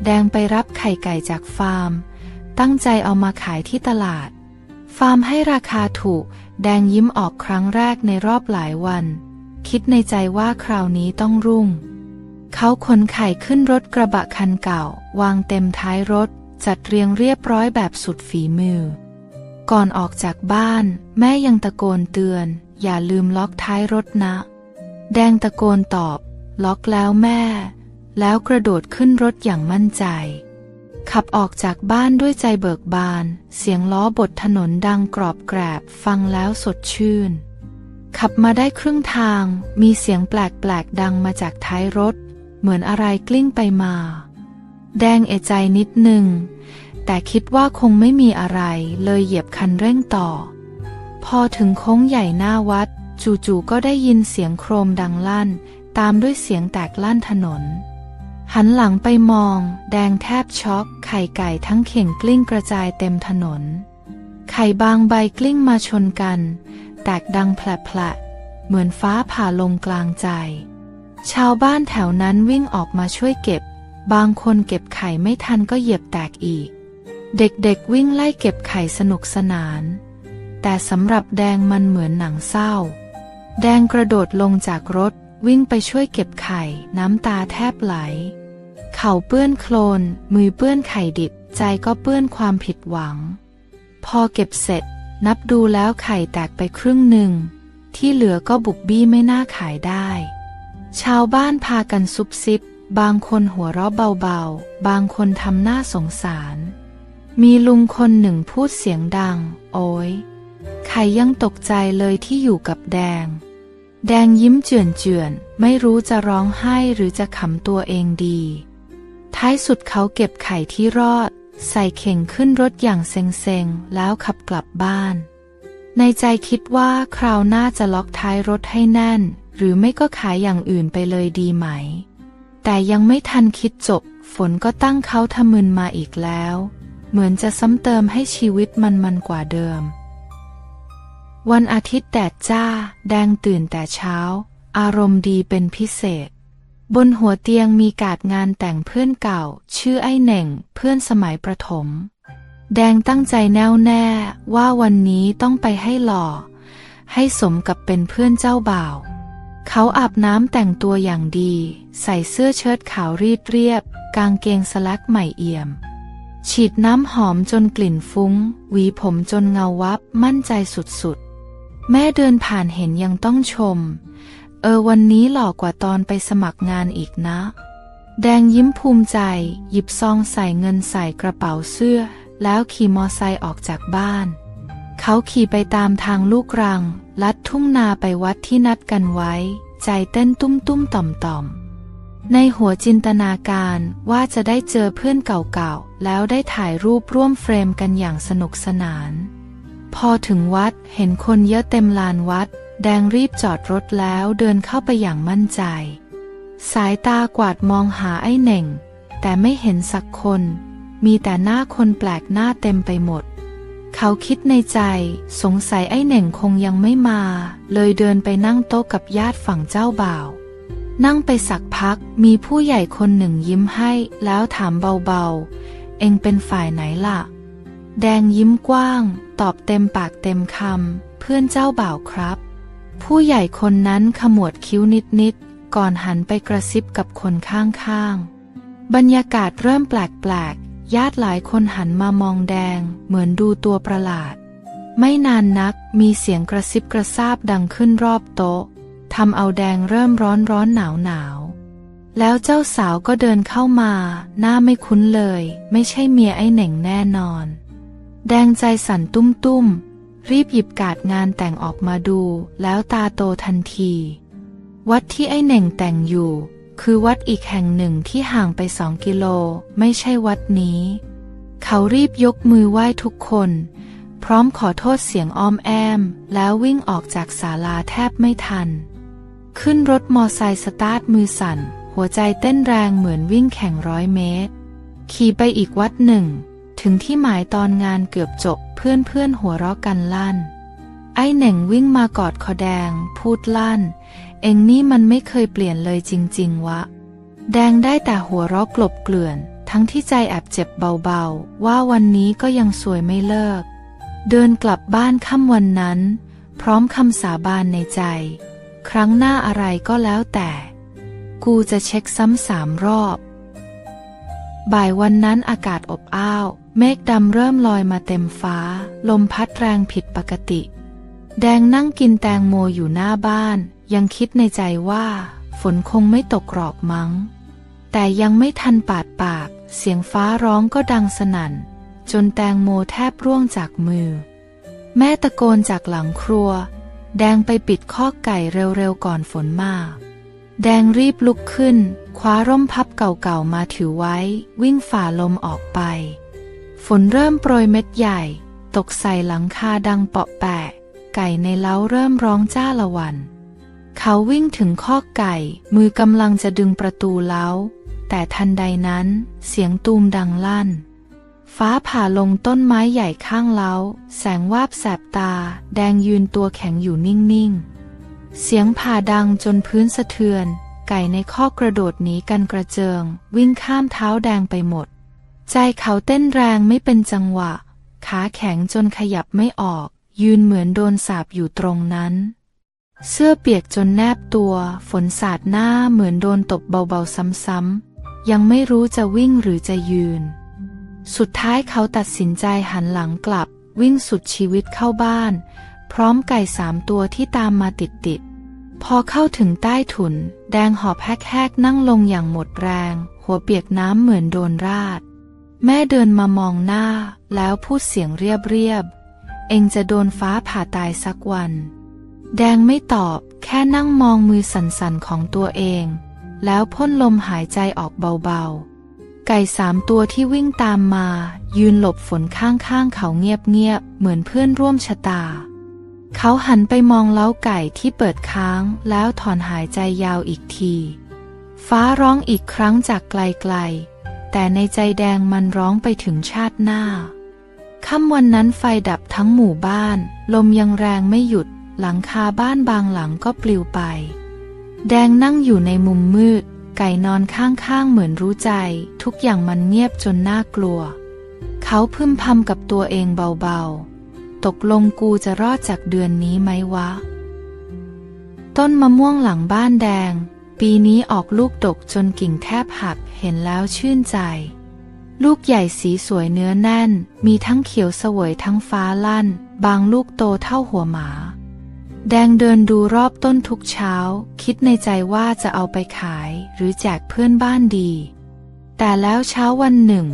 แดงไปรับไข่ไก่จากฟาร์มตั้งใจเอามาขายที่ตลาดฟาร์มให้ราคาถูกแดงยิ้มออกครั้งแรกในรอบหลายวันคิดในใจว่าคราวนี้ต้องรุ่งเขาขนไข่ขึ้นรถกระบะคันเก่าวางเต็มท้ายรถจัดเรียงเรียบร้อยแบบสุดฝีมือก่อนออกจากบ้านแม่ยังตะโกนเตือนอย่าลืมล็อกท้ายรถนะแดงตะโกนตอบล็อกแล้วแม่แล้วกระโดดขึ้นรถอย่างมั่นใจขับออกจากบ้านด้วยใจเบิกบานเสียงล้อบดถนนดังกรอบแกรบฟังแล้วสดชื่นขับมาได้ครึ่งทางมีเสียงแปลกๆดังมาจากท้ายรถเหมือนอะไรกลิ้งไปมาแดงเอะใจนิดนึงแต่คิดว่าคงไม่มีอะไรเลยเหยียบคันเร่งต่อพอถึงโค้งใหญ่หน้าวัดจู่ๆก็ได้ยินเสียงโครมดังลั่น ตามด้วยเสียงแตกลั่นถนนหันหลังไปมองแดงแทบช็อกไข่ไก่ทั้งเข่งกลิ้งกระจายเต็มถนนไข่บางใบกลิ้งมาชนกันแตกดังแผลๆเหมือนฟ้าผ่าลงกลางใจชาวบ้านแถวนั้นวิ่งออกมาช่วยเก็บบางคนเก็บไข่ไม่ทันก็เหยียบแตกอีกเด็กๆวิ่งไล่เก็บไข่สนุกสนานแต่สำหรับแดงมันเหมือนหนังเศร้าแดงกระโดดลงจากรถวิ่งไปช่วยเก็บไข่น้ำตาแทบไหลเข่าเปื้อนโคลนมือเปื้อนไข่ดิบใจก็เปื้อนความผิดหวังพอเก็บเสร็จนับดูแล้วไข่แตกไปครึ่งหนึ่งที่เหลือก็บุบบี้ไม่น่าขายได้ชาวบ้านพากันซุบซิบบางคนหัวเราะเบาๆบางคนทำหน้าสงสารมีลุงคนหนึ่งพูดเสียงดังโอ๊ยไข่ยังตกใจเลยที่อยู่กับแดงยิ้มเจือนๆไม่รู้จะร้องไห้หรือจะขำตัวเองดีท้ายสุดเขาเก็บไข่ที่รอดใส่เข่งขึ้นรถอย่างเซ็งๆแล้วขับกลับบ้านในใจคิดว่าคราวหน้าจะล็อกท้ายรถให้แน่นหรือไม่ก็ขายอย่างอื่นไปเลยดีไหมแต่ยังไม่ทันคิดจบฝนก็ตั้งเขาทะมึนมาอีกแล้วเหมือนจะซ้ำเติมให้ชีวิตมันกว่าเดิมวันอาทิตย์แดดจ้าแดงตื่นแต่เช้าอารมณ์ดีเป็นพิเศษบนหัวเตียงมีการ์ดงานแต่งเพื่อนเก่าชื่อไอ้เหน่งเพื่อนสมัยประถมแดงตั้งใจแน่วแน่ว่าวันนี้ต้องไปให้หล่อให้สมกับเป็นเพื่อนเจ้าบ่าวเขาอาบน้ำแต่งตัวอย่างดีใส่เสื้อเชิ้ตขาวรีดเรียบกางเกงสแล็กใหม่เอี่ยมฉีดน้ำหอมจนกลิ่นฟุ้งหวีผมจนเงาวับมั่นใจสุดๆแม่เดินผ่านเห็นยังต้องชมวันนี้หล่อกว่าตอนไปสมัครงานอีกนะแดงยิ้มภูมิใจหยิบซองใส่เงินใส่กระเป๋าเสื้อแล้วขี่มอไซค์ออกจากบ้านเขาขี่ไปตามทางลูกรังลัดทุ่งนาไปวัดที่นัดกันไว้ใจเต้นตุ้มๆต่อมๆในหัวจินตนาการว่าจะได้เจอเพื่อนเก่าๆแล้วได้ถ่ายรูปร่วมเฟรมกันอย่างสนุกสนานพอถึงวัดเห็นคนเยอะเต็มลานวัดแดงรีบจอดรถแล้วเดินเข้าไปอย่างมั่นใจสายตากวาดมองหาไอ้เหน่งแต่ไม่เห็นสักคนมีแต่หน้าคนแปลกหน้าเต็มไปหมดเขาคิดในใจสงสัยไอ้เหน่งคงยังไม่มาเลยเดินไปนั่งโต๊ะกับญาติฝั่งเจ้าบ่าวนั่งไปสักพักมีผู้ใหญ่คนหนึ่งยิ้มให้แล้วถามเบาๆเอ็งเป็นฝ่ายไหนล่ะแดงยิ้มกว้างตอบเต็มปากเต็มคำเพื่อนเจ้าบ่าวครับผู้ใหญ่คนนั้นขมวดคิ้วนิดๆก่อนหันไปกระซิบกับคนข้างๆบรรยากาศเริ่มแปลกๆญาติหลายคนหันมามองแดงเหมือนดูตัวประหลาดไม่นานนักมีเสียงกระซิบกระซาบดังขึ้นรอบโต๊ะทำเอาแดงเริ่มร้อนหนาวแล้วเจ้าสาวก็เดินเข้ามาหน้าไม่คุ้นเลยไม่ใช่เมียไอ้เหน่งแน่นอนแดงใจสั่นตุ้มรีบหยิบการ์ดงานแต่งออกมาดูแล้วตาโตทันทีวัดที่ไอ้เหน่งแต่งอยู่คือวัดอีกแห่งหนึ่งที่ห่างไป2 กิโลไม่ใช่วัดนี้เขารีบยกมือไหว้ทุกคนพร้อมขอโทษเสียงอ้อมแอมแล้ววิ่งออกจากศาลาแทบไม่ทันขึ้นรถมอไซค์สตาร์ทมือสั่นหัวใจเต้นแรงเหมือนวิ่งแข่ง100 เมตรขี่ไปอีกวัดหนึ่งถึงที่หมายตอนงานเกือบจบเพื่อนหัวเราะกันลั่นไอ้เหน่งวิ่งมากอดคอแดงพูดลั่นเอ็งนี่มันไม่เคยเปลี่ยนเลยจริงๆวะแดงได้แต่หัวเราะกลบเกลื่อนทั้งที่ใจแอบเจ็บเบาๆว่าวันนี้ก็ยังสวยไม่เลิกเดินกลับบ้านค่ำวันนั้นพร้อมคำสาบานในใจครั้งหน้าอะไรก็แล้วแต่กูจะเช็คซ้ำ3 รอบบ่ายวันนั้นอากาศอบอ้าวเมฆดำเริ่มลอยมาเต็มฟ้าลมพัดแรงผิดปกติแดงนั่งกินแตงโมอยู่หน้าบ้านยังคิดในใจว่าฝนคงไม่ตกหรอกมั้งแต่ยังไม่ทันปาดปากเสียงฟ้าร้องก็ดังสนั่นจนแตงโมแทบร่วงจากมือแม่ตะโกนจากหลังครัวแดงไปปิดคอกไก่เร็วๆก่อนฝนมาแดงรีบลุกขึ้นคว้าร่มพับเก่าๆมาถือไว้วิ่งฝ่าลมออกไปฝนเริ่มโปรยเม็ดใหญ่ตกใส่หลังคาดังเปาะแปะไก่ในเล้าเริ่มร้องจ้าละวัน เขาวิ่งถึงคอกไก่มือกำลังจะดึงประตูเล้าแต่ทันใดนั้นเสียงตูมดังลั่นฟ้าผ่าลงต้นไม้ใหญ่ข้างเล้าแสงวาบแสบตาแดงยืนตัวแข็งอยู่นิ่งๆเสียงผ่าดังจนพื้นสะเทือนไก่ในคอกกระโดดหนีกันกระเจิงวิ่งข้ามเท้าแดงไปหมดใจเขาเต้นแรงไม่เป็นจังหวะขาแข็งจนขยับไม่ออกยืนเหมือนโดนสาปอยู่ตรงนั้นเสื้อเปียกจนแนบตัวฝนสาดหน้าเหมือนโดนตบเบาๆซ้ำๆยังไม่รู้จะวิ่งหรือจะยืนสุดท้ายเขาตัดสินใจหันหลังกลับวิ่งสุดชีวิตเข้าบ้านพร้อมไก่3 ตัวที่ตามมาติดๆพอเข้าถึงใต้ถุนแดงหอบแฮกๆนั่งลงอย่างหมดแรงหัวเปียกน้ำเหมือนโดนราดแม่เดินมามองหน้าแล้วพูดเสียงเรียบๆเอ็งจะโดนฟ้าผ่าตายสักวันแดงไม่ตอบแค่นั่งมองมือสั่นๆของตัวเองแล้วพ่นลมหายใจออกเบาๆไก่3 ตัวที่วิ่งตามมายืนหลบฝนข้างๆเขาเงียบๆเหมือนเพื่อนร่วมชะตาเขาหันไปมองเล้าไก่ที่เปิดค้างแล้วถอนหายใจยาวอีกทีฟ้าร้องอีกครั้งจากไกลๆแต่ในใจแดงมันร้องไปถึงชาติหน้าค่ำวันนั้นไฟดับทั้งหมู่บ้านลมยังแรงไม่หยุดหลังคาบ้านบางหลังก็ปลิวไปแดงนั่งอยู่ในมุมมืดไก่นอนข้างๆเหมือนรู้ใจทุกอย่างมันเงียบจนน่ากลัวเขาพึมพำกับตัวเองเบาๆตกลงกูจะรอดจากเดือนนี้ไหมวะต้นมะม่วงหลังบ้านแดงปีนี้ออกลูกดกจนกิ่งแทบหักเห็นแล้วชื่นใจลูกใหญ่สีสวยเนื้อแน่นมีทั้งเขียวเสวยทั้งฟ้าลั่นบางลูกโตเท่าหัวหมาแดงเดินดูรอบต้นทุกเช้าคิดในใจว่าจะเอาไปขายหรือแจกเพื่อนบ้านดีแต่แล้วเช้าวันหนึ่ง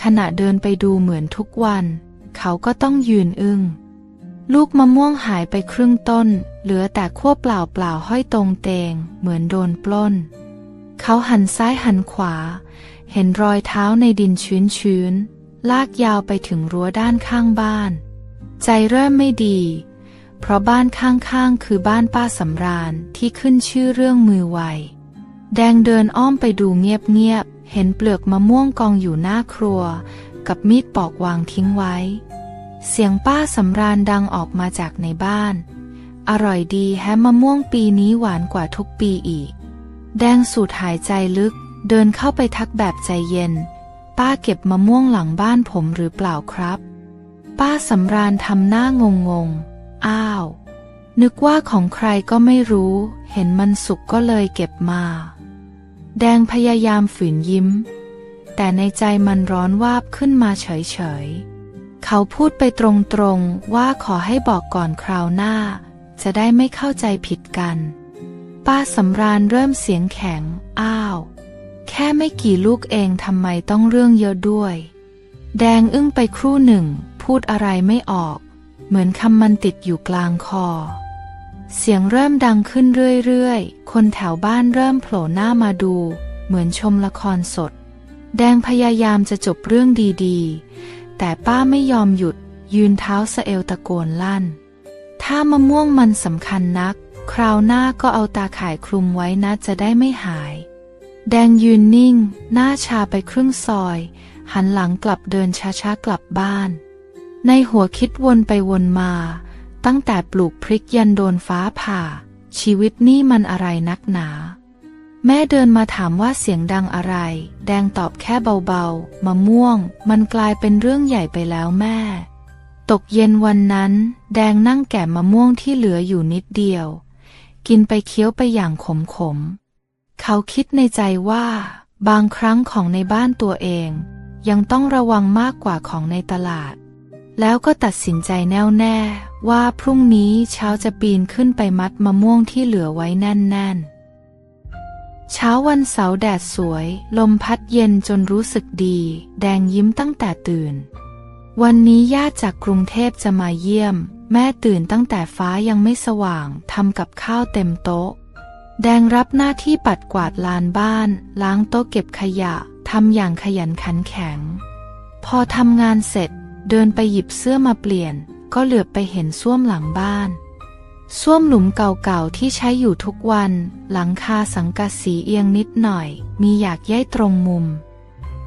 ขณะเดินไปดูเหมือนทุกวันเขาก็ต้องยืนอึ้งลูกมะม่วงหายไปครึ่งต้นเหลือแต่ขั้วเปล่าๆห้อยตรงเตงเหมือนโดนปล้นเขาหันซ้ายหันขวาเห็นรอยเท้าในดินชื้นๆลากยาวไปถึงรั้วด้านข้างบ้านใจเริ่มไม่ดีเพราะบ้านข้างๆคือบ้านป้าสำราญที่ขึ้นชื่อเรื่องมือไวแดงเดินอ้อมไปดูเงียบๆเห็นเปลือกมะม่วงกองอยู่หน้าครัวกับมีดปอกวางทิ้งไว้เสียงป้าสำราญดังออกมาจากในบ้านอร่อยดีแฮะมะม่วงปีนี้หวานกว่าทุกปีอีกแดงสูดหายใจลึกเดินเข้าไปทักแบบใจเย็นป้าเก็บมะม่วงหลังบ้านผมหรือเปล่าครับป้าสำราญทำหน้างงๆอ้าวนึกว่าของใครก็ไม่รู้เห็นมันสุกก็เลยเก็บมาแดงพยายามฝืนยิ้มแต่ในใจมันร้อนวาบขึ้นมาเฉยๆเขาพูดไปตรงๆว่าขอให้บอกก่อนคราวหน้าจะได้ไม่เข้าใจผิดกันป้าสำราญเริ่มเสียงแข็งอ้าวแค่ไม่กี่ลูกเองทำไมต้องเรื่องเยอะด้วยแดงอึ้งไปครู่หนึ่งพูดอะไรไม่ออกเหมือนคำมันติดอยู่กลางคอเสียงเริ่มดังขึ้นเรื่อยๆคนแถวบ้านเริ่มโผล่หน้ามาดูเหมือนชมละครสดแดงพยายามจะจบเรื่องดีๆแต่ป้าไม่ยอมหยุดยืนเท้าสะเอวตะโกนลั่นถ้ามะม่วงมันสำคัญนักคราวหน้าก็เอาตาข่ายคลุมไว้นะจะได้ไม่หายแดงยืนนิ่งหน้าชาไปครึ่งซอยหันหลังกลับเดินช้าๆกลับบ้านในหัวคิดวนไปวนมาตั้งแต่ปลูกพริกยันโดนฟ้าผ่าชีวิตนี่มันอะไรนักหนาแม่เดินมาถามว่าเสียงดังอะไรแดงตอบแค่เบาๆมะม่วงมันกลายเป็นเรื่องใหญ่ไปแล้วแม่ตกเย็นวันนั้นแดงนั่งแกะมะม่วงที่เหลืออยู่นิดเดียวกินไปเคี้ยวไปอย่างขมๆเขาคิดในใจว่าบางครั้งของในบ้านตัวเองยังต้องระวังมากกว่าของในตลาดแล้วก็ตัดสินใจแน่วแน่ว่าพรุ่งนี้เช้าจะปีนขึ้นไปมัดมะม่วงที่เหลือไว้แน่นๆเช้าวันเสาร์แดดสวยลมพัดเย็นจนรู้สึกดีแดงยิ้มตั้งแต่ตื่นวันนี้ญาติจากกรุงเทพจะมาเยี่ยมแม่ตื่นตั้งแต่ฟ้ายังไม่สว่างทำกับข้าวเต็มโต๊ะแดงรับหน้าที่ปัดกวาดลานบ้านล้างโต๊ะเก็บขยะทำอย่างขยันขันแข็งพอทำงานเสร็จเดินไปหยิบเสื้อมาเปลี่ยนก็เหลือบไปเห็นส้วมหลังบ้าน ส้วมหลุมเก่าๆที่ใช้อยู่ทุกวัน หลังคาสังกะสีเอียงนิดหน่อย มีหยากใยตรงมุม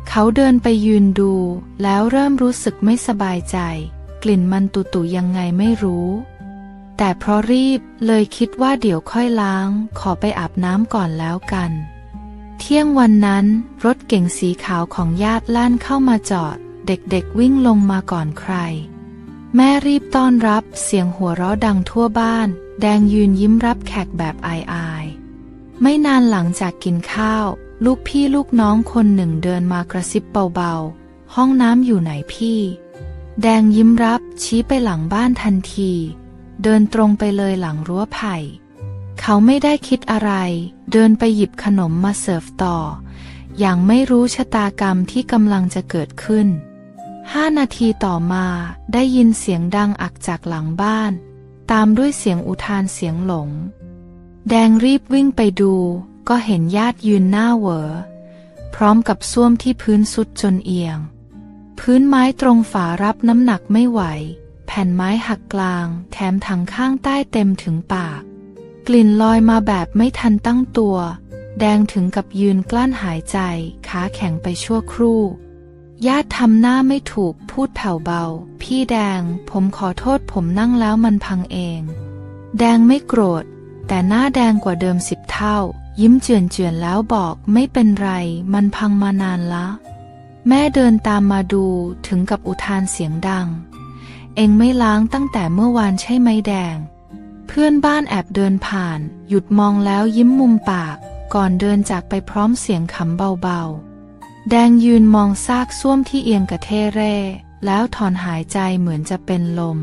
เขาเดินไปยืนดู แล้วเริ่มรู้สึกไม่สบายใจ กลิ่นมันตุๆยังไงไม่รู้ แต่เพราะรีบเลยคิดว่าเดี๋ยวค่อยล้าง ขอไปอาบน้ำก่อนแล้วกัน เที่ยงวันนั้นรถเก๋งสีขาวของญาติลั่นเข้ามาจอด เด็กๆวิ่งลงมาก่อนใคร แม่รีบต้อนรับเสียงหัวเราะดังทั่วบ้าน แดงยืนยิ้มรับแขกแบบอายๆไม่นานหลังจากกินข้าวลูกพี่ลูกน้องคนหนึ่งเดินมากระซิบเบาๆห้องน้ำอยู่ไหนพี่ แดงยิ้มรับชี้ไปหลังบ้านทันที เดินตรงไปเลยหลังรั้วไผ่เขาไม่ได้คิดอะไรเดินไปหยิบขนมมาเสิร์ฟต่ออย่างไม่รู้ชะตากรรมที่กำลังจะเกิดขึ้น5 นาทีต่อมาได้ยินเสียงดังอักจากหลังบ้านตามด้วยเสียงอุทานเสียงหลงแดงรีบวิ่งไปดูก็เห็นญาติยืนหน้าเหวอพร้อมกับส้วมที่พื้นสุดจนเอียงพื้นไม้ตรงฝารับน้ำหนักไม่ไหวแผ่นไม้หักกลางแถมถังข้างใต้เต็มถึงปากกลิ่นลอยมาแบบไม่ทันตั้งตัวแดงถึงกับยืนกลั้นหายใจขาแข็งไปชั่วครู่ญาติทำหน้าไม่ถูกพูดแผ่วเบาพี่แดงผมขอโทษผมนั่งแล้วมันพังเองแดงไม่โกรธแต่หน้าแดงกว่าเดิม10 เท่ายิ้มเจือนๆแล้วบอกไม่เป็นไรมันพังมานานละแม่เดินตามมาดูถึงกับอุทานเสียงดังเอ็งไม่ล้างตั้งแต่เมื่อวานใช่ไหมแดงเพื่อนบ้านแอบเดินผ่านหยุดมองแล้วยิ้มมุมปากก่อนเดินจากไปพร้อมเสียงขำเบาๆแดงยืนมองซากส้วมที่เอียงกระเทเร่แล้วถอนหายใจเหมือนจะเป็นลม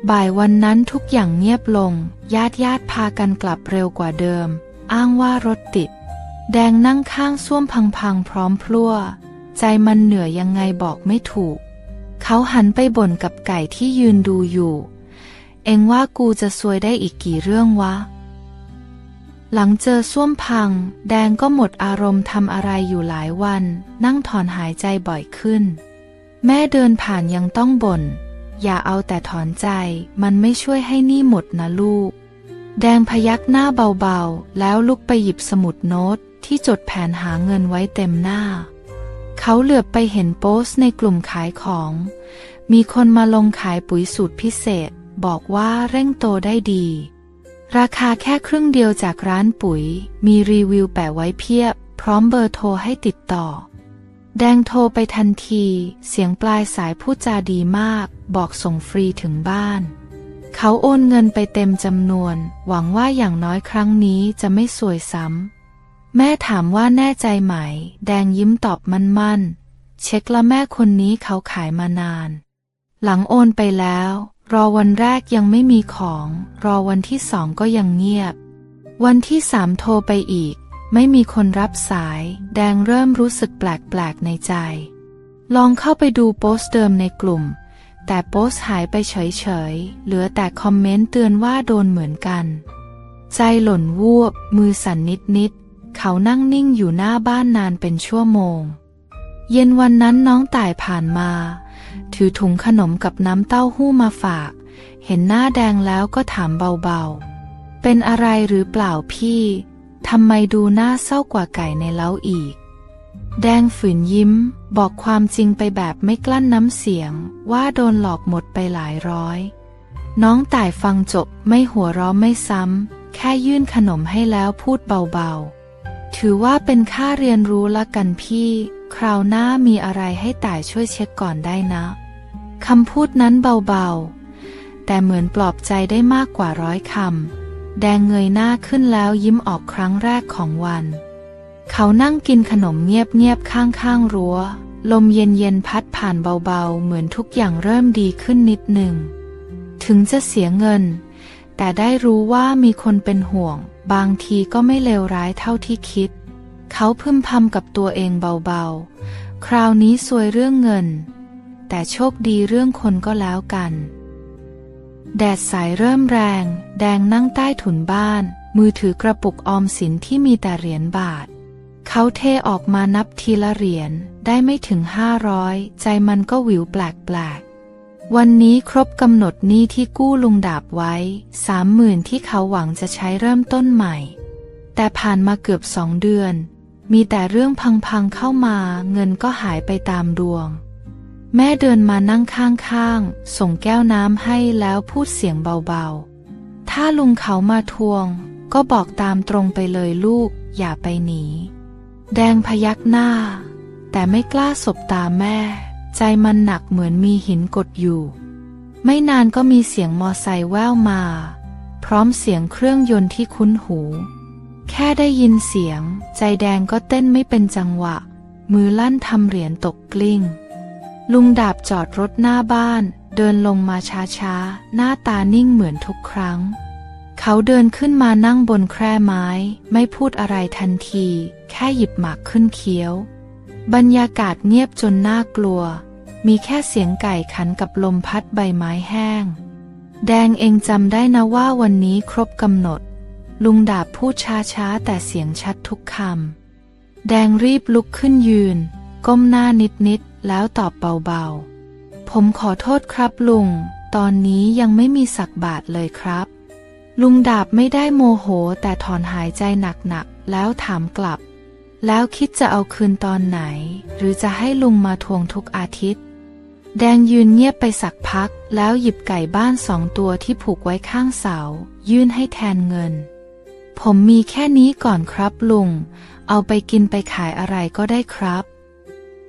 บ่ายวันนั้นทุกอย่างเงียบลงญาติพากันกลับเร็วกว่าเดิมอ้างว่ารถติดแดงนั่งข้างส้วมพังๆพร้อมพลั่วใจมันเหนื่อยยังไงบอกไม่ถูกเขาหันไปบ่นกับไก่ที่ยืนดูอยู่เอ็งว่ากูจะซวยได้อีกกี่เรื่องวะหลังเจอส้วมพังแดงก็หมดอารมณ์ทำอะไรอยู่หลายวันนั่งถอนหายใจบ่อยขึ้นแม่เดินผ่านยังต้องบ่นอย่าเอาแต่ถอนใจมันไม่ช่วยให้หนี้หมดนะลูกแดงพยักหน้าเบาๆแล้วลุกไปหยิบสมุดโน้ตที่จดแผนหาเงินไว้เต็มหน้าเขาเหลือบไปเห็นโพสต์ในกลุ่มขายของมีคนมาลงขายปุ๋ยสูตรพิเศษบอกว่าเร่งโตได้ดีราคาแค่ครึ่งเดียวจากร้านปุ๋ยมีรีวิวแปะไว้เพียบพร้อมเบอร์โทรให้ติดต่อแดงโทรไปทันทีเสียงปลายสายพูดจาดีมากบอกส่งฟรีถึงบ้านเขาโอนเงินไปเต็มจำนวนหวังว่าอย่างน้อยครั้งนี้จะไม่ซวยซ้ำแม่ถามว่าแน่ใจไหมแดงยิ้มตอบมั่นๆเช็คละแม่คนนี้เขาขายมานานหลังโอนไปแล้วรอวันแรกยังไม่มีของรอวันที่2ก็ยังเงียบวันที่3โทรไปอีกไม่มีคนรับสายแดงเริ่มรู้สึกแปลกๆในใจลองเข้าไปดูโพสต์เดิมในกลุ่มแต่โพสต์หายไปเฉยๆเหลือแต่คอมเมนต์เตือนว่าโดนเหมือนกันใจหล่นวูบมือสั่นนิดๆเขานั่งนิ่งอยู่หน้าบ้านนานเป็นชั่วโมงเย็นวันนั้นน้องต่ายผ่านมาถือถุงขนมกับน้ำเต้าหู้มาฝากเห็นหน้าแดงแล้วก็ถามเบาๆเป็นอะไรหรือเปล่าพี่ทำไมดูหน้าเศร้ากว่าไก่ในเล้าอีกแดงฝืนยิ้มบอกความจริงไปแบบไม่กลั้นน้ำเสียงว่าโดนหลอกหมดไปหลายร้อยน้องต่ายฟังจบไม่หัวเราะไม่ซ้ำแค่ยื่นขนมให้แล้วพูดเบาๆถือว่าเป็นค่าเรียนรู้ละกันพี่คราวหน้ามีอะไรให้ต่ายช่วยเช็คก่อนได้นะคำพูดนั้นเบาๆแต่เหมือนปลอบใจได้มากกว่า100 คำแดงเงยหน้าขึ้นแล้วยิ้มออกครั้งแรกของวันเขานั่งกินขนมเงียบๆข้างๆรั้วลมเย็นๆพัดผ่านเบาๆเหมือนทุกอย่างเริ่มดีขึ้นนิดหนึ่งถึงจะเสียเงินแต่ได้รู้ว่ามีคนเป็นห่วงบางทีก็ไม่เลวร้ายเท่าที่คิดเขาพึมพำกับตัวเองเบาๆคราวนี้ซวยเรื่องเงินแต่โชคดีเรื่องคนก็แล้วกันแดดสายเริ่มแรงแดงนั่งใต้ถุนบ้านมือถือกระปุกออมสินที่มีแต่เหรียญบาทเขาเทออกมานับทีละเหรียญได้ไม่ถึง500ใจมันก็หวิวแปลก วันนี้ครบกำหนดหนี้ที่กู้ลุงดาบไว้30,000ที่เขาหวังจะใช้เริ่มต้นใหม่แต่ผ่านมาเกือบ2 เดือนมีแต่เรื่องพังๆเข้ามาเงินก็หายไปตามดวงแม่เดินมานั่งข้างๆส่งแก้วน้ำให้แล้วพูดเสียงเบาๆถ้าลุงเขามาทวงก็บอกตามตรงไปเลยลูกอย่าไปหนีแดงพยักหน้าแต่ไม่กล้าสบตาแม่ใจมันหนักเหมือนมีหินกดอยู่ไม่นานก็มีเสียงมอไซค์แว่วมาพร้อมเสียงเครื่องยนต์ที่คุ้นหูแค่ได้ยินเสียงใจแดงก็เต้นไม่เป็นจังหวะมือลั่นทำเหรียญตกกลิ้งลุงดาบจอดรถหน้าบ้านเดินลงมาช้าๆหน้าตานิ่งเหมือนทุกครั้งเขาเดินขึ้นมานั่งบนแคร่ไม้ไม่พูดอะไรทันทีแค่หยิบหมากขึ้นเคี้ยวบรรยากาศเงียบจนน่ากลัวมีแค่เสียงไก่ขันกับลมพัดใบไม้แห้งแดงเองจำได้นะว่าวันนี้ครบกำหนดลุงดาบพูดช้าๆแต่เสียงชัดทุกคำแดงรีบลุกขึ้นยืนก้มหน้านิดๆแล้วตอบเบาๆผมขอโทษครับลุงตอนนี้ยังไม่มีสักบาทเลยครับลุงดาบไม่ได้โมโหแต่ถอนหายใจหนักๆแล้วถามกลับแล้วคิดจะเอาคืนตอนไหนหรือจะให้ลุงมาทวงทุกอาทิตย์แดงยืนเงียบไปสักพักแล้วหยิบไก่บ้าน2 ตัวที่ผูกไว้ข้างเสายื่นให้แทนเงินผมมีแค่นี้ก่อนครับลุงเอาไปกินไปขายอะไรก็ได้ครับ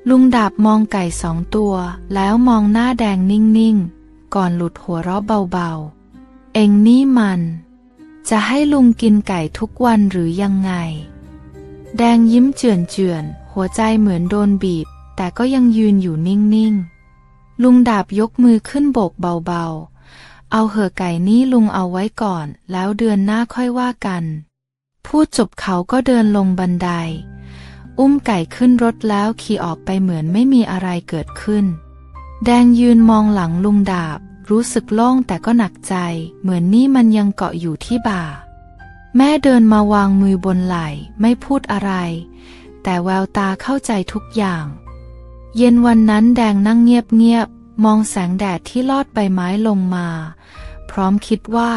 ลุงดาบมองไก่2 ตัวแล้วมองหน้าแดงนิ่งๆก่อนหลุดหัวเราะเบาๆเอ็งนี่มันจะให้ลุงกินไก่ทุกวันหรือยังไงแดงยิ้มเจือนๆหัวใจเหมือนโดนบีบแต่ก็ยังยืนอยู่นิ่งๆลุงดาบยกมือขึ้นโบกเบาๆเอาเหอะไก่นี้ลุงเอาไว้ก่อนแล้วเดือนหน้าค่อยว่ากันพูดจบเขาก็เดินลงบันไดอุ้มไก่ขึ้นรถแล้วขี่ออกไปเหมือนไม่มีอะไรเกิดขึ้นแดงยืนมองหลังลุงดาบรู้สึกโล่งแต่ก็หนักใจเหมือนนี่มันยังเกาะอยู่ที่บ่าแม่เดินมาวางมือบนไหล่ไม่พูดอะไรแต่แววตาเข้าใจทุกอย่างเย็นวันนั้นแดงนั่งเงียบๆมองแสงแดดที่ลอดใบไม้ลงมาพร้อมคิดว่า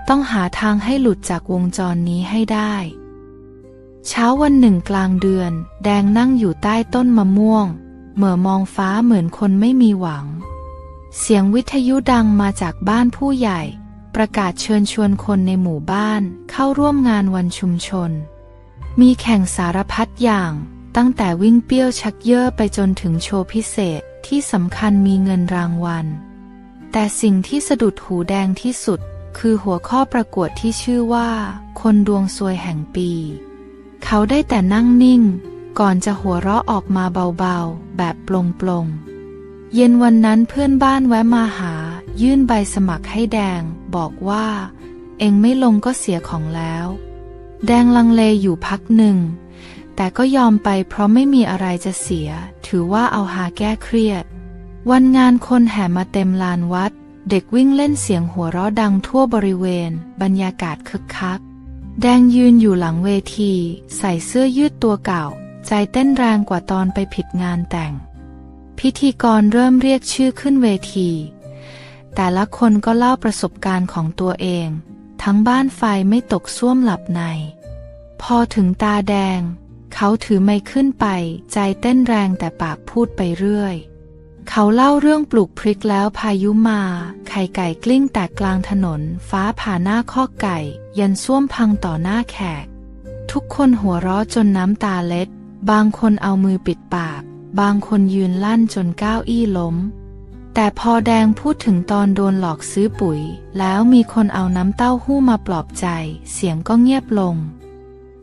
ต้องหาทางให้หลุดจากวงจรนี้ให้ได้เช้าวันหนึ่งกลางเดือนแดงนั่งอยู่ใต้ต้นมะม่วงเหม่อมองฟ้าเหมือนคนไม่มีหวังเสียงวิทยุดังมาจากบ้านผู้ใหญ่ประกาศเชิญชวนคนในหมู่บ้านเข้าร่วมงานวันชุมชนมีแข่งสารพัดอย่างตั้งแต่วิ่งเปี้ยวชักเย่อไปจนถึงโชว์พิเศษที่สำคัญมีเงินรางวัลแต่สิ่งที่สะดุดหูแดงที่สุดคือหัวข้อประกวดที่ชื่อว่าคนดวงซวยแห่งปีเขาได้แต่นั่งนิ่งก่อนจะหัวเราะออกมาเบาๆแบบปลงๆเย็นวันนั้นเพื่อนบ้านแวะมาหายื่นใบสมัครให้แดงบอกว่าเอ็งไม่ลงก็เสียของแล้วแดงลังเลอยู่พักหนึ่งแต่ก็ยอมไปเพราะไม่มีอะไรจะเสียถือว่าเอาหาแก้เครียดวันงานคนแห่มาเต็มลานวัดเด็กวิ่งเล่นเสียงหัวเราะดังทั่วบริเวณบรรยากาศคึกคักแดงยืนอยู่หลังเวทีใส่เสื้อยืดตัวเก่าใจเต้นแรงกว่าตอนไปผิดงานแต่งพิธีกรเริ่มเรียกชื่อขึ้นเวทีแต่ละคนก็เล่าประสบการณ์ของตัวเองทั้งบ้านไฟไม่ตกส้วมหลับในพอถึงตาแดงเขาถือไมค์ขึ้นไปใจเต้นแรงแต่ปากพูดไปเรื่อยเขาเล่าเรื่องปลูกพริกแล้วพายุมาไข่ไก่กลิ้งแตกกลางถนนฟ้าผ่าหน้าคอกไก่ยันส้วมพังต่อหน้าแขกทุกคนหัวเราะจนน้ำตาเล็ดบางคนเอามือปิดปากบางคนยืนลั่นจนเก้าอี้ล้มแต่พอแดงพูดถึงตอนโดนหลอกซื้อปุ๋ยแล้วมีคนเอาน้ำเต้าหู้มาปลอบใจเสียงก็เงียบลง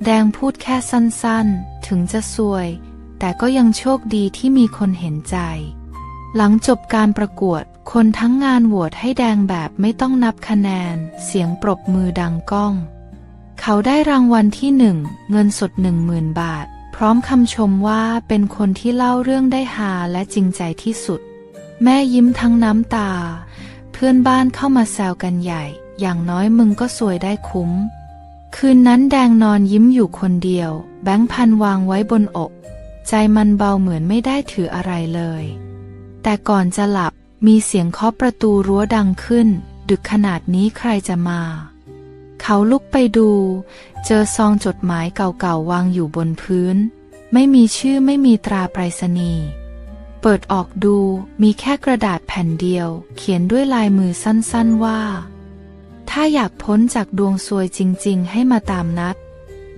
แดงพูดแค่สั้นๆถึงจะซวยแต่ก็ยังโชคดีที่มีคนเห็นใจหลังจบการประกวดคนทั้งงานโหวตให้แดงแบบไม่ต้องนับคะแนนเสียงปรบมือดังก้องเขาได้รางวัลที่1เงินสด10,000 บาทพร้อมคำชมว่าเป็นคนที่เล่าเรื่องได้ฮาและจริงใจที่สุดแม่ยิ้มทั้งน้ำตาเพื่อนบ้านเข้ามาแซวกันใหญ่อย่างน้อยมึงก็สวยได้คุ้มคืนนั้นแดงนอนยิ้มอยู่คนเดียวแบงค์พันวางไว้บนอกใจมันเบาเหมือนไม่ได้ถืออะไรเลยแต่ก่อนจะหลับ มีเสียงเคาะประตูรั้วดังขึ้นดึกขนาดนี้ใครจะมาเขาลุกไปดูเจอซองจดหมายเก่าๆวางอยู่บนพื้นไม่มีชื่อไม่มีตราไปรษณีย์เปิดออกดูมีแค่กระดาษแผ่นเดียวเขียนด้วยลายมือสั้นๆว่าถ้าอยากพ้นจากดวงซวยจริงๆให้มาตามนัด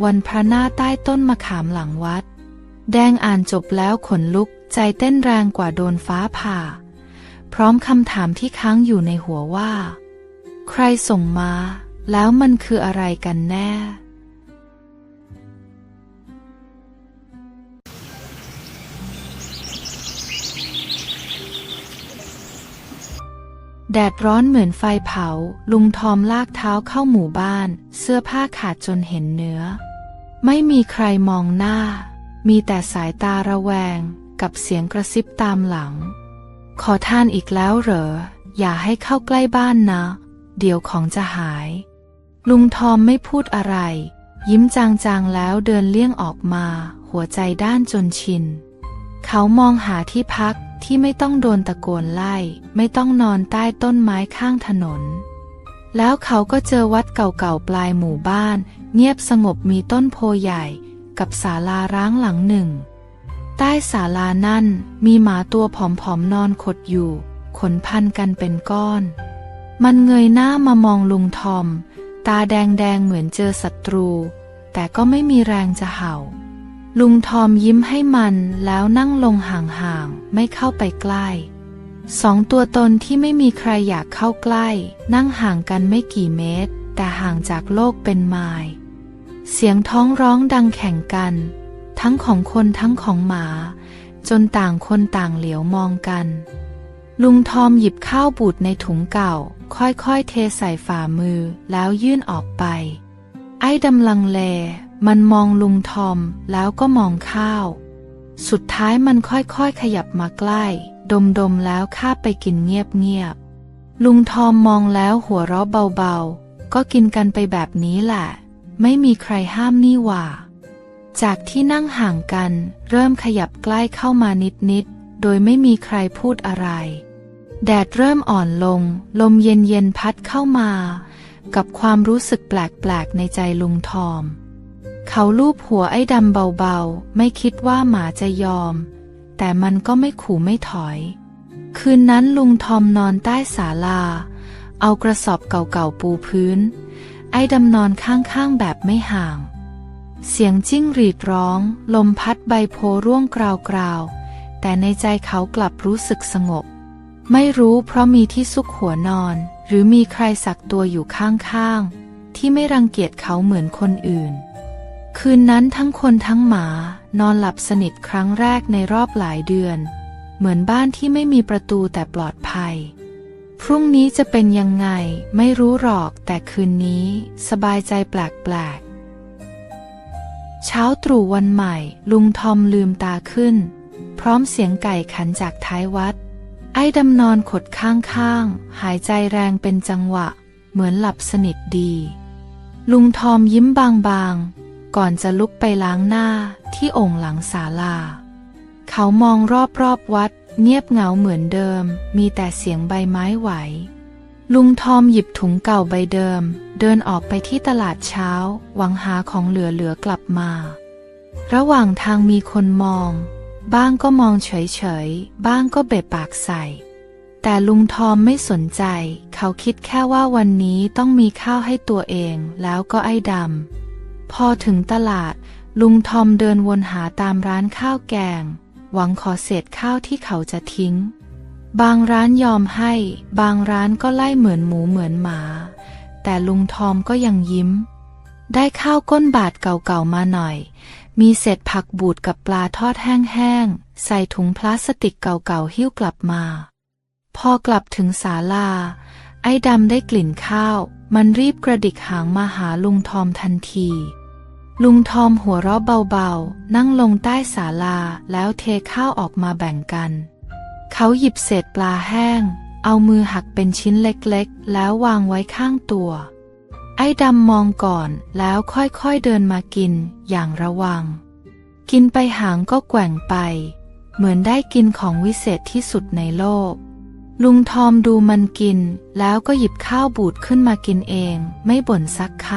วันพระหน้าใต้ต้นมะขามหลังวัดแดงอ่านจบแล้วขนลุกใจเต้นแรงกว่าโดนฟ้าผ่าพร้อมคำถามที่ค้างอยู่ในหัวว่าใครส่งมาแล้วมันคืออะไรกันแน่แดดร้อนเหมือนไฟเผาลุงทอมลากเท้าเข้าหมู่บ้านเสื้อผ้าขาดจนเห็นเนื้อไม่มีใครมองหน้ามีแต่สายตาระแวงกับเสียงกระซิบตามหลังขอทานอีกแล้วเหรออย่าให้เข้าใกล้บ้านนะเดี๋ยวของจะหายลุงทอมไม่พูดอะไรยิ้มจางๆแล้วเดินเลี่ยงออกมาหัวใจด้านจนชินเขามองหาที่พักที่ไม่ต้องโดนตะโกนไล่ไม่ต้องนอนใต้ต้นไม้ข้างถนนแล้วเขาก็เจอวัดเก่าๆปลายหมู่บ้านเงียบสงบมีต้นโพใหญ่กับศาลาร้างหลังหนึ่งใต้ศาลานั่นมีหมาตัวผอมๆนอนขดอยู่ขนพันกันเป็นก้อนมันเงยหน้ามามองลุงทอมตาแดงๆเหมือนเจอศัตรูแต่ก็ไม่มีแรงจะเห่าลุงทอมยิ้มให้มันแล้วนั่งลงห่างๆไม่เข้าไปใกล้สองตัวตนที่ไม่มีใครอยากเข้าใกล้นั่งห่างกันไม่กี่เมตรแต่ห่างจากโลกเป็นไมล์เสียงท้องร้องดังแข่งกันทั้งของคนทั้งของหมาจนต่างคนต่างเหลียวมองกันลุงทอมหยิบข้าวบูดในถุงเก่าค่อยๆเทใส่ฝ่ามือแล้วยื่นออกไปไอ้ดำลังเลมันมองลุงทอมแล้วก็มองข้าวสุดท้ายมันค่อยๆขยับมาใกล้ดมๆแล้วคาบไปกินเงียบๆลุงทอมมองแล้วหัวเราะเบาๆก็กินกันไปแบบนี้แหละไม่มีใครห้ามนี่หว่าจากที่นั่งห่างกันเริ่มขยับใกล้เข้ามานิดๆโดยไม่มีใครพูดอะไรแดดเริ่มอ่อนลงลมเย็นๆพัดเข้ามากับความรู้สึกแปลกๆในใจลุงทอมเขาลูบหัวไอ้ดำเบาๆไม่คิดว่าหมาจะยอมแต่มันก็ไม่ขู่ไม่ถอยคืนนั้นลุงทอมนอนใต้ศาลาเอากระสอบเก่าๆปูพื้นไอ้ดำนอนข้างๆแบบไม่ห่างเสียงจิ้งหรีดร้องลมพัดใบโพร่วงกราวๆแต่ในใจเขากลับรู้สึกสงบไม่รู้เพราะมีที่ซุกหัวนอนหรือมีใครสักตัวอยู่ข้างๆที่ไม่รังเกียจเขาเหมือนคนอื่นคืนนั้นทั้งคนทั้งหมานอนหลับสนิทครั้งแรกในรอบหลายเดือนเหมือนบ้านที่ไม่มีประตูแต่ปลอดภัยพรุ่งนี้จะเป็นยังไงไม่รู้หรอกแต่คืนนี้สบายใจแปลกๆเช้าตรู่วันใหม่ลุงทอมลืมตาขึ้นพร้อมเสียงไก่ขันจากท้ายวัดไอ้ดำนอนขดข้างๆหายใจแรงเป็นจังหวะเหมือนหลับสนิทดีลุงทอมยิ้มบางๆก่อนจะลุกไปล้างหน้าที่โอ่งหลังศาลาเขามองรอบๆวัดเงียบเหงาเหมือนเดิมมีแต่เสียงใบไม้ไหวลุงทอมหยิบถุงเก่าใบเดิมเดินออกไปที่ตลาดเช้าหวังหาของเหลือๆกลับมาระหว่างทางมีคนมองบ้างก็มองเฉยๆบ้างก็เบะปากใส่แต่ลุงทอมไม่สนใจเขาคิดแค่ว่าวันนี้ต้องมีข้าวให้ตัวเองแล้วก็ไอ้ดำพอถึงตลาดลุงทอมเดินวนหาตามร้านข้าวแกงหวังขอเศษข้าวที่เขาจะทิ้งบางร้านยอมให้บางร้านก็ไล่เหมือนหมูเหมือนหมาแต่ลุงทอมก็ยังยิ้มได้ข้าวก้นบาทเก่าๆมาหน่อยมีเศษผักบูดกับปลาทอดแห้งๆใส่ถุงพลาสติกเก่าๆหิ้วกลับมาพอกลับถึงศาลาไอ้ดำได้กลิ่นข้าวมันรีบกระดิกหางมาหาลุงทอมทันทีลุงทอมหัวเราะเบาๆนั่งลงใต้ศาลาแล้วเทข้าวออกมาแบ่งกันเขาหยิบเศษปลาแห้งเอามือหักเป็นชิ้นเล็กๆแล้ววางไว้ข้างตัวไอ้ดำมองก่อนแล้วค่อยๆเดินมากินอย่างระวังกินไปหางก็แกว่งไปเหมือนได้กินของวิเศษที่สุดในโลก ลุงทอมดูมันกินแล้วก็หยิบข้าวบูดขึ้นมากินเองไม่บ่นสักค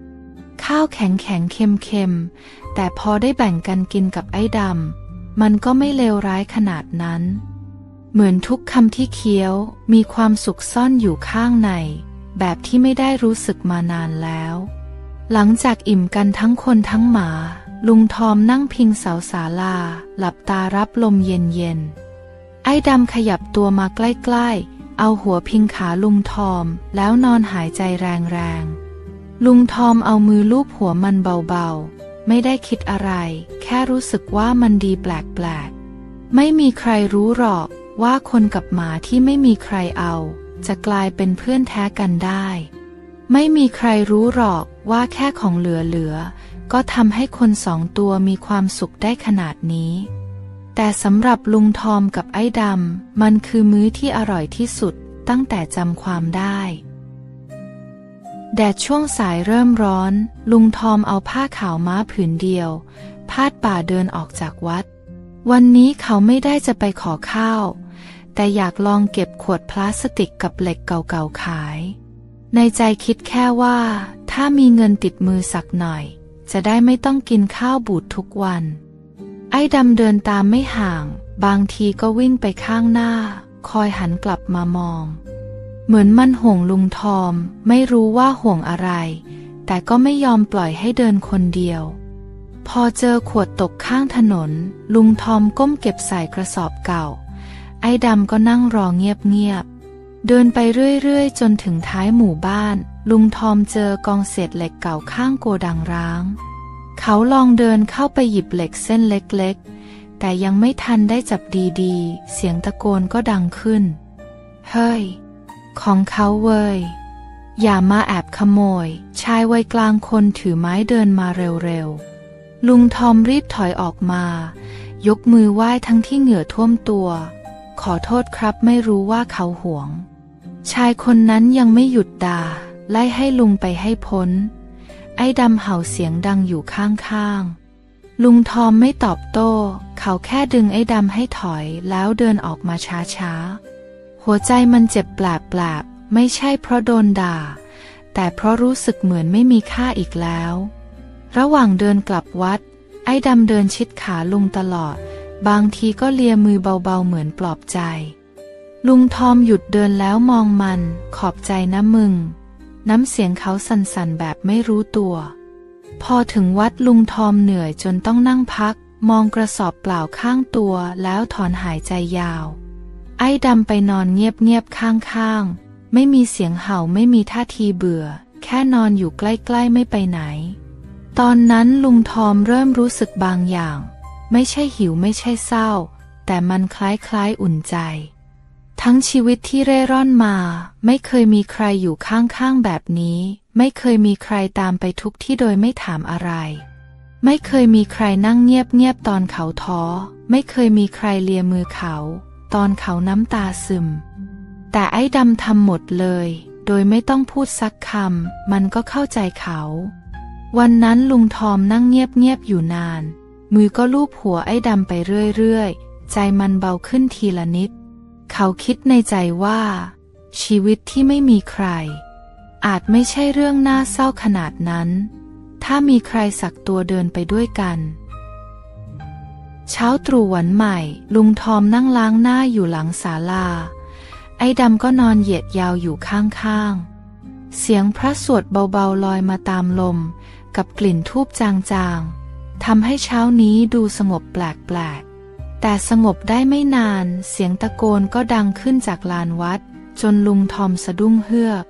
ำข้าวแข็งเค็มแต่พอได้แบ่งกันกินกับไอ้ดำมันก็ไม่เลวร้ายขนาดนั้นเหมือนทุกคำที่เคี้ยวมีความสุขซ่อนอยู่ข้างในแบบที่ไม่ได้รู้สึกมานานแล้วหลังจากอิ่มกันทั้งคนทั้งหมาลุงทอมนั่งพิงเสาศาลาหลับตารับลมเย็นไอ้ดำขยับตัวมาใกล้ๆเอาหัวพิงขาลุงทอมแล้วนอนหายใจแรงๆลุงทอมเอามือลูบหัวมันเบาๆไม่ได้คิดอะไรแค่รู้สึกว่ามันดีแปลกๆไม่มีใครรู้หรอกว่าคนกับหมาที่ไม่มีใครเอาจะกลายเป็นเพื่อนแท้กันได้ไม่มีใครรู้หรอกว่าแค่ของเหลือก็ทำให้คนสองตัวมีความสุขได้ขนาดนี้แต่สำหรับลุงทอมกับไอ้ดำมันคือมื้อที่อร่อยที่สุดตั้งแต่จำความได้แดดช่วงสายเริ่มร้อนลุงทอมเอาผ้าขาวม้าผืนเดียวพาดบ่าเดินออกจากวัดวันนี้เขาไม่ได้จะไปขอข้าวแต่อยากลองเก็บขวดพลาสติกกับเหล็กเก่าๆขายในใจคิดแค่ว่าถ้ามีเงินติดมือสักหน่อยจะได้ไม่ต้องกินข้าวบูดทุกวันไอ้ดำเดินตามไม่ห่างบางทีก็วิ่งไปข้างหน้าคอยหันกลับมามองเหมือนมันห่วงลุงทอมไม่รู้ว่าห่วงอะไรแต่ก็ไม่ยอมปล่อยให้เดินคนเดียวพอเจอขวดตกข้างถนนลุงทอมก้มเก็บใส่กระสอบเก่าไอ้ดำก็นั่งรอเงียบๆเดินไปเรื่อยๆจนถึงท้ายหมู่บ้านลุงทอมเจอกองเศษเหล็กเก่าข้างโกดังร้างเขาลองเดินเข้าไปหยิบเหล็กเส้นเล็กๆแต่ยังไม่ทันได้จับดีๆเสียงตะโกนก็ดังขึ้นเฮ้ยของเขาเว้ยอย่ามาแอบขโมยชายวัยกลางคนถือไม้เดินมาเร็วๆลุงทอมรีบถอยออกมายกมือไหว้ทั้งที่เหงื่อท่วมตัวขอโทษครับไม่รู้ว่าเขาห่วงชายคนนั้นยังไม่หยุดด่าไล่ให้ลุงไปให้พ้นไอ้ดำเห่าเสียงดังอยู่ข้างๆลุงทอมไม่ตอบโต้เขาแค่ดึงไอ้ดำให้ถอยแล้วเดินออกมาช้าๆหัวใจมันเจ็บแปลบๆไม่ใช่เพราะโดนด่าแต่เพราะรู้สึกเหมือนไม่มีค่าอีกแล้วระหว่างเดินกลับวัดไอ้ดำเดินชิดขาลุงตลอดบางทีก็เลียมือเบาๆเหมือนปลอบใจลุงทอมหยุดเดินแล้วมองมันขอบใจนะมึงน้ำเสียงเขาสั่นๆแบบไม่รู้ตัวพอถึงวัดลุงทอมเหนื่อยจนต้องนั่งพักมองกระสอบเปล่าข้างตัวแล้วถอนหายใจยาวไอ้ดำไปนอนเงียบๆข้างๆไม่มีเสียงเห่าไม่มีท่าทีเบื่อแค่นอนอยู่ใกล้ๆไม่ไปไหนตอนนั้นลุงทอมเริ่มรู้สึกบางอย่างไม่ใช่หิวไม่ใช่เศร้าแต่มันคล้ายๆอุ่นใจทั้งชีวิตที่เร่ร่อนมาไม่เคยมีใครอยู่ข้างๆแบบนี้ไม่เคยมีใครตามไปทุกที่โดยไม่ถามอะไรไม่เคยมีใครนั่งเงียบๆตอนเขาท้อไม่เคยมีใครเลียมือเขาตอนเขาน้ำตาซึมแต่ไอ้ดำทำหมดเลยโดยไม่ต้องพูดสักคำมันก็เข้าใจเขาวันนั้นลุงทอมนั่งเงียบๆอยู่นานมือก็ลูบหัวไอ้ดำไปเรื่อยๆใจมันเบาขึ้นทีละนิดเขาคิดในใจว่าชีวิตที่ไม่มีใครอาจไม่ใช่เรื่องน่าเศร้าขนาดนั้นถ้ามีใครสักตัวเดินไปด้วยกันเช้าตรู่วันใหม่ลุงทอมนั่งล้างหน้าอยู่หลังศาลาไอ้ดำก็นอนเหยียดยาวอยู่ข้างๆเสียงพระสวดเบาๆลอยมาตามลมกับกลิ่นธูปจางๆทำให้เช้านี้ดูสงบแปลกๆแต่สงบได้ไม่นานเสียงตะโกนก็ดังขึ้นจากลานวัดจนลุงทอมสะดุ้งเฮือก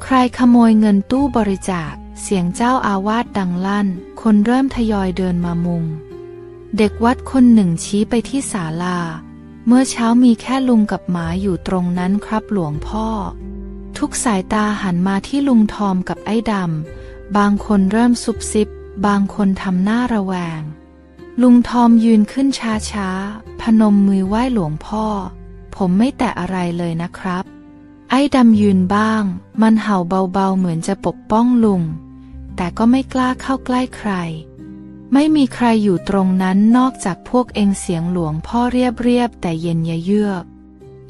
ใครขโมยเงินตู้บริจาคเสียงเจ้าอาวาสดังลั่นคนเริ่มทยอยเดินมามุงเด็กวัดคนหนึ่งชี้ไปที่ศาลาเมื่อเช้ามีแค่ลุงกับหมาอยู่ตรงนั้นครับหลวงพ่อทุกสายตาหันมาที่ลุงทอมกับไอ้ดำบางคนเริ่มซุบซิบบางคนทำหน้าระแวงลุงทอมยืนขึ้นช้าๆพนมมือไหว้หลวงพ่อผมไม่แตะอะไรเลยนะครับไอ้ดำยืนบ้างมันเห่าเบาๆเหมือนจะปกป้องลุงแต่ก็ไม่กล้าเข้าใกล้ใครไม่มีใครอยู่ตรงนั้นนอกจากพวกเองเสียงหลวงพ่อเรียบแต่เย็นเยือก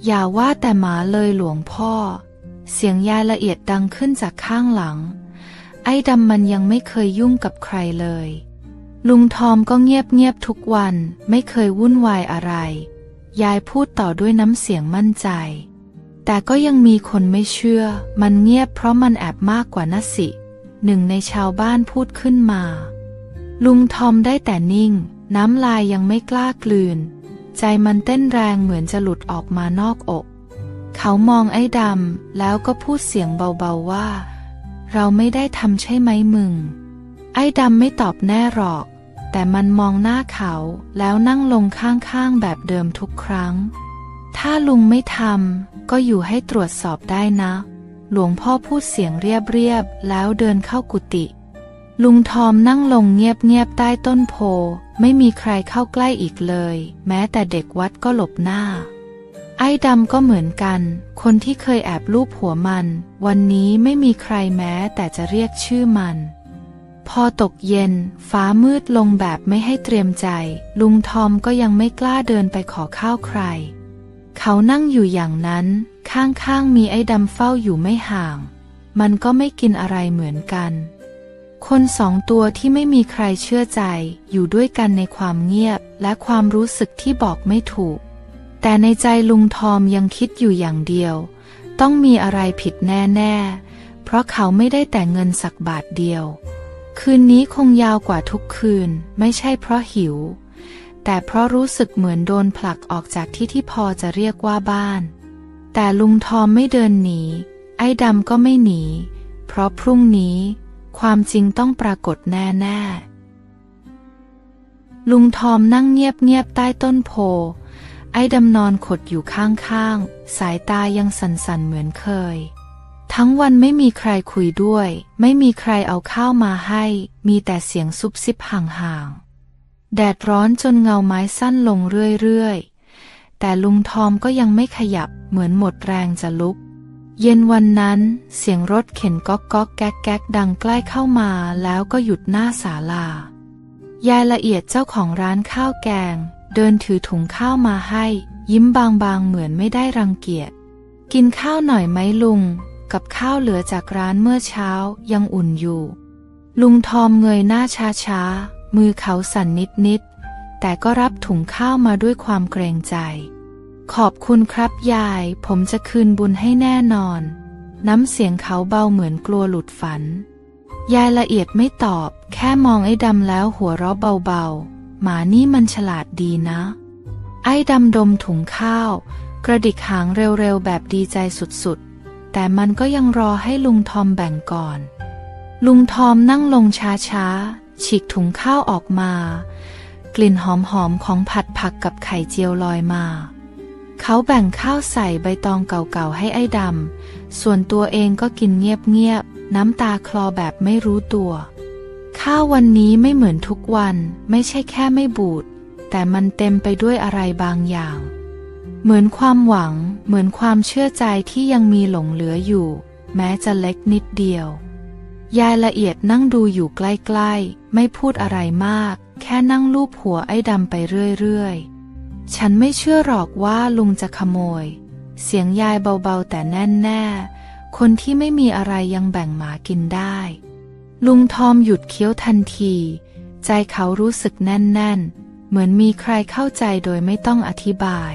อย่าว่าแต่หมาเลยหลวงพ่อเสียงยายละเอียดดังขึ้นจากข้างหลังไอ้ดำมันยังไม่เคยยุ่งกับใครเลยลุงทอมก็เงียบทุกวันไม่เคยวุ่นวายอะไรยายพูดต่อด้วยน้ำเสียงมั่นใจแต่ก็ยังมีคนไม่เชื่อมันเงียบเพราะมันแอบมากกว่านะสิหนึ่งในชาวบ้านพูดขึ้นมาลุงทอมได้แต่นิ่งน้ำลายยังไม่กล้ากลืนใจมันเต้นแรงเหมือนจะหลุดออกมานอกอกเขามองไอ้ดำแล้วก็พูดเสียงเบาๆว่าเราไม่ได้ทำใช่ไหมมึงไอ้ดำไม่ตอบแน่หรอกแต่มันมองหน้าเขาแล้วนั่งลงข้างๆแบบเดิมทุกครั้งถ้าลุงไม่ทำก็อยู่ให้ตรวจสอบได้นะหลวงพ่อพูดเสียงเรียบๆแล้วเดินเข้ากุฏิลุงทอมนั่งลงเงียบๆใต้ต้นโพไม่มีใครเข้าใกล้อีกเลยแม้แต่เด็กวัดก็หลบหน้าไอ้ดำก็เหมือนกันคนที่เคยแอบลูบหัวมันวันนี้ไม่มีใครแม้แต่จะเรียกชื่อมันพอตกเย็นฟ้ามืดลงแบบไม่ให้เตรียมใจลุงทอมก็ยังไม่กล้าเดินไปขอข้าวใครเขานั่งอยู่อย่างนั้นข้างๆมีไอ้ดำเฝ้าอยู่ไม่ห่างมันก็ไม่กินอะไรเหมือนกันคนสองตัวที่ไม่มีใครเชื่อใจอยู่ด้วยกันในความเงียบและความรู้สึกที่บอกไม่ถูกแต่ในใจลุงทอมยังคิดอยู่อย่างเดียวต้องมีอะไรผิดแน่ๆเพราะเขาไม่ได้แต่เงินสักบาทเดียวคืนนี้คงยาวกว่าทุกคืนไม่ใช่เพราะหิวแต่เพราะรู้สึกเหมือนโดนผลักออกจากที่พอจะเรียกว่าบ้านแต่ลุงทอมไม่เดินหนีไอ้ดำก็ไม่หนีเพราะพรุ่งนี้ความจริงต้องปรากฏแน่ๆลุงทอมนั่งเงียบใต้ต้นโพไอ้ดำนอนขดอยู่ข้างๆสายตายังสั่นๆเหมือนเคยทั้งวันไม่มีใครคุยด้วยไม่มีใครเอาข้าวมาให้มีแต่เสียงซุบซิบห่างๆแดดร้อนจนเงาไม้สั้นลงเรื่อยๆแต่ลุงทอมก็ยังไม่ขยับเหมือนหมดแรงจะลุกเย็นวันนั้นเสียงรถเข็นก๊อกก๊อกแก๊กแก๊กดังใกล้เข้ามาแล้วก็หยุดหน้าศาลายายละเอียดเจ้าของร้านข้าวแกงเดินถือถุงข้าวมาให้ยิ้มบางๆเหมือนไม่ได้รังเกียจกินข้าวหน่อยไหมลุงกับข้าวเหลือจากร้านเมื่อเช้ายังอุ่นอยู่ลุงทอมเงยหน้าช้าๆมือเขาสั่นนิดๆแต่ก็รับถุงข้าวมาด้วยความเกรงใจขอบคุณครับยายผมจะคืนบุญให้แน่นอนน้ำเสียงเขาเบาเหมือนกลัวหลุดฝันยายละเอียดไม่ตอบแค่มองไอ้ดำแล้วหัวเราะเบาๆหมานี่มันฉลาดดีนะไอ้ดำดมถุงข้าวกระดิกหางเร็วๆแบบดีใจสุดๆแต่มันก็ยังรอให้ลุงทอมแบ่งก่อนลุงทอมนั่งลงช้าๆฉีกถุงข้าวออกมากลิ่นหอมๆของผัดผักกับไข่เจียวลอยมาเขาแบ่งข้าวใส่ใบตองเก่าๆให้ไอ้ดำส่วนตัวเองก็กินเงียบๆน้ำตาคลอแบบไม่รู้ตัวข้าววันนี้ไม่เหมือนทุกวันไม่ใช่แค่ไม่บูดแต่มันเต็มไปด้วยอะไรบางอย่างเหมือนความหวังเหมือนความเชื่อใจที่ยังมีหลงเหลืออยู่แม้จะเล็กนิดเดียวยายละเอียดนั่งดูอยู่ใกล้ๆไม่พูดอะไรมากแค่นั่งลูบหัวไอ้ดำไปเรื่อยๆฉันไม่เชื่อหรอกว่าลุงจะขโมยเสียงยายเบาๆแต่แน่นแน่คนที่ไม่มีอะไรยังแบ่งหมากินได้ลุงทอมหยุดเคี้ยวทันทีใจเขารู้สึกแน่นๆเหมือนมีใครเข้าใจโดยไม่ต้องอธิบาย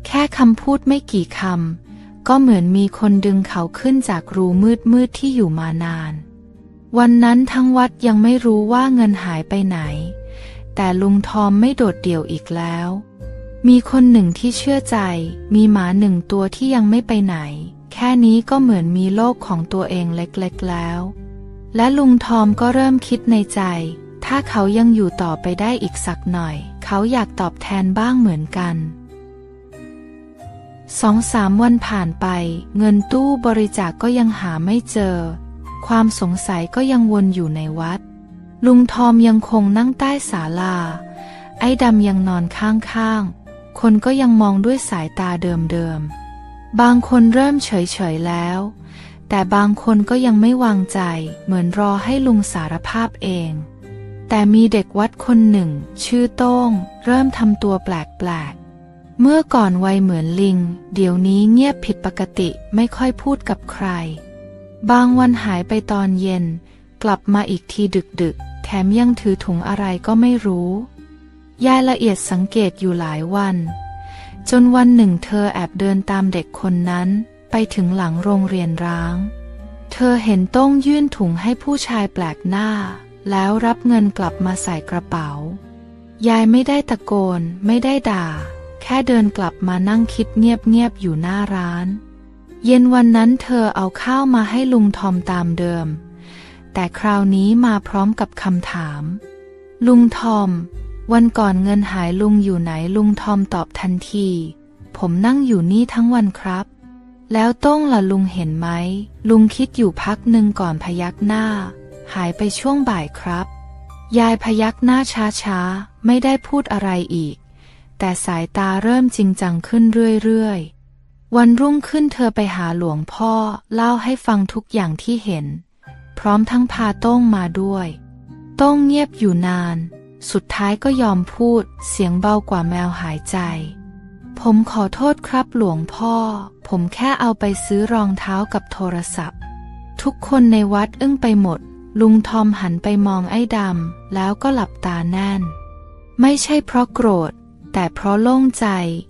แค่คำพูดไม่กี่คำก็เหมือนมีคนดึงเขาขึ้นจากรูมืดที่อยู่มานานวันนั้นทั้งวัดยังไม่รู้ว่าเงินหายไปไหนแต่ลุงทอมไม่โดดเดี่ยวอีกแล้วมีคนหนึ่งที่เชื่อใจมีหมาหนึ่งตัวที่ยังไม่ไปไหนแค่นี้ก็เหมือนมีโลกของตัวเองเล็กๆแล้วและลุงทอมก็เริ่มคิดในใจถ้าเขายังอยู่ต่อไปได้อีกสักหน่อยเขาอยากตอบแทนบ้างเหมือนกัน2-3 วันผ่านไปเงินตู้บริจาคก็ยังหาไม่เจอความสงสัยก็ยังวนอยู่ในวัดลุงทอมยังคงนั่งใต้ศาลาไอ้ดำยังนอนข้างๆคนก็ยังมองด้วยสายตาเดิมๆบางคนเริ่มเฉยๆแล้วแต่บางคนก็ยังไม่วางใจเหมือนรอให้ลุงสารภาพเองแต่มีเด็กวัดคนหนึ่งชื่อโต้งเริ่มทำตัวแปลกๆ เมื่อก่อนไวเหมือนลิงเดี๋ยวนี้เงียบผิดปกติไม่ค่อยพูดกับใครบางวันหายไปตอนเย็นกลับมาอีกทีดึกๆแถมยังถือถุงอะไรก็ไม่รู้ยายละเอียดสังเกตอยู่หลายวันจนวันหนึ่งเธอแอบเดินตามเด็กคนนั้นไปถึงหลังโรงเรียนร้างเธอเห็นโต้งยื่นถุงให้ผู้ชายแปลกหน้าแล้วรับเงินกลับมาใส่กระเป๋ายายไม่ได้ตะโกนไม่ได้ด่าแค่เดินกลับมานั่งคิดเงียบๆอยู่หน้าร้านเย็นวันนั้นเธอเอาข้าวมาให้ลุงทอมตามเดิมแต่คราวนี้มาพร้อมกับคำถามลุงทอมวันก่อนเงินหายลุงอยู่ไหนลุงทอมตอบทันทีผมนั่งอยู่นี่ทั้งวันครับแล้วโต้งล่ะลุงเห็นไหมลุงคิดอยู่พักหนึ่งก่อนพยักหน้าหายไปช่วงบ่ายครับยายพยักหน้าช้าๆไม่ได้พูดอะไรอีกแต่สายตาเริ่มจริงจังขึ้นเรื่อยๆวันรุ่งขึ้นเธอไปหาหลวงพ่อเล่าให้ฟังทุกอย่างที่เห็นพร้อมทั้งพาโต้งมาด้วยโต้งเงียบอยู่นานสุดท้ายก็ยอมพูดเสียงเบากว่าแมวหายใจผมขอโทษครับหลวงพ่อผมแค่เอาไปซื้อรองเท้ากับโทรศัพท์ทุกคนในวัดอึ้งไปหมดลุงทอมหันไปมองไอ้ดำแล้วก็หลับตาแน่นไม่ใช่เพราะโกรธแต่เพราะโล่งใจ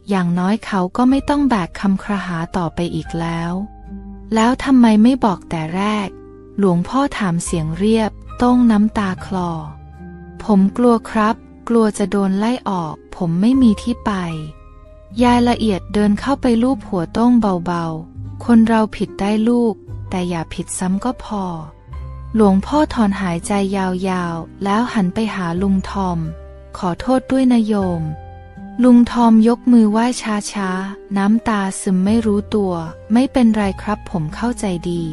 อย่างน้อยเขาก็ไม่ต้องแบกคำครหาต่อไปอีกแล้วทำไมไม่บอกแต่แรกหลวงพ่อถามเสียงเรียบโต้งน้ำตาคลอผมกลัวครับกลัวจะโดนไล่ออกผมไม่มีที่ไปยายละเอียดเดินเข้าไปลูบหัวโต้งเบาๆคนเราผิดได้ลูกแต่อย่าผิดซ้ำก็พอหลวงพ่อถอนหายใจยาวๆแล้วหันไปหาลุงทอมขอโทษด้วยนะโยมลุงทอมยกมือไหว้ช้าๆน้ำตาซึมไม่รู้ตัวไม่เป็นไรครับผมเข้าใจดี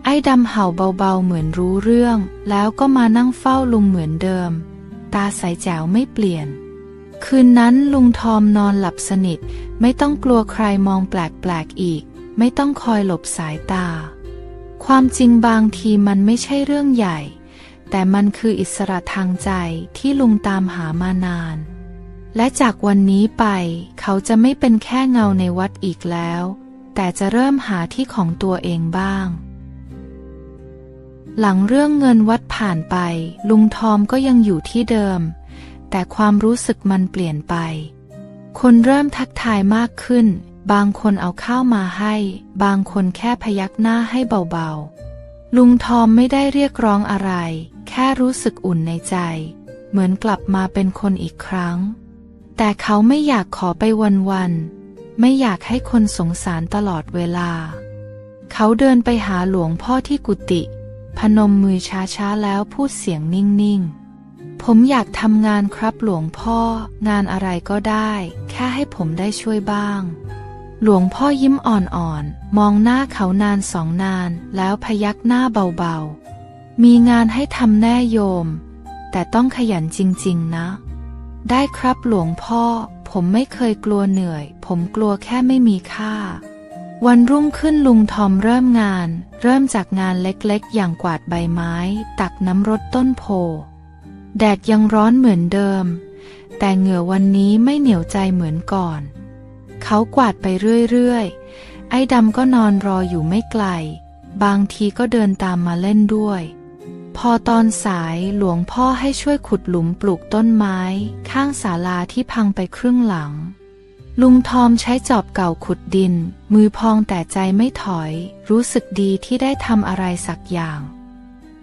ไอ้ดำเห่าเบาๆเหมือนรู้เรื่องแล้วก็มานั่งเฝ้าลุงเหมือนเดิมตาใสแจ๋วไม่เปลี่ยนคืนนั้นลุงทอมนอนหลับสนิทไม่ต้องกลัวใครมองแปลกๆอีกไม่ต้องคอยหลบสายตาความจริงบางทีมันไม่ใช่เรื่องใหญ่แต่มันคืออิสระทางใจที่ลุงตามหามานานและจากวันนี้ไปเขาจะไม่เป็นแค่เงาในวัดอีกแล้วแต่จะเริ่มหาที่ของตัวเองบ้างหลังเรื่องเงินวัดผ่านไปลุงทอมก็ยังอยู่ที่เดิมแต่ความรู้สึกมันเปลี่ยนไปคนเริ่มทักทายมากขึ้นบางคนเอาข้าวมาให้บางคนแค่พยักหน้าให้เบาๆลุงทอมไม่ได้เรียกร้องอะไรแค่รู้สึกอุ่นในใจเหมือนกลับมาเป็นคนอีกครั้งแต่เขาไม่อยากขอไปวันๆไม่อยากให้คนสงสารตลอดเวลาเขาเดินไปหาหลวงพ่อที่กุฏิพนมมือช้าๆแล้วพูดเสียงนิ่งๆผมอยากทำงานครับหลวงพ่องานอะไรก็ได้แค่ให้ผมได้ช่วยบ้างหลวงพ่อยิ้มอ่อนๆมองหน้าเขานาน2 นานแล้วพยักหน้าเบาๆมีงานให้ทำแน่โยมแต่ต้องขยันจริงๆนะได้ครับหลวงพ่อผมไม่เคยกลัวเหนื่อยผมกลัวแค่ไม่มีค่าวันรุ่งขึ้นลุงทอมเริ่มจากงานเล็กๆอย่างกวาดใบไม้ตักน้ำรดต้นโพแดดยังร้อนเหมือนเดิมแต่เหงื่อวันนี้ไม่เหนียวใจเหมือนก่อนเขากวาดไปเรื่อยๆไอ้ดำก็นอนรออยู่ไม่ไกลบางทีก็เดินตามมาเล่นด้วยพอตอนสายหลวงพ่อให้ช่วยขุดหลุมปลูกต้นไม้ข้างศาลาที่พังไปครึ่งหลังลุงทอมใช้จอบเก่าขุดดินมือพองแต่ใจไม่ถอยรู้สึกดีที่ได้ทำอะไรสักอย่าง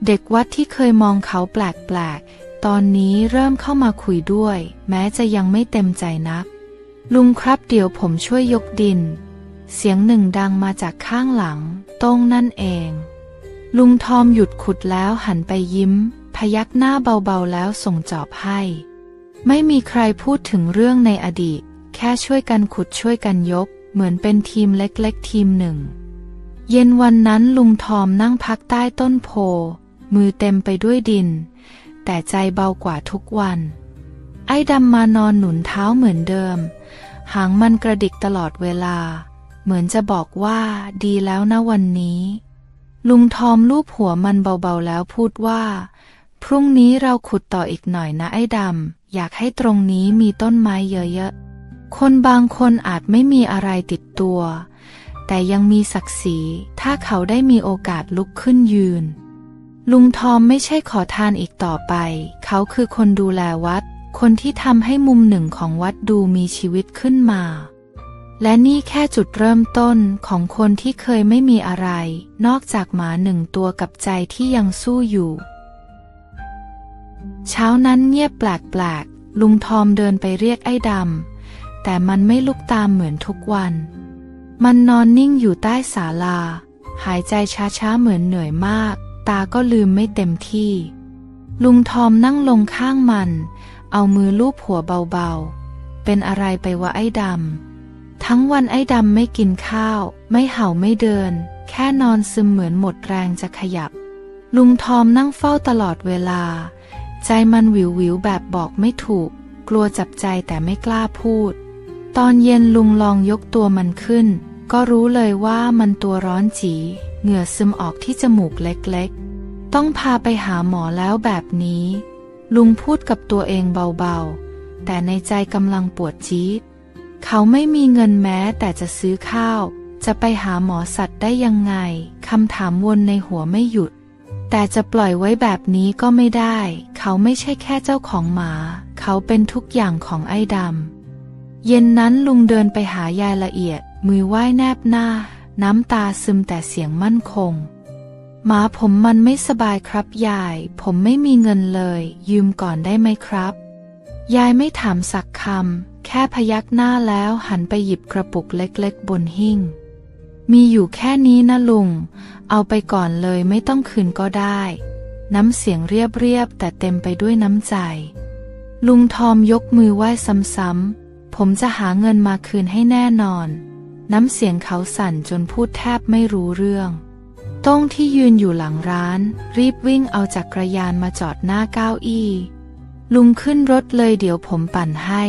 เด็กวัดที่เคยมองเขาแปลกๆตอนนี้เริ่มเข้ามาคุยด้วยแม้จะยังไม่เต็มใจนักลุงครับเดี๋ยวผมช่วยยกดินเสียงหนึ่งดังมาจากข้างหลังโต้งนั่นเองลุงทอมหยุดขุดแล้วหันไปยิ้มพยักหน้าเบาๆแล้วส่งจอบให้ไม่มีใครพูดถึงเรื่องในอดีตแค่ช่วยกันขุดช่วยกันยกเหมือนเป็นทีมเล็กๆทีมหนึ่งเย็นวันนั้นลุงทอมนั่งพักใต้ต้นโพมือเต็มไปด้วยดินแต่ใจเบากว่าทุกวันไอ้ดำมานอนหนุนเท้าเหมือนเดิมหางมันกระดิกตลอดเวลาเหมือนจะบอกว่าดีแล้วนะวันนี้ลุงทอมลูบหัวมันเบาๆแล้วพูดว่าพรุ่งนี้เราขุดต่ออีกหน่อยนะไอ้ดำอยากให้ตรงนี้มีต้นไม้เยอะๆ คนบางคนอาจไม่มีอะไรติดตัวแต่ยังมีศักดิ์ศรีถ้าเขาได้มีโอกาสลุกขึ้นยืนลุงทอมไม่ใช่ขอทานอีกต่อไปเขาคือคนดูแลวัดคนที่ทำให้มุมหนึ่งของวัดดูมีชีวิตขึ้นมาและนี่แค่จุดเริ่มต้นของคนที่เคยไม่มีอะไรนอกจากหมาหนึ่งตัวกับใจที่ยังสู้อยู่เช้านั้นเงียบแปลกๆลุงทอมเดินไปเรียกไอ้ดำแต่มันไม่ลุกตามเหมือนทุกวันมันนอนนิ่งอยู่ใต้ศาลาหายใจช้าๆเหมือนเหนื่อยมากตาก็ลืมไม่เต็มที่ลุงทอมนั่งลงข้างมันเอามือลูบหัวเบาๆเป็นอะไรไปวะไอ้ดำทั้งวันไอ้ดำไม่กินข้าวไม่เห่าไม่เดินแค่นอนซึมเหมือนหมดแรงจะขยับลุงทอมนั่งเฝ้าตลอดเวลาใจมันวิวๆแบบบอกไม่ถูกกลัวจับใจแต่ไม่กล้าพูดตอนเย็นลุงลองยกตัวมันขึ้นก็รู้เลยว่ามันตัวร้อนจีเหงื่อซึมออกที่จมูกเล็กๆต้องพาไปหาหมอแล้วแบบนี้ลุงพูดกับตัวเองเบาๆแต่ในใจกำลังปวดจี๊ดเขาไม่มีเงินแม้แต่จะซื้อข้าวจะไปหาหมอสัตว์ได้ยังไงคำถามวนในหัวไม่หยุดแต่จะปล่อยไว้แบบนี้ก็ไม่ได้เขาไม่ใช่แค่เจ้าของหมาเขาเป็นทุกอย่างของไอ้ดำเย็นนั้นลุงเดินไปหายายละเอียดมือไหว้แนบหน้าน้ำตาซึมแต่เสียงมั่นคงหมาผมมันไม่สบายครับยายผมไม่มีเงินเลยยืมก่อนได้ไหมครับยายไม่ถามสักคำแค่พยักหน้าแล้วหันไปหยิบกระปุกเล็กๆบนหิ้งมีอยู่แค่นี้นะลุงเอาไปก่อนเลยไม่ต้องคืนก็ได้น้ำเสียงเรียบๆแต่เต็มไปด้วยน้ำใจลุงทอมยกมือไหว้ซ้ำๆผมจะหาเงินมาคืนให้แน่นอนน้ำเสียงเขาสั่นจนพูดแทบไม่รู้เรื่องต้งที่ยืนอยู่หลังร้านรีบวิ่งเอาจักรยานมาจอดหน้าเก้าอี้ลุงขึ้นรถเลยเดี๋ยวผมปั่นให้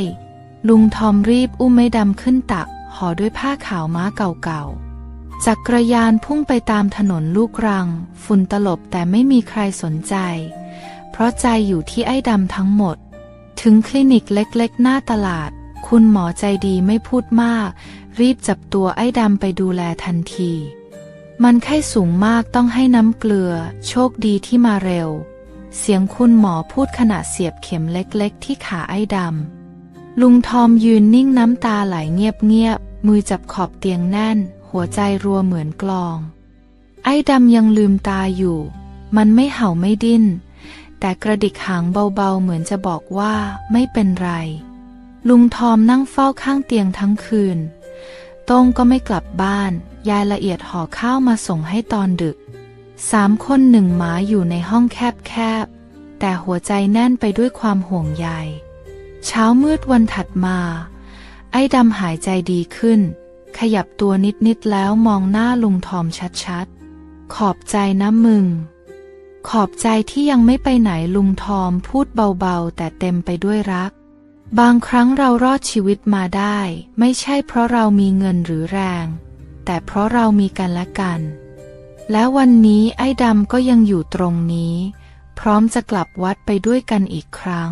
ลุงทอมรีบอุ้มไม้ดำขึ้นตักห่อด้วยผ้าขาวม้าเก่าๆจักรยานพุ่งไปตามถนนลูกรังฝุ่นตลบแต่ไม่มีใครสนใจเพราะใจอยู่ที่ไอ้ดำทั้งหมดถึงคลินิกเล็กๆหน้าตลาดคุณหมอใจดีไม่พูดมากรีบจับตัวไอ้ดำไปดูแลทันทีมันไข้สูงมากต้องให้น้ำเกลือโชคดีที่มาเร็วเสียงคุณหมอพูดขณะเสียบเข็มเล็กๆที่ขาไอ้ดำลุงทอมยืนนิ่งน้ำตาไหลเงียบๆมือจับขอบเตียงแน่นหัวใจรัวเหมือนกลองไอ้ดำยังลืมตาอยู่มันไม่เห่าไม่ดิ้นแต่กระดิกหางเบาๆเหมือนจะบอกว่าไม่เป็นไรลุงทอมนั่งเฝ้าข้างเตียงทั้งคืนโต้งก็ไม่กลับบ้านยายละเอียดห่อข้าวมาส่งให้ตอนดึก3 คน1 หมาอยู่ในห้องแคบๆแต่หัวใจแน่นไปด้วยความห่วงใยเช้ามืดวันถัดมาไอ้ดำหายใจดีขึ้นขยับตัวนิดๆแล้วมองหน้าลุงทอมชัดๆขอบใจนะมึงขอบใจที่ยังไม่ไปไหนลุงทอมพูดเบาๆแต่เต็มไปด้วยรักบางครั้งเรารอดชีวิตมาได้ไม่ใช่เพราะเรามีเงินหรือแรงแต่เพราะเรามีกันและกันและวันนี้ไอ้ดำก็ยังอยู่ตรงนี้พร้อมจะกลับวัดไปด้วยกันอีกครั้ง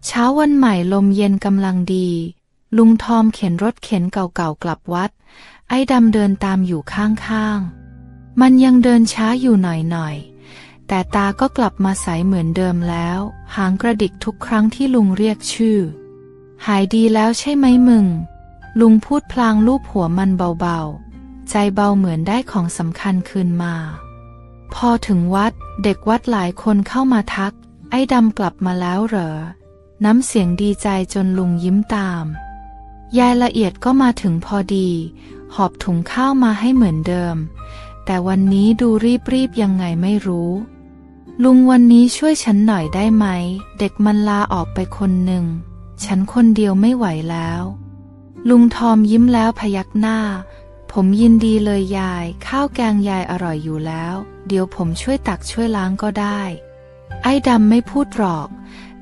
เช้าวันใหม่ลมเย็นกำลังดีลุงทอมเข็นรถเข็นเก่าๆกลับวัดไอ้ดำเดินตามอยู่ข้างๆมันยังเดินช้าอยู่หน่อยๆแต่ตาก็กลับมาใสเหมือนเดิมแล้วหางกระดิกทุกครั้งที่ลุงเรียกชื่อหายดีแล้วใช่ไหมมึงลุงพูดพลางลูบหัวมันเบาๆใจเบาเหมือนได้ของสำคัญคืนมาพอถึงวัดเด็กวัดหลายคนเข้ามาทักไอ้ดำกลับมาแล้วเหรอน้ำเสียงดีใจจนลุงยิ้มตามยายละเอียดก็มาถึงพอดีหอบถุงข้าวมาให้เหมือนเดิมแต่วันนี้ดูรีบยังไงไม่รู้ลุงวันนี้ช่วยฉันหน่อยได้ไหมเด็กมันลาออกไปคนหนึ่งฉันคนเดียวไม่ไหวแล้วลุงทอมยิ้มแล้วพยักหน้าผมยินดีเลยยายข้าวแกงยายอร่อยอยู่แล้วเดี๋ยวผมช่วยตักช่วยล้างก็ได้ไอ้ดำไม่พูดหรอก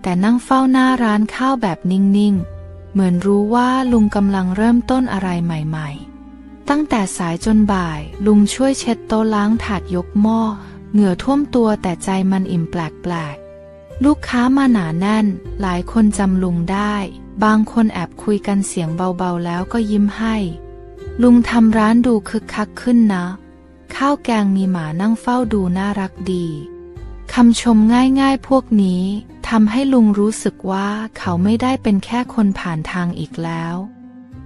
แต่นั่งเฝ้าหน้าร้านข้าวแบบนิ่งๆเหมือนรู้ว่าลุงกำลังเริ่มต้นอะไรใหม่ๆตั้งแต่สายจนบ่ายลุงช่วยเช็ดโต๊ะล้างถาดยกหม้อเหงื่อท่วมตัวแต่ใจมันอิ่มแปลกๆลูกค้ามาหนาแน่นหลายคนจำลุงได้ บางคนแอบคุยกันเสียงเบาๆแล้วก็ยิ้มให้ ลุงทำร้านดูคึกคักขึ้นนะ ข้าวแกงมีหมานั่งเฝ้าดูน่ารักดีคำชมง่ายๆพวกนี้ทำให้ลุงรู้สึกว่าเขาไม่ได้เป็นแค่คนผ่านทางอีกแล้ว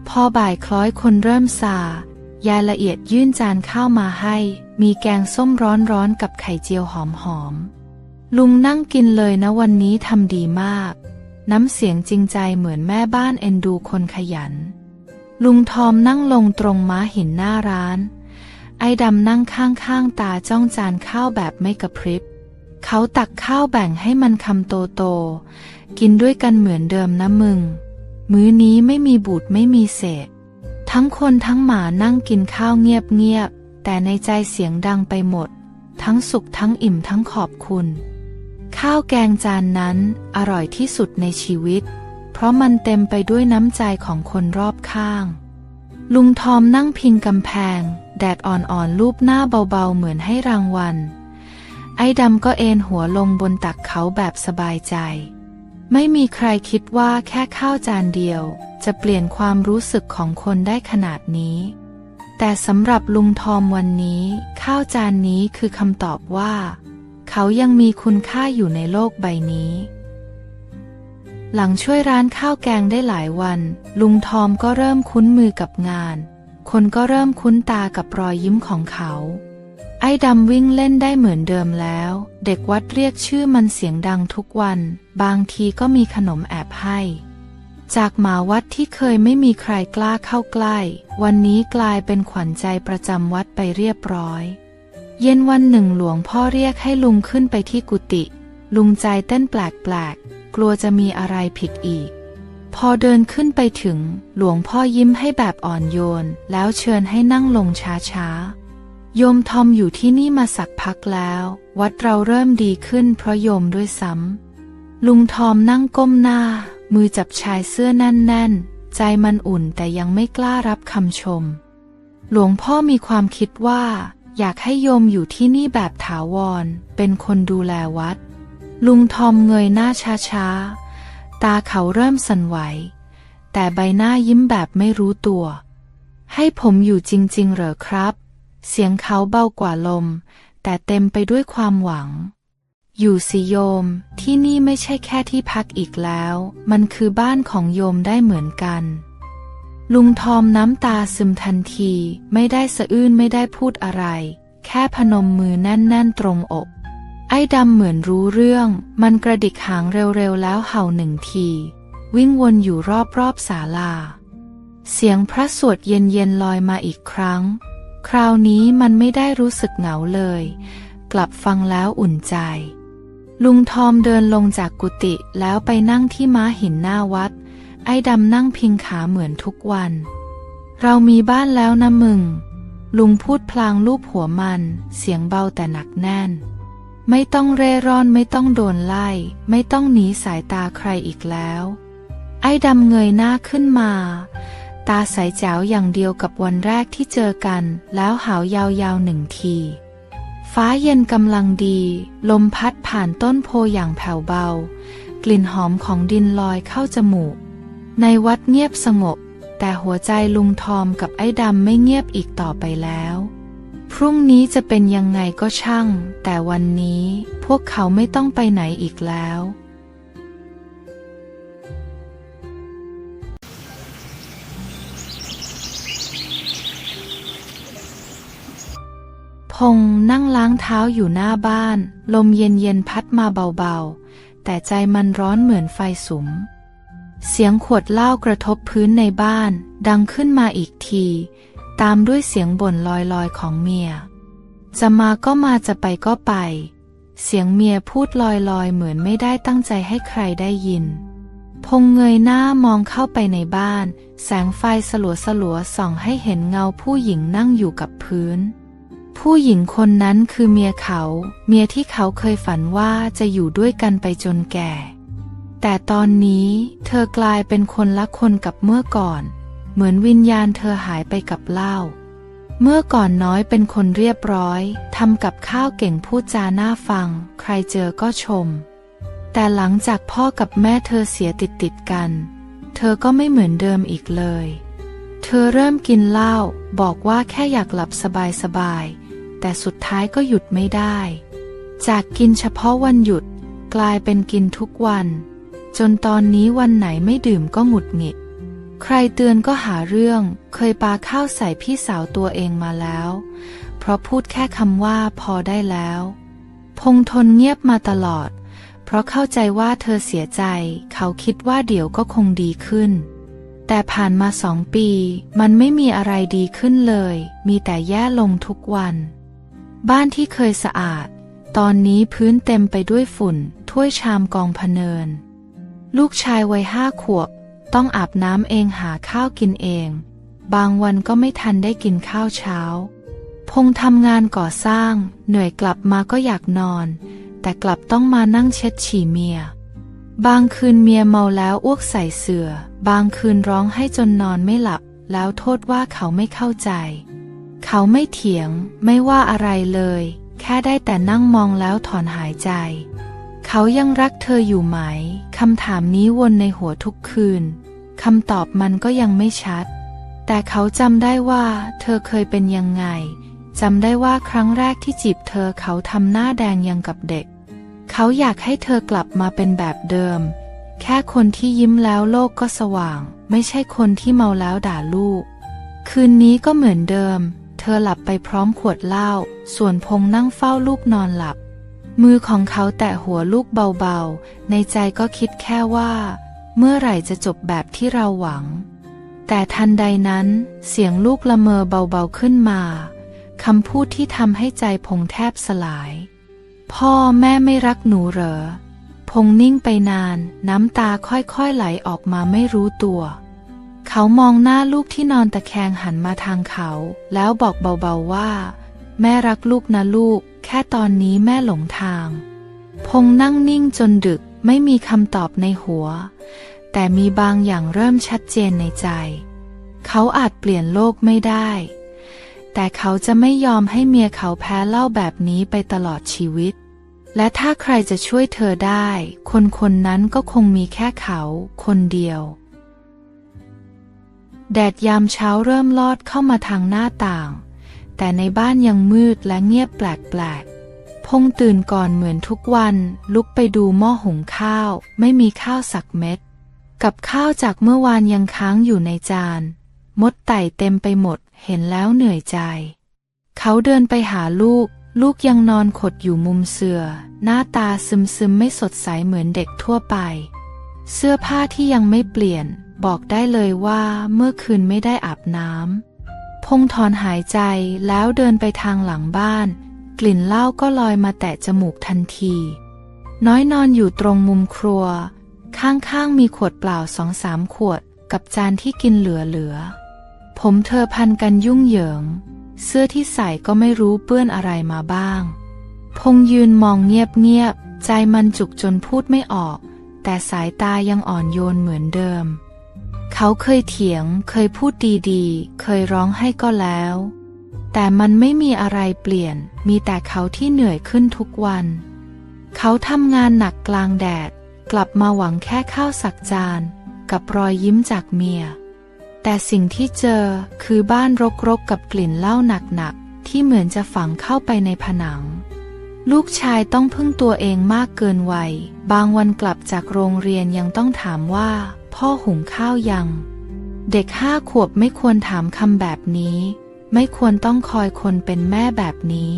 พอบ่ายคล้อยคนเริ่มซายายละเอียดยื่นจานข้าวมาให้มีแกงส้มร้อนๆกับไข่เจียวหอมๆลุงนั่งกินเลยนะวันนี้ทำดีมากน้ำเสียงจริงใจเหมือนแม่บ้านเอ็นดูคนขยันลุงทอมนั่งลงตรงม้าหินหน้าร้านไอ้ดำนั่งข้างๆตาจ้องจานข้าวแบบไม่กระพริบเขาตักข้าวแบ่งให้มันคำโตๆกินด้วยกันเหมือนเดิมนะมึงมื้อนี้ไม่มีบูดไม่มีเศษทั้งคนทั้งหมานั่งกินข้าวเงียบๆแต่ในใจเสียงดังไปหมดทั้งสุขทั้งอิ่มทั้งขอบคุณข้าวแกงจานนั้นอร่อยที่สุดในชีวิตเพราะมันเต็มไปด้วยน้ำใจของคนรอบข้างลุงทอมนั่งพิงกำแพงแดดอ่อนๆลูบหน้าเบาๆเหมือนให้รางวัลไอ้ดำก็เอนหัวลงบนตักเขาแบบสบายใจไม่มีใครคิดว่าแค่ข้าวจานเดียวจะเปลี่ยนความรู้สึกของคนได้ขนาดนี้แต่สำหรับลุงทอมวันนี้ข้าวจานนี้คือคำตอบว่าเขายังมีคุณค่าอยู่ในโลกใบนี้หลังช่วยร้านข้าวแกงได้หลายวันลุงทอมก็เริ่มคุ้นมือกับงานคนก็เริ่มคุ้นตากับรอยยิ้มของเขาไอ้ดำวิ่งเล่นได้เหมือนเดิมแล้วเด็กวัดเรียกชื่อมันเสียงดังทุกวันบางทีก็มีขนมแอบให้จากหมาวัดที่เคยไม่มีใครกล้าเข้าใกล้วันนี้กลายเป็นขวัญใจประจำวัดไปเรียบร้อยเย็นวันหนึ่งหลวงพ่อเรียกให้ลุงขึ้นไปที่กุฏิลุงใจเต้นแปลกๆกลัวจะมีอะไรผิดอีกพอเดินขึ้นไปถึงหลวงพ่อยิ้มให้แบบอ่อนโยนแล้วเชิญให้นั่งลงช้าๆโยมทอมอยู่ที่นี่มาสักพักแล้ววัดเราเริ่มดีขึ้นเพราะโยมด้วยซ้ำลุงทอมนั่งก้มหน้ามือจับชายเสื้อแน่นๆใจมันอุ่นแต่ยังไม่กล้ารับคำชมหลวงพ่อมีความคิดว่าอยากให้โยมอยู่ที่นี่แบบถาวรเป็นคนดูแลวัดลุงทอมเงยหน้าช้าๆตาเขาเริ่มสั่นไหวแต่ใบหน้ายิ้มแบบไม่รู้ตัวให้ผมอยู่จริงๆเหรอครับเสียงเขาเบากว่าลมแต่เต็มไปด้วยความหวังอยู่สิโยมที่นี่ไม่ใช่แค่ที่พักอีกแล้วมันคือบ้านของโยมได้เหมือนกันลุงทอมน้ำตาซึมทันทีไม่ได้สะอื้นไม่ได้พูดอะไรแค่พนมมือแน่นๆตรงอกไอ้ดำเหมือนรู้เรื่องมันกระดิกหางเร็วๆแล้วเห่าหนึ่งทีวิ่งวนอยู่รอบๆศาลาเสียงพระสวดเย็นๆลอยมาอีกครั้งคราวนี้มันไม่ได้รู้สึกเหงาเลยกลับฟังแล้วอุ่นใจลุงทอมเดินลงจากกุฏิแล้วไปนั่งที่ม้าหินหน้าวัดไอ้ดำนั่งพิงขาเหมือนทุกวันเรามีบ้านแล้วนะมึงลุงพูดพลางลูบหัวมันเสียงเบาแต่หนักแน่นไม่ต้องเร่ร่อนไม่ต้องโดนไล่ไม่ต้องหนีสายตาใครอีกแล้วไอ้ดำเงยหน้าขึ้นมาตาใสแจ๋วอย่างเดียวกับวันแรกที่เจอกันแล้วหาวยาวๆหนึ่งทีฟ้าเย็นกำลังดีลมพัดผ่านต้นโพอย่างแผ่วเบากลิ่นหอมของดินลอยเข้าจมูกในวัดเงียบสงบแต่หัวใจลุงทอมกับไอ้ดำไม่เงียบอีกต่อไปแล้วพรุ่งนี้จะเป็นยังไงก็ช่างแต่วันนี้พวกเขาไม่ต้องไปไหนอีกแล้วพงษ์นั่งล้างเท้าอยู่หน้าบ้านลมเย็นๆพัดมาเบาๆแต่ใจมันร้อนเหมือนไฟสุมเสียงขวดเหล้ากระทบพื้นในบ้านดังขึ้นมาอีกทีตามด้วยเสียงบ่นลอยๆของเมียจะมาก็มาจะไปก็ไปเสียงเมียพูดลอยๆเหมือนไม่ได้ตั้งใจให้ใครได้ยินพงษ์เงยหน้ามองเข้าไปในบ้านแสงไฟสลัวๆส่องให้เห็นเงาผู้หญิงนั่งอยู่กับพื้นผู้หญิงคนนั้นคือเมียเขาเมียที่เขาเคยฝันว่าจะอยู่ด้วยกันไปจนแก่แต่ตอนนี้เธอกลายเป็นคนละคนกับเมื่อก่อนเหมือนวิญญาณเธอหายไปกับเหล้าเมื่อก่อนน้อยเป็นคนเรียบร้อยทำกับข้าวเก่งพูดจาน่าฟังใครเจอก็ชมแต่หลังจากพ่อกับแม่เธอเสียติดกันเ เธอก็ไม่เหมือนเดิมอีกเลย เธอเริ่มกินเหล้าบอกว่าแค่อยากหลับสบายๆแต่สุดท้ายก็หยุดไม่ได้จากกินเฉพาะวันหยุดกลายเป็นกินทุกวันจนตอนนี้วันไหนไม่ดื่มก็หงุดหงิดใครเตือนก็หาเรื่องเคยปาข้าวใส่พี่สาวตัวเองมาแล้วเพราะพูดแค่คำว่าพอได้แล้วพงษ์ทนเงียบมาตลอดเพราะเข้าใจว่าเธอเสียใจเขาคิดว่าเดี๋ยวก็คงดีขึ้นแต่ผ่านมา2 ปีมันไม่มีอะไรดีขึ้นเลยมีแต่แย่ลงทุกวันบ้านที่เคยสะอาดตอนนี้พื้นเต็มไปด้วยฝุ่นถ้วยชามกองพะเนินลูกชายวัย5 ขวบต้องอาบน้ำเองหาข้าวกินเองบางวันก็ไม่ทันได้กินข้าวเช้าพงษ์ทำงานก่อสร้างเหนื่อยกลับมาก็อยากนอนแต่กลับต้องมานั่งเช็ดฉี่เมียบางคืนเมียเมาแล้วอ้วกใส่เสื่อบางคืนร้องให้จนนอนไม่หลับแล้วโทษว่าเขาไม่เข้าใจเขาไม่เถียงไม่ว่าอะไรเลยแค่ได้แต่นั่งมองแล้วถอนหายใจเขายังรักเธออยู่ไหมคำถามนี้วนในหัวทุกคืนคำตอบมันก็ยังไม่ชัดแต่เขาจำได้ว่าเธอเคยเป็นยังไงจำได้ว่าครั้งแรกที่จีบเธอเขาทำหน้าแดงยังกับเด็กเขาอยากให้เธอกลับมาเป็นแบบเดิมแค่คนที่ยิ้มแล้วโลกก็สว่างไม่ใช่คนที่เมาแล้วด่าลูกคืนนี้ก็เหมือนเดิมเธอหลับไปพร้อมขวดเหล้าส่วนพงษ์นั่งเฝ้าลูกนอนหลับมือของเขาแตะหัวลูกเบาๆในใจก็คิดแค่ว่าเมื่อไหร่จะจบแบบที่เราหวังแต่ทันใดนั้นเสียงลูกละเมอเบาๆขึ้นมาคำพูดที่ทำให้ใจพงษ์แทบสลายพ่อแม่ไม่รักหนูเหรอพงษ์นิ่งไปนานน้ำตาค่อยๆไหลออกมาไม่รู้ตัวเขามองหน้าลูกที่นอนตะแคงหันมาทางเขาแล้วบอกเบาๆว่าแม่รักลูกนะลูกแค่ตอนนี้แม่หลงทางพงษ์นั่งนิ่งจนดึกไม่มีคำตอบในหัวแต่มีบางอย่างเริ่มชัดเจนในใจเขาอาจเปลี่ยนโลกไม่ได้แต่เขาจะไม่ยอมให้เมียเขาแพ้เหล้าแบบนี้ไปตลอดชีวิตและถ้าใครจะช่วยเธอได้คนนั้นก็คงมีแค่เขาคนเดียวแดดยามเช้าเริ่มลอดเข้ามาทางหน้าต่างแต่ในบ้านยังมืดและเงียบแปลกๆพงษ์ตื่นก่อนเหมือนทุกวันลุกไปดูหม้อหุงข้าวไม่มีข้าวสักเม็ดกับข้าวจากเมื่อวานยังค้างอยู่ในจานมดไต่เต็มไปหมดเห็นแล้วเหนื่อยใจเขาเดินไปหาลูกยังนอนขดอยู่มุมเสื่อหน้าตาซึมๆไม่สดใสเหมือนเด็กทั่วไปเสื้อผ้าที่ยังไม่เปลี่ยนบอกได้เลยว่าเมื่อคืนไม่ได้อาบน้ำพงษ์ถอนหายใจแล้วเดินไปทางหลังบ้านกลิ่นเหล้าก็ลอยมาแตะจมูกทันทีน้อยนอนอยู่ตรงมุมครัวข้างๆมีขวดเปล่า2-3 ขวดกับจานที่กินเหลือผมเธอพันกันยุ่งเหยิงเสื้อที่ใส่ก็ไม่รู้เปื้อนอะไรมาบ้างพงษ์ยืนมองเงียบๆใจมันจุกจนพูดไม่ออกแต่สายตายังอ่อนโยนเหมือนเดิมเขาเคยเถียงเคยพูดดีๆเคยร้องให้ก็แล้วแต่มันไม่มีอะไรเปลี่ยนมีแต่เขาที่เหนื่อยขึ้นทุกวันเขาทำงานหนักกลางแดดกลับมาหวังแค่ข้าวสักจานกับรอยยิ้มจากเมียแต่สิ่งที่เจอคือบ้านรกๆกับกลิ่นเหล้าหนักๆที่เหมือนจะฝังเข้าไปในผนังลูกชายต้องพึ่งตัวเองมากเกินวัยบางวันกลับจากโรงเรียนยังต้องถามว่าพ่อหุงข้าวยังเด็ก5 ขวบไม่ควรถามคำแบบนี้ไม่ควรต้องคอยคนเป็นแม่แบบนี้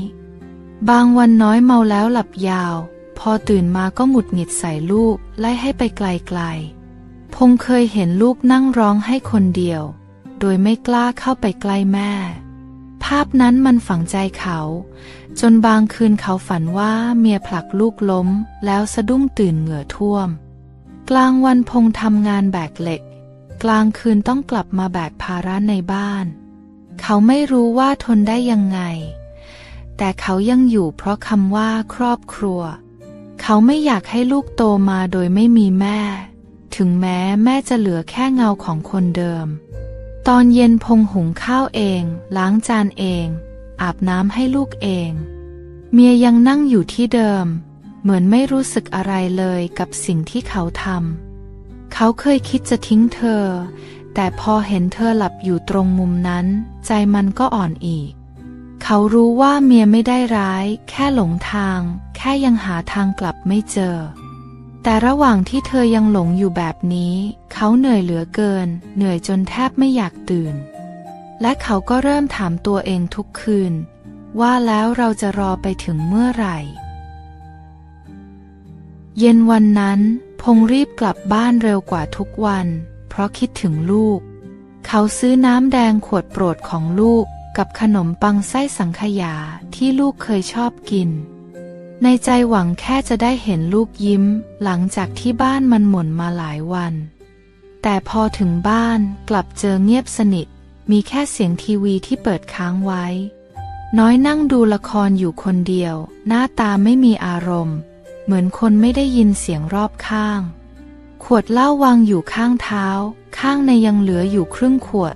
บางวันน้อยเมาแล้วหลับยาวพอตื่นมาก็หงุดหงิดใส่ลูกไล่ให้ไปไกลๆพงษ์เคยเห็นลูกนั่งร้องให้คนเดียวโดยไม่กล้าเข้าไปใกล้แม่ภาพนั้นมันฝังใจเขาจนบางคืนเขาฝันว่าเมียผลักลูกล้มแล้วสะดุ้งตื่นเหงื่อท่วมกลางวันพงษ์ทำงานแบกเหล็กกลางคืนต้องกลับมาแบกภาระในบ้านเขาไม่รู้ว่าทนได้ยังไงแต่เขายังอยู่เพราะคำว่าครอบครัวเขาไม่อยากให้ลูกโตมาโดยไม่มีแม่ถึงแม้แม่จะเหลือแค่เงาของคนเดิมตอนเย็นพงษ์หุงข้าวเองล้างจานเองอาบน้ำให้ลูกเองเมียยังนั่งอยู่ที่เดิมเหมือนไม่รู้สึกอะไรเลยกับสิ่งที่เขาท เขาเคยคิดจะทิ้งเธอแต่พอเห็นเธอหลับอยู่ตรงมุมนั้นใจมันก็อ่อนอีกเขารู้ว่าเมียไม่ได้ร้ายแค่หลงทางแค่ยังหาทางกลับไม่เจอแต่ระหว่างที่เธอยังหลงอยู่แบบนี้เขาเหนื่อยเหลือเกินเหนื่อยจนแทบไม่อยากตื่นและเขาก็เริ่มถามตัวเองทุกคืนว่าแล้วเราจะรอไปถึงเมื่อไหร่เย็นวันนั้นพงษ์รีบกลับบ้านเร็วกว่าทุกวันเพราะคิดถึงลูกเขาซื้อน้ำแดงขวดโปรดของลูกกับขนมปังไส้สังขยาที่ลูกเคยชอบกินในใจหวังแค่จะได้เห็นลูกยิ้มหลังจากที่บ้านมันหม่นมาหลายวันแต่พอถึงบ้านกลับเจอเงียบสนิทมีแค่เสียงทีวีที่เปิดค้างไว้น้อยนั่งดูละครอยู่คนเดียวหน้าตาไม่มีอารมณ์เหมือนคนไม่ได้ยินเสียงรอบข้างขวดเหล้าวางอยู่ข้างเท้าข้างในยังเหลืออยู่ครึ่งขวด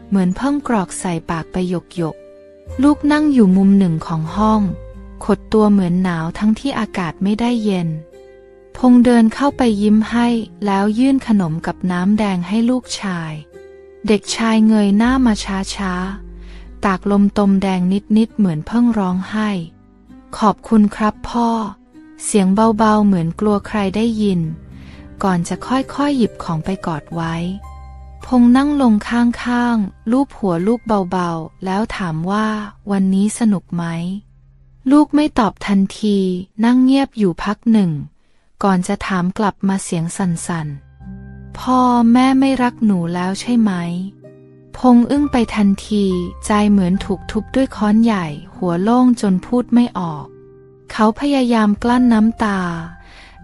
เหมือนเพิ่งกรอกใส่ปากไปหยกลูกนั่งอยู่มุมหนึ่งของห้องขดตัวเหมือนหนาวทั้งที่อากาศไม่ได้เย็นพงษ์เดินเข้าไปยิ้มให้แล้วยื่นขนมกับน้ำแดงให้ลูกชายเด็กชายเงยหน้ามาช้าๆตากลมตมแดงนิดๆเหมือนเพิ่งร้องไห้ขอบคุณครับพ่อเสียงเบาๆเหมือนกลัวใครได้ยินก่อนจะค่อยๆหยิบของไปกอดไว้พงษ์นั่งลงข้างๆลูบหัวลูกเบาๆแล้วถามว่าวันนี้สนุกไหมลูกไม่ตอบทันทีนั่งเงียบอยู่พักหนึ่งก่อนจะถามกลับมาเสียงสั่นๆพ่อแม่ไม่รักหนูแล้วใช่ไหมพงษ์อึ้งไปทันทีใจเหมือนถูกทุบด้วยค้อนใหญ่หัวโล่งจนพูดไม่ออกเขาพยายามกลั้นน้ำตา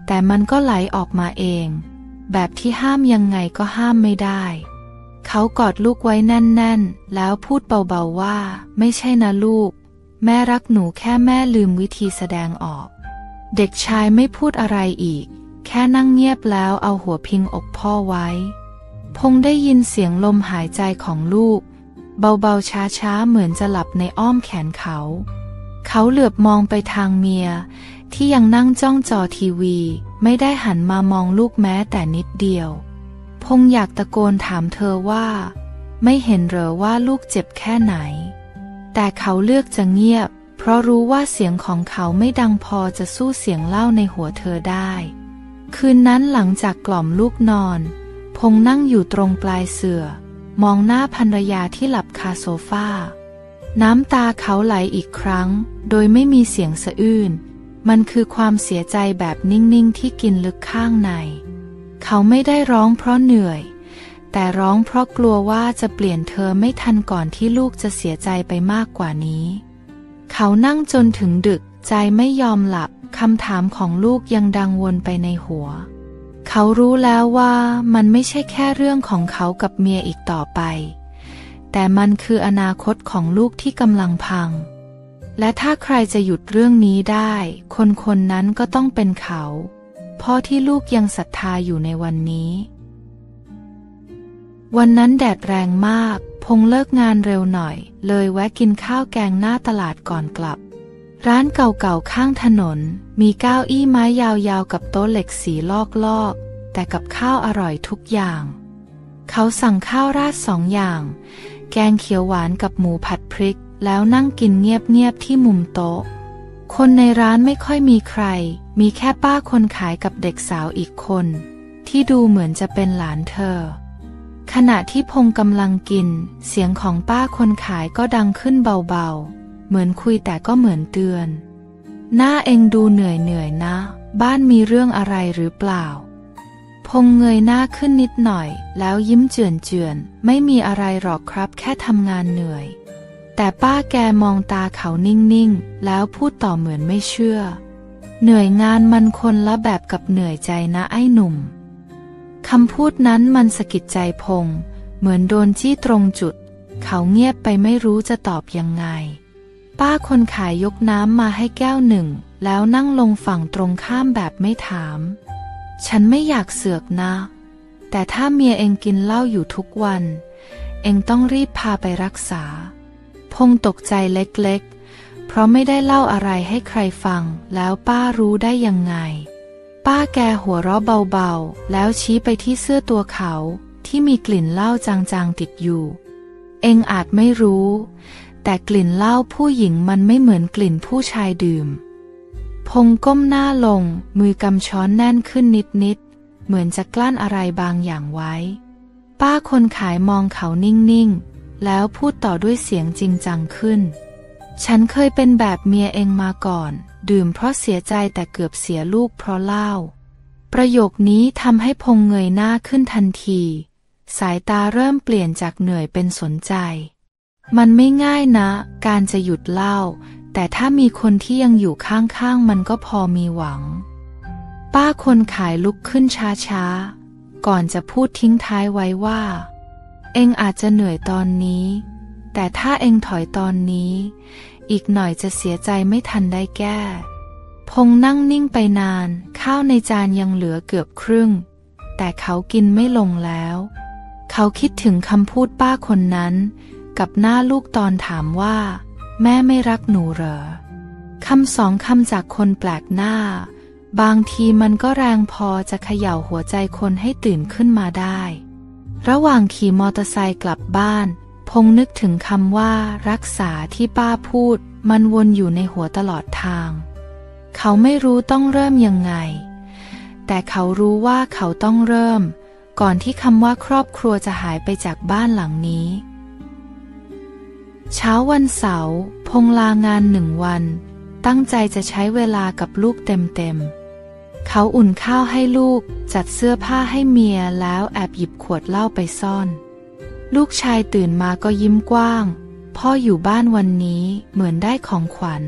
แต่มันก็ไหลออกมาเองแบบที่ห้ามยังไงก็ห้ามไม่ได้เขากอดลูกไว้แน่นๆแล้วพูดเบาๆว่าไม่ใช่นะลูกแม่รักหนูแค่แม่ลืมวิธีแสดงออกเด็กชายไม่พูดอะไรอีกแค่นั่งเงียบแล้วเอาหัวพิงอกพ่อไว้พงษ์ได้ยินเสียงลมหายใจของลูกเบาๆช้าๆเหมือนจะหลับในอ้อมแขนเขาเหลือบมองไปทางเมียที่ยังนั่งจ้องจอทีวีไม่ได้หันมามองลูกแม้แต่นิดเดียวพงษ์อยากตะโกนถามเธอว่าไม่เห็นเหรอว่าลูกเจ็บแค่ไหนแต่เขาเลือกจะเงียบเพราะรู้ว่าเสียงของเขาไม่ดังพอจะสู้เสียงเล่าในหัวเธอได้คืนนั้นหลังจากกล่อมลูกนอนพงษ์นั่งอยู่ตรงปลายเสื่อมองหน้าภรรยาที่หลับคาโซฟาน้ำตาเขาไหลอีกครั้งโดยไม่มีเสียงสะอื้นมันคือความเสียใจแบบนิ่งๆที่กินลึกข้างในเขาไม่ได้ร้องเพราะเหนื่อยแต่ร้องเพราะกลัวว่าจะเปลี่ยนเธอไม่ทันก่อนที่ลูกจะเสียใจไปมากกว่านี้เขานั่งจนถึงดึกใจไม่ยอมหลับคำถามของลูกยังดังวนไปในหัวเขารู้แล้วว่ามันไม่ใช่แค่เรื่องของเขากับเมียอีกต่อไปแต่มันคืออนาคตของลูกที่กำลังพังและถ้าใครจะหยุดเรื่องนี้ได้คนนั้นก็ต้องเป็นเขาพ่อที่ลูกยังศรัทธาอยู่ในวันนี้วันนั้นแดดแรงมากพงษ์เลิกงานเร็วหน่อยเลยแวะกินข้าวแกงหน้าตลาดก่อนกลับร้านเก่าๆข้างถนนมีเก้าอี้ไม้ยาวๆกับโต๊ะเหล็กสีลอกๆแต่กับข้าวอร่อยทุกอย่างเขาสั่งข้าวราด2 อย่างแกงเขียวหวานกับหมูผัดพริกแล้วนั่งกินเงียบๆที่มุมโต๊ะคนในร้านไม่ค่อยมีใครมีแค่ป้าคนขายกับเด็กสาวอีกคนที่ดูเหมือนจะเป็นหลานเธอขณะที่พงษ์กำลังกินเสียงของป้าคนขายก็ดังขึ้นเบาๆเหมือนคุยแต่ก็เหมือนเตือนหน้าเองดูเหนื่อยนะบ้านมีเรื่องอะไรหรือเปล่าพงษ์เงยหน้าขึ้นนิดหน่อยแล้วยิ้มเจือนๆไม่มีอะไรหรอกครับแค่ทำงานเหนื่อยแต่ป้าแกมองตาเขานิ่งๆแล้วพูดต่อเหมือนไม่เชื่อเหนื่อยงานมันคนละแบบกับเหนื่อยใจนะไอ้หนุ่มคำพูดนั้นมันสะกิดใจพงษ์เหมือนโดนจี้ตรงจุดเขาเงียบไปไม่รู้จะตอบยังไงป้าคนขายยกน้ำมาให้แก้วหนึ่งแล้วนั่งลงฝั่งตรงข้ามแบบไม่ถามฉันไม่อยากเสือกนะแต่ถ้าเมียเองกินเหล้าอยู่ทุกวันเองต้องรีบพาไปรักษาพงษ์ตกใจเล็กๆเพราะไม่ได้เล่าอะไรให้ใครฟังแล้วป้ารู้ได้ยังไง ป้าแกหัวเราะเบาๆแล้วชี้ไปที่เสื้อตัวเขาที่มีกลิ่นเหล้าจางๆติดอยู่เอ็งอาจไม่รู้แต่กลิ่นเหล้าผู้หญิงมันไม่เหมือนกลิ่นผู้ชายดื่มพงก้มหน้าลงมือกำช้อนแน่นขึ้นนิดๆเหมือนจะกลั้นอะไรบางอย่างไว้ป้าคนขายมองเขานิ่งๆแล้วพูดต่อด้วยเสียงจริงจังขึ้นฉันเคยเป็นแบบเมียเองมาก่อนดื่มเพราะเสียใจแต่เกือบเสียลูกเพราะเหล้าประโยคนี้ทำให้พงเงยหน้าขึ้นทันทีสายตาเริ่มเปลี่ยนจากเหนื่อยเป็นสนใจมันไม่ง่ายนะการจะหยุดเหล้าแต่ถ้ามีคนที่ยังอยู่ข้างๆมันก็พอมีหวังป้าคนขายลุกขึ้นช้าๆก่อนจะพูดทิ้งท้ายไว้ว่าเอ็งอาจจะเหนื่อยตอนนี้แต่ถ้าเอ็งถอยตอนนี้อีกหน่อยจะเสียใจไม่ทันได้แก้พงนั่งนิ่งไปนานข้าวในจานยังเหลือเกือบครึ่งแต่เขากินไม่ลงแล้วเขาคิดถึงคำพูดป้าคนนั้นกับหน้าลูกตอนถามว่าแม่ไม่รักหนูเหรอคำสองคำจากคนแปลกหน้าบางทีมันก็แรงพอจะเขย่าหัวใจคนให้ตื่นขึ้นมาได้ระหว่างขี่มอเตอร์ไซค์กลับบ้านพงนึกถึงคำว่ารักษาที่ป้าพูดมันวนอยู่ในหัวตลอดทางเขาไม่รู้ต้องเริ่มยังไงแต่เขารู้ว่าเขาต้องเริ่มก่อนที่คำว่าครอบครัวจะหายไปจากบ้านหลังนี้เช้าวันเสาร์พงลางาน1 วันตั้งใจจะใช้เวลากับลูกเต็มๆเขาอุ่นข้าวให้ลูกจัดเสื้อผ้าให้เมียแล้วแอบหยิบขวดเหล้าไปซ่อนลูกชายตื่นมาก็ยิ้มกว้างพ่ออยู่บ้านวันนี้เหมือนได้ของขวัญ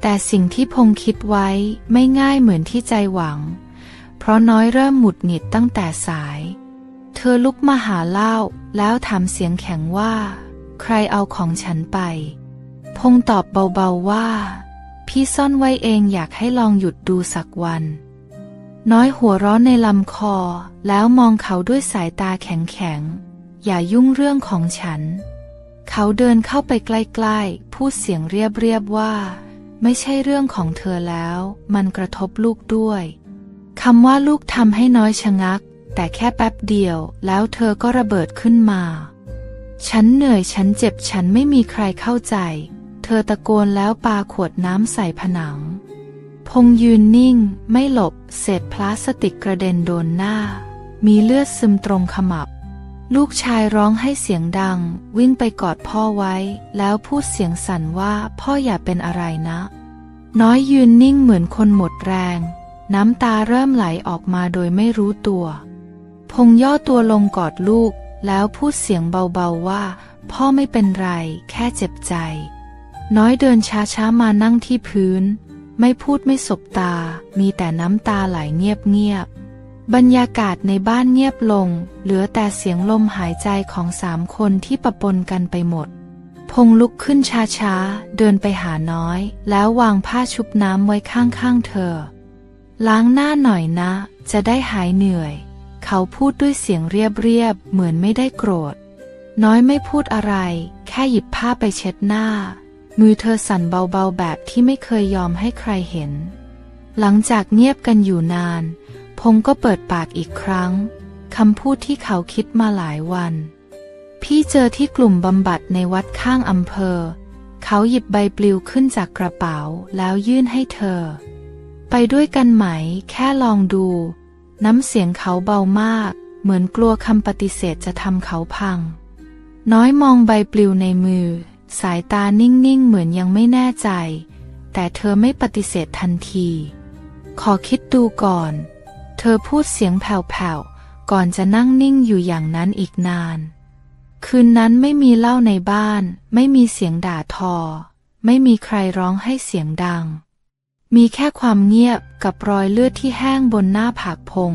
แต่สิ่งที่พงคิดไว้ไม่ง่ายเหมือนที่ใจหวังเพราะน้อยเริ่มหงุดหงิดตั้งแต่สายเธอลุกมาหาเหล้าแล้วถามเสียงแข็งว่าใครเอาของฉันไปพงตอบเบาๆว่าพี่ซ่อนไว้เองอยากให้ลองหยุดดูสักวันน้อยหัวเราะในลำคอแล้วมองเขาด้วยสายตาแข็งๆอย่ายุ่งเรื่องของฉันเขาเดินเข้าไปใกล้ๆพูดเสียงเรียบๆว่าไม่ใช่เรื่องของเธอแล้วมันกระทบลูกด้วยคำว่าลูกทำให้น้อยชะงักแต่แค่แป๊บเดียวแล้วเธอก็ระเบิดขึ้นมาฉันเหนื่อยฉันเจ็บฉันไม่มีใครเข้าใจเธอตะโกนแล้วปาขวดน้ำใส่ผนังพงยืนนิ่งไม่หลบเศษพลาสติกกระเด็นโดนหน้ามีเลือดซึมตรงขมับลูกชายร้องให้เสียงดังวิ่งไปกอดพ่อไว้แล้วพูดเสียงสั่นว่าพ่ออย่าเป็นอะไรนะน้อยยืนนิ่งเหมือนคนหมดแรงน้ำตาเริ่มไหลออกมาโดยไม่รู้ตัวพงย่อตัวลงกอดลูกแล้วพูดเสียงเบาๆว่าพ่อไม่เป็นไรแค่เจ็บใจน้อยเดินช้าๆมานั่งที่พื้นไม่พูดไม่สบตามีแต่น้ำตาไหลเงียบๆบรรยากาศในบ้านเงียบลงเหลือแต่เสียงลมหายใจของ3 คนที่ปะปนกันไปหมดพงลุกขึ้นช้าๆเดินไปหาน้อยแล้ววางผ้าชุบน้ำไว้ข้างๆเธอล้างหน้าหน่อยนะจะได้หายเหนื่อยเขาพูดด้วยเสียงเรียบๆเหมือนไม่ได้โกรธน้อยไม่พูดอะไรแค่หยิบผ้าไปเช็ดหน้ามือเธอสั่นเบาๆแบบที่ไม่เคยยอมให้ใครเห็นหลังจากเงียบกันอยู่นานพงก็เปิดปากอีกครั้งคำพูดที่เขาคิดมาหลายวันพี่เจอที่กลุ่มบำบัดในวัดข้างอำเภอเขาหยิบใบปลิวขึ้นจากกระเป๋าแล้วยื่นให้เธอไปด้วยกันไหมแค่ลองดูน้ำเสียงเขาเบามากเหมือนกลัวคำปฏิเสธจะทำเขาพังน้อยมองใบปลิวในมือสายตานิ่งๆเหมือนยังไม่แน่ใจแต่เธอไม่ปฏิเสธทันทีขอคิดดูก่อนเธอพูดเสียงแผ่วๆก่อนจะนั่งนิ่งอยู่อย่างนั้นอีกนานคืนนั้นไม่มีเหล้าในบ้านไม่มีเสียงด่าทอไม่มีใครร้องให้เสียงดังมีแค่ความเงียบกับรอยเลือดที่แห้งบนหน้าผากพง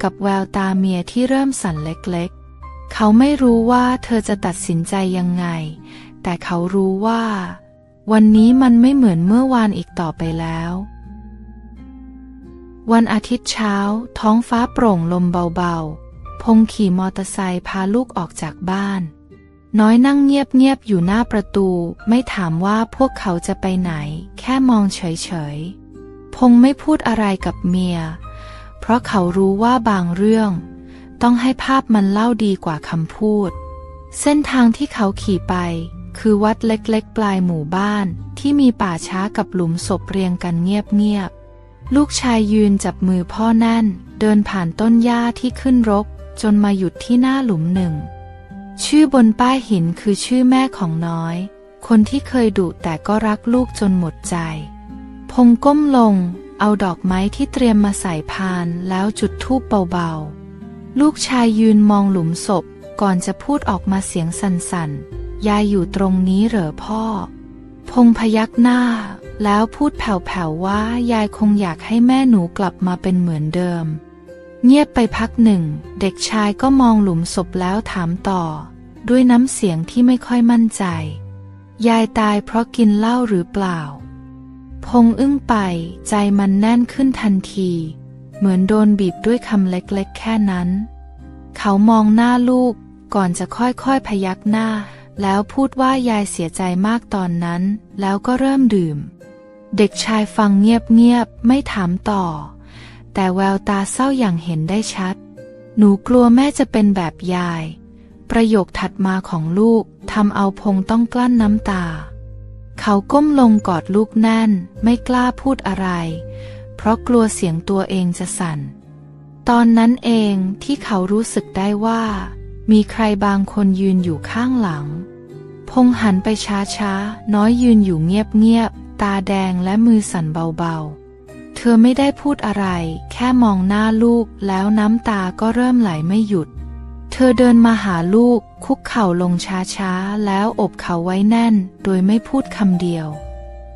กับแววตาเมียที่เริ่มสั่นเล็กๆเขาไม่รู้ว่าเธอจะตัดสินใจยังไงแต่เขารู้ว่าวันนี้มันไม่เหมือนเมื่อวานอีกต่อไปแล้ววันอาทิตย์เช้าท้องฟ้าโปร่งลมเบาๆพงขี่มอเตอร์ไซค์พาลูกออกจากบ้านน้อยนั่งเงียบๆอยู่หน้าประตูไม่ถามว่าพวกเขาจะไปไหนแค่มองเฉยๆ พงษ์ไม่พูดอะไรกับเมียเพราะเขารู้ว่าบางเรื่องต้องให้ภาพมันเล่าดีกว่าคำพูดเส้นทางที่เขาขี่ไปคือวัดเล็กๆปลายหมู่บ้านที่มีป่าช้ากับหลุมศพเรียงกันเงียบๆลูกชายยืนจับมือพ่อแน่นเดินผ่านต้นหญ้าที่ขึ้นรกจนมาหยุดที่หน้าหลุมหนึ่งชื่อบนป้ายหินคือชื่อแม่ของน้อยคนที่เคยดุแต่ก็รักลูกจนหมดใจพงษ์ก้มลงเอาดอกไม้ที่เตรียมมาใส่พานแล้วจุดธูปเบาๆลูกชายยืนมองหลุมศพก่อนจะพูดออกมาเสียงสั่นๆยายอยู่ตรงนี้เหรอพ่อพงษ์พยักหน้าแล้วพูดแผ่วๆว่ายายคงอยากให้แม่หนูกลับมาเป็นเหมือนเดิมเงียบไปพักหนึ่งเด็กชายก็มองหลุมศพแล้วถามต่อด้วยน้ำเสียงที่ไม่ค่อยมั่นใจยายตายเพราะกินเหล้าหรือเปล่าพงษ์อึ้งไปใจมันแน่นขึ้นทันทีเหมือนโดนบีบด้วยคำเล็กๆแค่นั้นเขามองหน้าลูกก่อนจะค่อยๆพยักหน้าแล้วพูดว่ายายเสียใจมากตอนนั้นแล้วก็เริ่มดื่มเด็กชายฟังเงียบๆไม่ถามต่อแต่แววตาเศร้าอย่างเห็นได้ชัดหนูกลัวแม่จะเป็นแบบยายประโยคถัดมาของลูกทำเอาพงษ์ต้องกลั้นน้ำตาเขาก้มลงกอดลูกแน่นไม่กล้าพูดอะไรเพราะกลัวเสียงตัวเองจะสั่นตอนนั้นเองที่เขารู้สึกได้ว่ามีใครบางคนยืนอยู่ข้างหลังพงษ์หันไปช้าๆน้อยยืนอยู่เงียบๆตาแดงและมือสั่นเบาๆเธอไม่ได้พูดอะไรแค่มองหน้าลูกแล้วน้ำตาก็เริ่มไหลไม่หยุดเธอเดินมาหาลูกคุกเข่าลงช้าๆแล้วอบเขาไว้แน่นโดยไม่พูดคำเดียว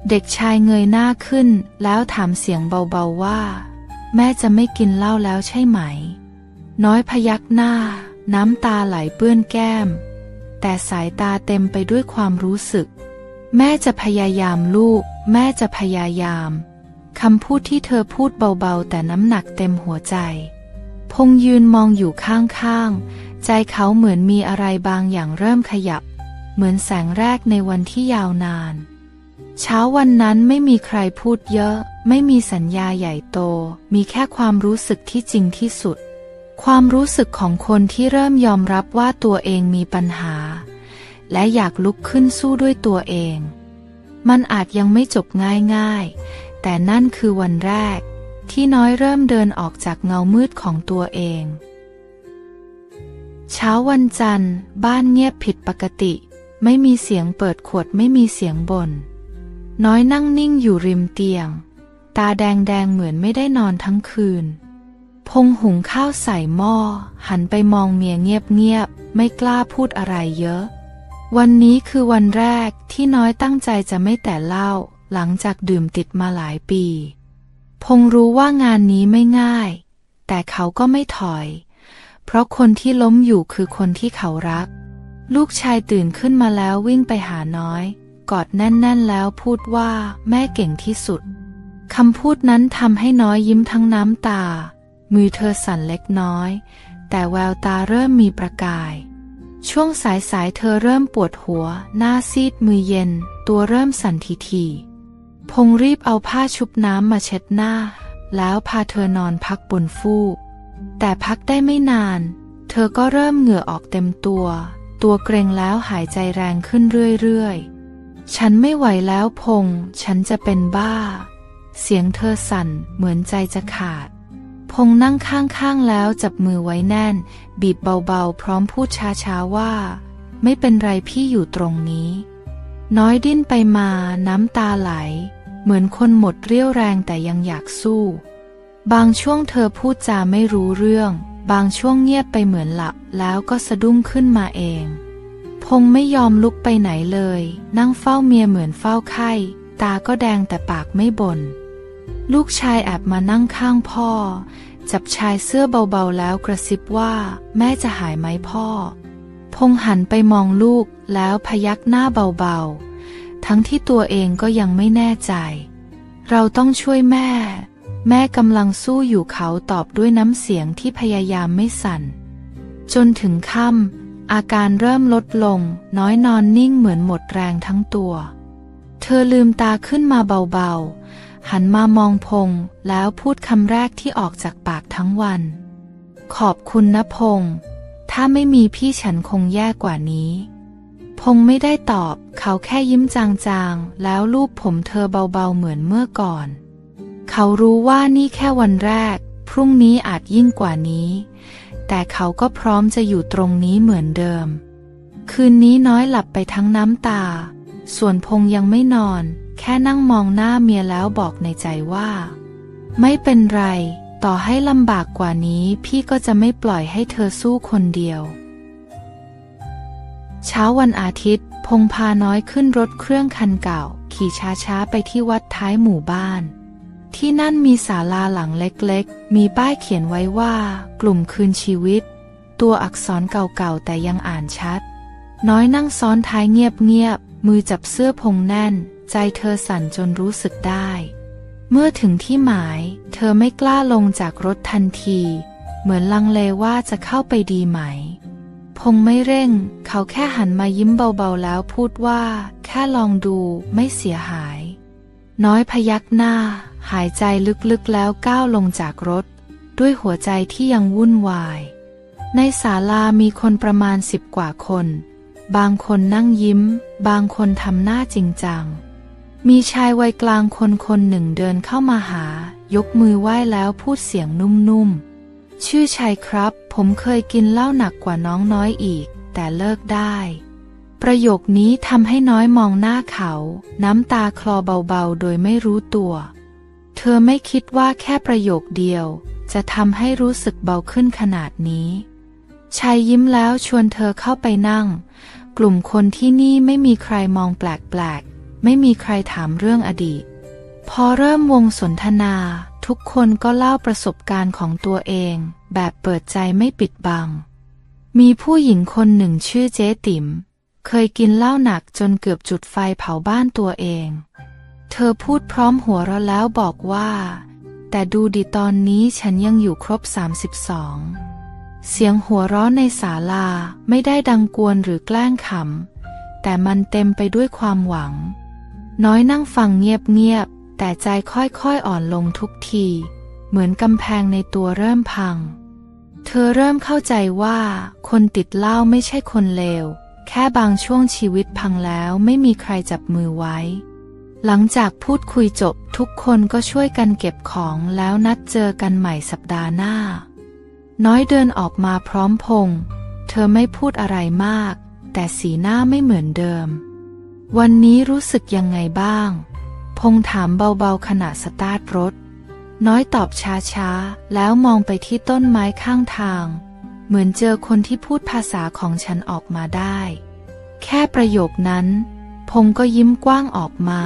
เด็กชายเงยหน้าขึ้นแล้วถามเสียงเบาๆว่าแม่จะไม่กินเหล้าแล้วใช่ไหมน้อยพยักหน้าน้ำตาไหลเปื้อนแก้มแต่สายตาเต็มไปด้วยความรู้สึกแม่จะพยายามลูกแม่จะพยายามคำพูดที่เธอพูดเบาๆแต่น้ำหนักเต็มหัวใจพงษ์ยืนมองอยู่ข้างๆใจเขาเหมือนมีอะไรบางอย่างเริ่มขยับเหมือนแสงแรกในวันที่ยาวนานเช้าวันนั้นไม่มีใครพูดเยอะไม่มีสัญญาใหญ่โตมีแค่ความรู้สึกที่จริงที่สุดความรู้สึกของคนที่เริ่มยอมรับว่าตัวเองมีปัญหาและอยากลุกขึ้นสู้ด้วยตัวเองมันอาจยังไม่จบง่ายๆแต่นั่นคือวันแรกที่น้อยเริ่มเดินออกจากเงามืดของตัวเองเช้าวันจันทร์บ้านเงียบผิดปกติไม่มีเสียงเปิดขวดไม่มีเสียงบ่นน้อยนั่งนิ่งอยู่ริมเตียงตาแดงๆเหมือนไม่ได้นอนทั้งคืนพงษ์หุงข้าวใส่หม้อหันไปมองเมียเงียบๆไม่กล้าพูดอะไรเยอะวันนี้คือวันแรกที่น้อยตั้งใจจะไม่แต่เหล้าหลังจากดื่มติดมาหลายปีพงษ์รู้ว่างานนี้ไม่ง่ายแต่เขาก็ไม่ถอยเพราะคนที่ล้มอยู่คือคนที่เขารักลูกชายตื่นขึ้นมาแล้ววิ่งไปหาน้อยกอดแน่นๆแล้วพูดว่าแม่เก่งที่สุดคำพูดนั้นทำให้น้อยยิ้มทั้งน้ำตามือเธอสั่นเล็กน้อยแต่แววตาเริ่มมีประกายช่วงสายๆเธอเริ่มปวดหัวหน้าซีดมือเย็นตัวเริ่มสั่นทีๆพงษ์รีบเอาผ้าชุบน้ำมาเช็ดหน้าแล้วพาเธอนอนพักบนฟูกแต่พักได้ไม่นานเธอก็เริ่มเหงื่อออกเต็มตัวเกร็งแล้วหายใจแรงขึ้นเรื่อยๆฉันไม่ไหวแล้วพงษ์ฉันจะเป็นบ้าเสียงเธอสั่นเหมือนใจจะขาดพงษ์นั่งข้างๆแล้วจับมือไว้แน่นบีบเบาๆพร้อมพูดช้าๆว่าไม่เป็นไรพี่อยู่ตรงนี้น้อยดิ้นไปมาน้ำตาไหลเหมือนคนหมดเรี่ยวแรงแต่ยังอยากสู้บางช่วงเธอพูดจาไม่รู้เรื่องบางช่วงเงียบไปเหมือนหลับแล้วก็สะดุ้งขึ้นมาเองพงษ์ไม่ยอมลุกไปไหนเลยนั่งเฝ้าเมียเหมือนเฝ้าไข้ตาก็แดงแต่ปากไม่บ่นลูกชายแอบมานั่งข้างพ่อจับชายเสื้อเบาๆแล้วกระซิบว่าแม่จะหายไหมพ่อพงษ์หันไปมองลูกแล้วพยักหน้าเบาๆทั้งที่ตัวเองก็ยังไม่แน่ใจเราต้องช่วยแม่กำลังสู้อยู่เขาตอบด้วยน้ำเสียงที่พยายามไม่สั่นจนถึงค่ำอาการเริ่มลดลงน้อยนอนนิ่งเหมือนหมดแรงทั้งตัวเธอลืมตาขึ้นมาเบาๆ หันมามองพงษ์แล้วพูดคำแรกที่ออกจากปากทั้งวัน ขอบคุณนะพงษ์ถ้าไม่มีพี่ฉันคงแย่กว่านี้พงษ์ไม่ได้ตอบเขาแค่ยิ้มจางๆแล้วลูบผมเธอเบาๆเหมือนเมื่อก่อนเขารู้ว่านี่แค่วันแรกพรุ่งนี้อาจยิ่งกว่านี้แต่เขาก็พร้อมจะอยู่ตรงนี้เหมือนเดิมคืนนี้น้อยหลับไปทั้งน้ำตาส่วนพงษ์ยังไม่นอนแค่นั่งมองหน้าเมียแล้วบอกในใจว่าไม่เป็นไรต่อให้ลำบากกว่านี้พี่ก็จะไม่ปล่อยให้เธอสู้คนเดียวเช้าวันอาทิตย์พงษ์พาน้อยขึ้นรถเครื่องคันเก่าขี่ช้าๆไปที่วัดท้ายหมู่บ้านที่นั่นมีศาลาหลังเล็กๆมีป้ายเขียนไว้ว่ากลุ่มคืนชีวิตตัวอักษรเก่าๆแต่ยังอ่านชัดน้อยนั่งซ้อนท้ายเงียบๆมือจับเสื้อพงษ์แน่นใจเธอสั่นจนรู้สึกได้เมื่อถึงที่หมายเธอไม่กล้าลงจากรถทันทีเหมือนลังเลว่าจะเข้าไปดีไหมพงษ์ไม่เร่งเขาแค่หันมายิ้มเบาๆแล้วพูดว่าแค่ลองดูไม่เสียหายน้อยพยักหน้าหายใจลึกๆแล้วก้าวลงจากรถด้วยหัวใจที่ยังวุ่นวายในศาลามีคนประมาณ10 กว่าคนบางคนนั่งยิ้มบางคนทำหน้าจริงจังมีชายวัยกลางคนหนึ่งเดินเข้ามาหายกมือไหว้แล้วพูดเสียงนุ่มๆชื่อชัยครับผมเคยกินเหล้าหนักกว่าน้องน้อยอีกแต่เลิกได้ประโยคนี้ทำให้น้อยมองหน้าเขาน้ำตาคลอเบาๆโดยไม่รู้ตัวเธอไม่คิดว่าแค่ประโยคเดียวจะทำให้รู้สึกเบาขึ้นขนาดนี้ชัยยิ้มแล้วชวนเธอเข้าไปนั่งกลุ่มคนที่นี่ไม่มีใครมองแปลกๆไม่มีใครถามเรื่องอดีตพอเริ่มวงสนทนาทุกคนก็เล่าประสบการณ์ของตัวเองแบบเปิดใจไม่ปิดบังมีผู้หญิงคนหนึ่งชื่อเจ๊ติ๋มเคยกินเหล้าหนักจนเกือบจุดไฟเผาบ้านตัวเองเธอพูดพร้อมหัวเราะแล้วบอกว่าแต่ดูดิตอนนี้ฉันยังอยู่ครบ32เสียงหัวเราะในศาลาไม่ได้ดังกวนหรือแกล้งขำแต่มันเต็มไปด้วยความหวังน้อยนั่งฟังเงียบๆแต่ใจค่อยๆอ่อนลงทุกทีเหมือนกำแพงในตัวเริ่มพังเธอเริ่มเข้าใจว่าคนติดเหล้าไม่ใช่คนเลวแค่บางช่วงชีวิตพังแล้วไม่มีใครจับมือไว้หลังจากพูดคุยจบทุกคนก็ช่วยกันเก็บของแล้วนัดเจอกันใหม่สัปดาห์หน้าน้อยเดินออกมาพร้อมพงษ์เธอไม่พูดอะไรมากแต่สีหน้าไม่เหมือนเดิมวันนี้รู้สึกยังไงบ้างพงษ์ถามเบาๆขณะสตาร์ทรถน้อยตอบช้าๆแล้วมองไปที่ต้นไม้ข้างทางเหมือนเจอคนที่พูดภาษาของฉันออกมาได้แค่ประโยคนั้นพงษ์ก็ยิ้มกว้างออกมา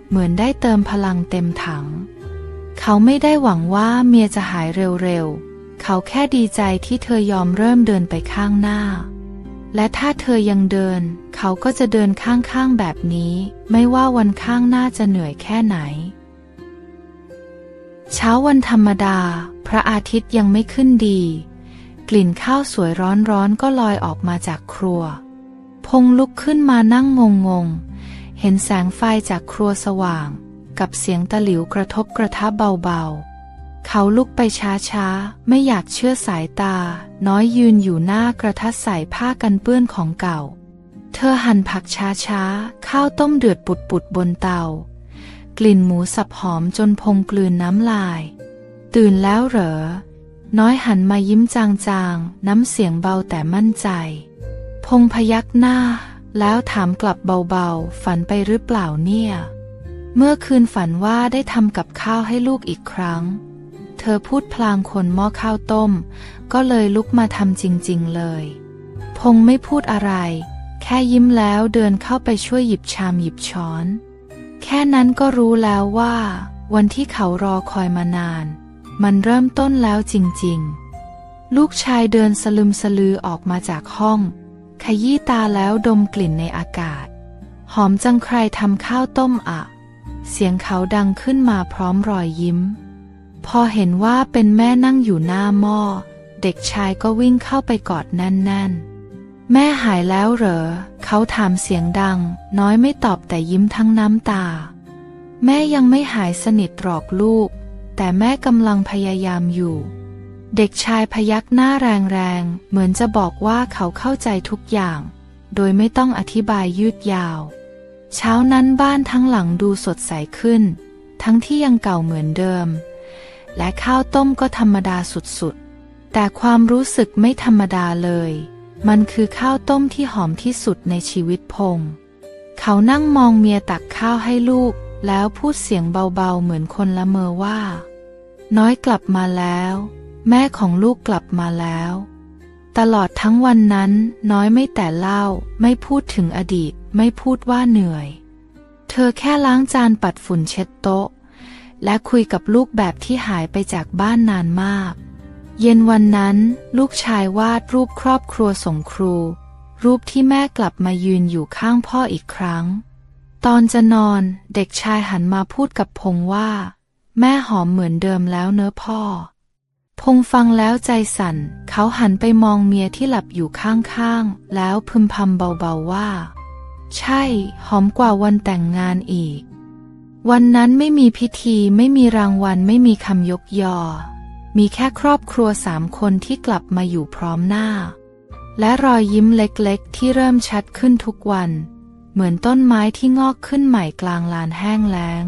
เหมือนได้เติมพลังเต็มถังเขาไม่ได้หวังว่าเมียจะหายเร็วๆเขาแค่ดีใจที่เธอยอมเริ่มเดินไปข้างหน้าและถ้าเธอยังเดินเขาก็จะเดินข้างๆแบบนี้ไม่ว่าวันข้างหน้าจะเหนื่อยแค่ไหนเช้าวันธรรมดาพระอาทิตย์ยังไม่ขึ้นดีกลิ่นข้าวสวยร้อนๆก็ลอยออกมาจากครัวพงษ์ลุกขึ้นมานั่งงงๆเห็นแสงไฟจากครัวสว่างกับเสียงตะหลิวกระทบกระทะเบาๆเขาลุกไปช้าๆไม่อยากเชื่อสายตาน้อยยืนอยู่หน้ากระทะใส่ผ้ากันเปื้อนของเก่าเธอหั่นผักช้าๆข้าวต้มเดือดปุดๆบนเตากลิ่นหมูสับหอมจนพงษ์กลืนน้ำลายตื่นแล้วเหรอน้อยหันมายิ้มจางๆน้ำเสียงเบาแต่มั่นใจพงษ์พยักหน้าแล้วถามกลับเบาๆฝันไปหรือเปล่าเนี่ยเมื่อคืนฝันว่าได้ทำกับข้าวให้ลูกอีกครั้งเธอพูดพลางคนหม้อข้าวต้มก็เลยลุกมาทำจริงๆเลยพงษ์ไม่พูดอะไรแค่ยิ้มแล้วเดินเข้าไปช่วยหยิบชามหยิบช้อนแค่นั้นก็รู้แล้วว่าวันที่เขารอคอยมานานมันเริ่มต้นแล้วจริงๆลูกชายเดินสลึมสลือออกมาจากห้องขยี้ตาแล้วดมกลิ่นในอากาศหอมจังใครทำข้าวต้มอะเสียงเขาดังขึ้นมาพร้อมรอยยิ้มพอเห็นว่าเป็นแม่นั่งอยู่หน้าหม้อเด็กชายก็วิ่งเข้าไปกอดแน่นๆแม่หายแล้วเหรอเขาถามเสียงดังน้อยไม่ตอบแต่ยิ้มทั้งน้ำตา แม่ยังไม่หายสนิทหรอกลูกแต่แม่กำลังพยายามอยู่เด็กชายพยักหน้าแรงๆเหมือนจะบอกว่าเขาเข้าใจทุกอย่างโดยไม่ต้องอธิบายยืดยาวเช้านั้นบ้านทั้งหลังดูสดใสขึ้นทั้งที่ยังเก่าเหมือนเดิมและข้าวต้มก็ธรรมดาสุดๆแต่ความรู้สึกไม่ธรรมดาเลยมันคือข้าวต้มที่หอมที่สุดในชีวิตพงษ์เขานั่งมองเมียตักข้าวให้ลูกแล้วพูดเสียงเบาๆเหมือนคนละเมอว่าน้อยกลับมาแล้วแม่ของลูกกลับมาแล้วตลอดทั้งวันนั้นน้อยไม่แต่เล่าไม่พูดถึงอดีตไม่พูดว่าเหนื่อยเธอแค่ล้างจานปัดฝุ่นเช็ดโต๊ะและคุยกับลูกแบบที่หายไปจากบ้านนานมากเย็นวันนั้นลูกชายวาดรูปครอบครัวส่งครูรูปที่แม่กลับมายืนอยู่ข้างพ่ออีกครั้งตอนจะนอนเด็กชายหันมาพูดกับพงษ์ว่าแม่หอมเหมือนเดิมแล้วเนอะพ่อพงษ์ฟังแล้วใจสั่นเขาหันไปมองเมียที่หลับอยู่ข้างๆแล้วพึมพำเบาๆว่าใช่หอมกว่าวันแต่งงานอีกวันนั้นไม่มีพิธีไม่มีรางวัลไม่มีคำยกยอมีแค่ครอบครัว3 คนที่กลับมาอยู่พร้อมหน้าและรอยยิ้มเล็กๆที่เริ่มชัดขึ้นทุกวันเหมือนต้นไม้ที่งอกขึ้นใหม่กลางลานแห้งแล้ง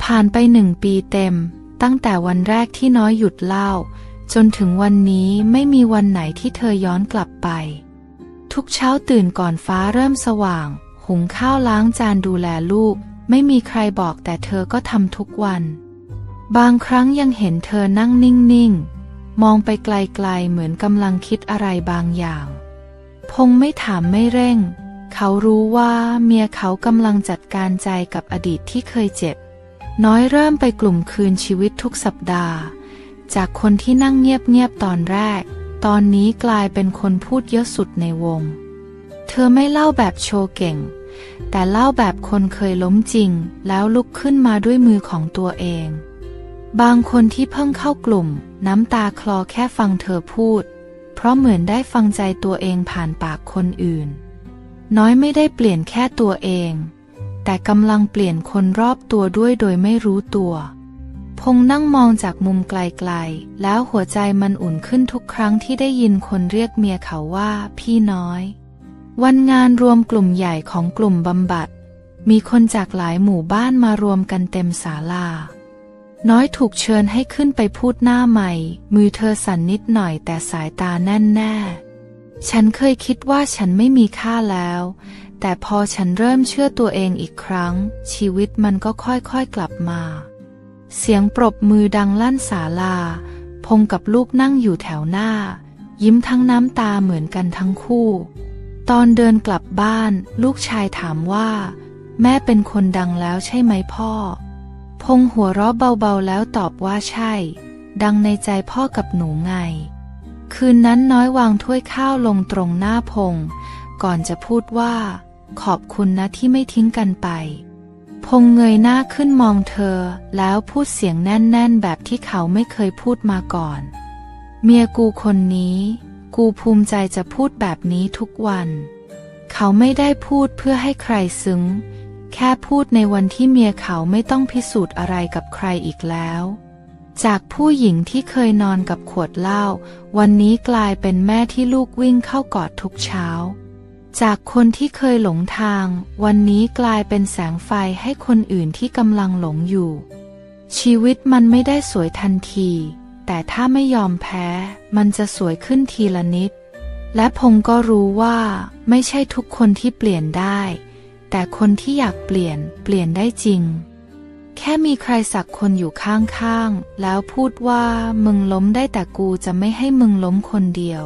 ผ่านไป1 ปีเต็มตั้งแต่วันแรกที่น้อยหยุดเล่าจนถึงวันนี้ไม่มีวันไหนที่เธอย้อนกลับไปทุกเช้าตื่นก่อนฟ้าเริ่มสว่างหุงข้าวล้างจานดูแลลูกไม่มีใครบอกแต่เธอก็ทำทุกวันบางครั้งยังเห็นเธอนั่งนิ่งๆมองไปไกลๆเหมือนกำลังคิดอะไรบางอย่างพงษ์ไม่ถามไม่เร่งเขารู้ว่าเมียเขากำลังจัดการใจกับอดีตที่เคยเจ็บน้อยเริ่มไปกลุ่มคืนชีวิตทุกสัปดาห์จากคนที่นั่งเงียบๆตอนแรกตอนนี้กลายเป็นคนพูดเยอะสุดในวงเธอไม่เล่าแบบโชว์เก่งแต่เล่าแบบคนเคยล้มจริงแล้วลุกขึ้นมาด้วยมือของตัวเองบางคนที่เพิ่งเข้ากลุ่มน้ำตาคลอแค่ฟังเธอพูดเพราะเหมือนได้ฟังใจตัวเองผ่านปากคนอื่นน้อยไม่ได้เปลี่ยนแค่ตัวเองแต่กำลังเปลี่ยนคนรอบตัวด้วยโดยไม่รู้ตัวพงษ์นั่งมองจากมุมไกลๆแล้วหัวใจมันอุ่นขึ้นทุกครั้งที่ได้ยินคนเรียกเมียเขาว่าพี่น้อยวันงานรวมกลุ่มใหญ่ของกลุ่มบำบัดมีคนจากหลายหมู่บ้านมารวมกันเต็มศาลาน้อยถูกเชิญให้ขึ้นไปพูดหน้าใหม่มือเธอสั่นนิดหน่อยแต่สายตาแน่นแน่ฉันเคยคิดว่าฉันไม่มีค่าแล้วแต่พอฉันเริ่มเชื่อตัวเองอีกครั้งชีวิตมันก็ค่อยๆกลับมาเสียงปรบมือดังลั่นศาลาพงษ์กับลูกนั่งอยู่แถวหน้ายิ้มทั้งน้ำตาเหมือนกันทั้งคู่ตอนเดินกลับบ้านลูกชายถามว่าแม่เป็นคนดังแล้วใช่ไหมพ่อพงษ์หัวเราะเบาๆแล้วตอบว่าใช่ดังในใจพ่อกับหนูไงคืนนั้นน้อยวางถ้วยข้าวลงตรงหน้าพงษ์ก่อนจะพูดว่าขอบคุณนะที่ไม่ทิ้งกันไปพงษ์เงยหน้าขึ้นมองเธอแล้วพูดเสียงแน่นๆแบบที่เขาไม่เคยพูดมาก่อนเมียกูคนนี้กูภูมิใจจะพูดแบบนี้ทุกวันเขาไม่ได้พูดเพื่อให้ใครซึ้งแค่พูดในวันที่เมียเขาไม่ต้องพิสูจน์อะไรกับใครอีกแล้วจากผู้หญิงที่เคยนอนกับขวดเหล้าวันนี้กลายเป็นแม่ที่ลูกวิ่งเข้ากอดทุกเช้าจากคนที่เคยหลงทางวันนี้กลายเป็นแสงไฟให้คนอื่นที่กำลังหลงอยู่ชีวิตมันไม่ได้สวยทันทีแต่ถ้าไม่ยอมแพ้มันจะสวยขึ้นทีละนิดและพงษ์ก็รู้ว่าไม่ใช่ทุกคนที่เปลี่ยนได้แต่คนที่อยากเปลี่ยนได้จริงแค่มีใครสักคนอยู่ข้างๆแล้วพูดว่ามึงล้มได้แต่กูจะไม่ให้มึงล้มคนเดียว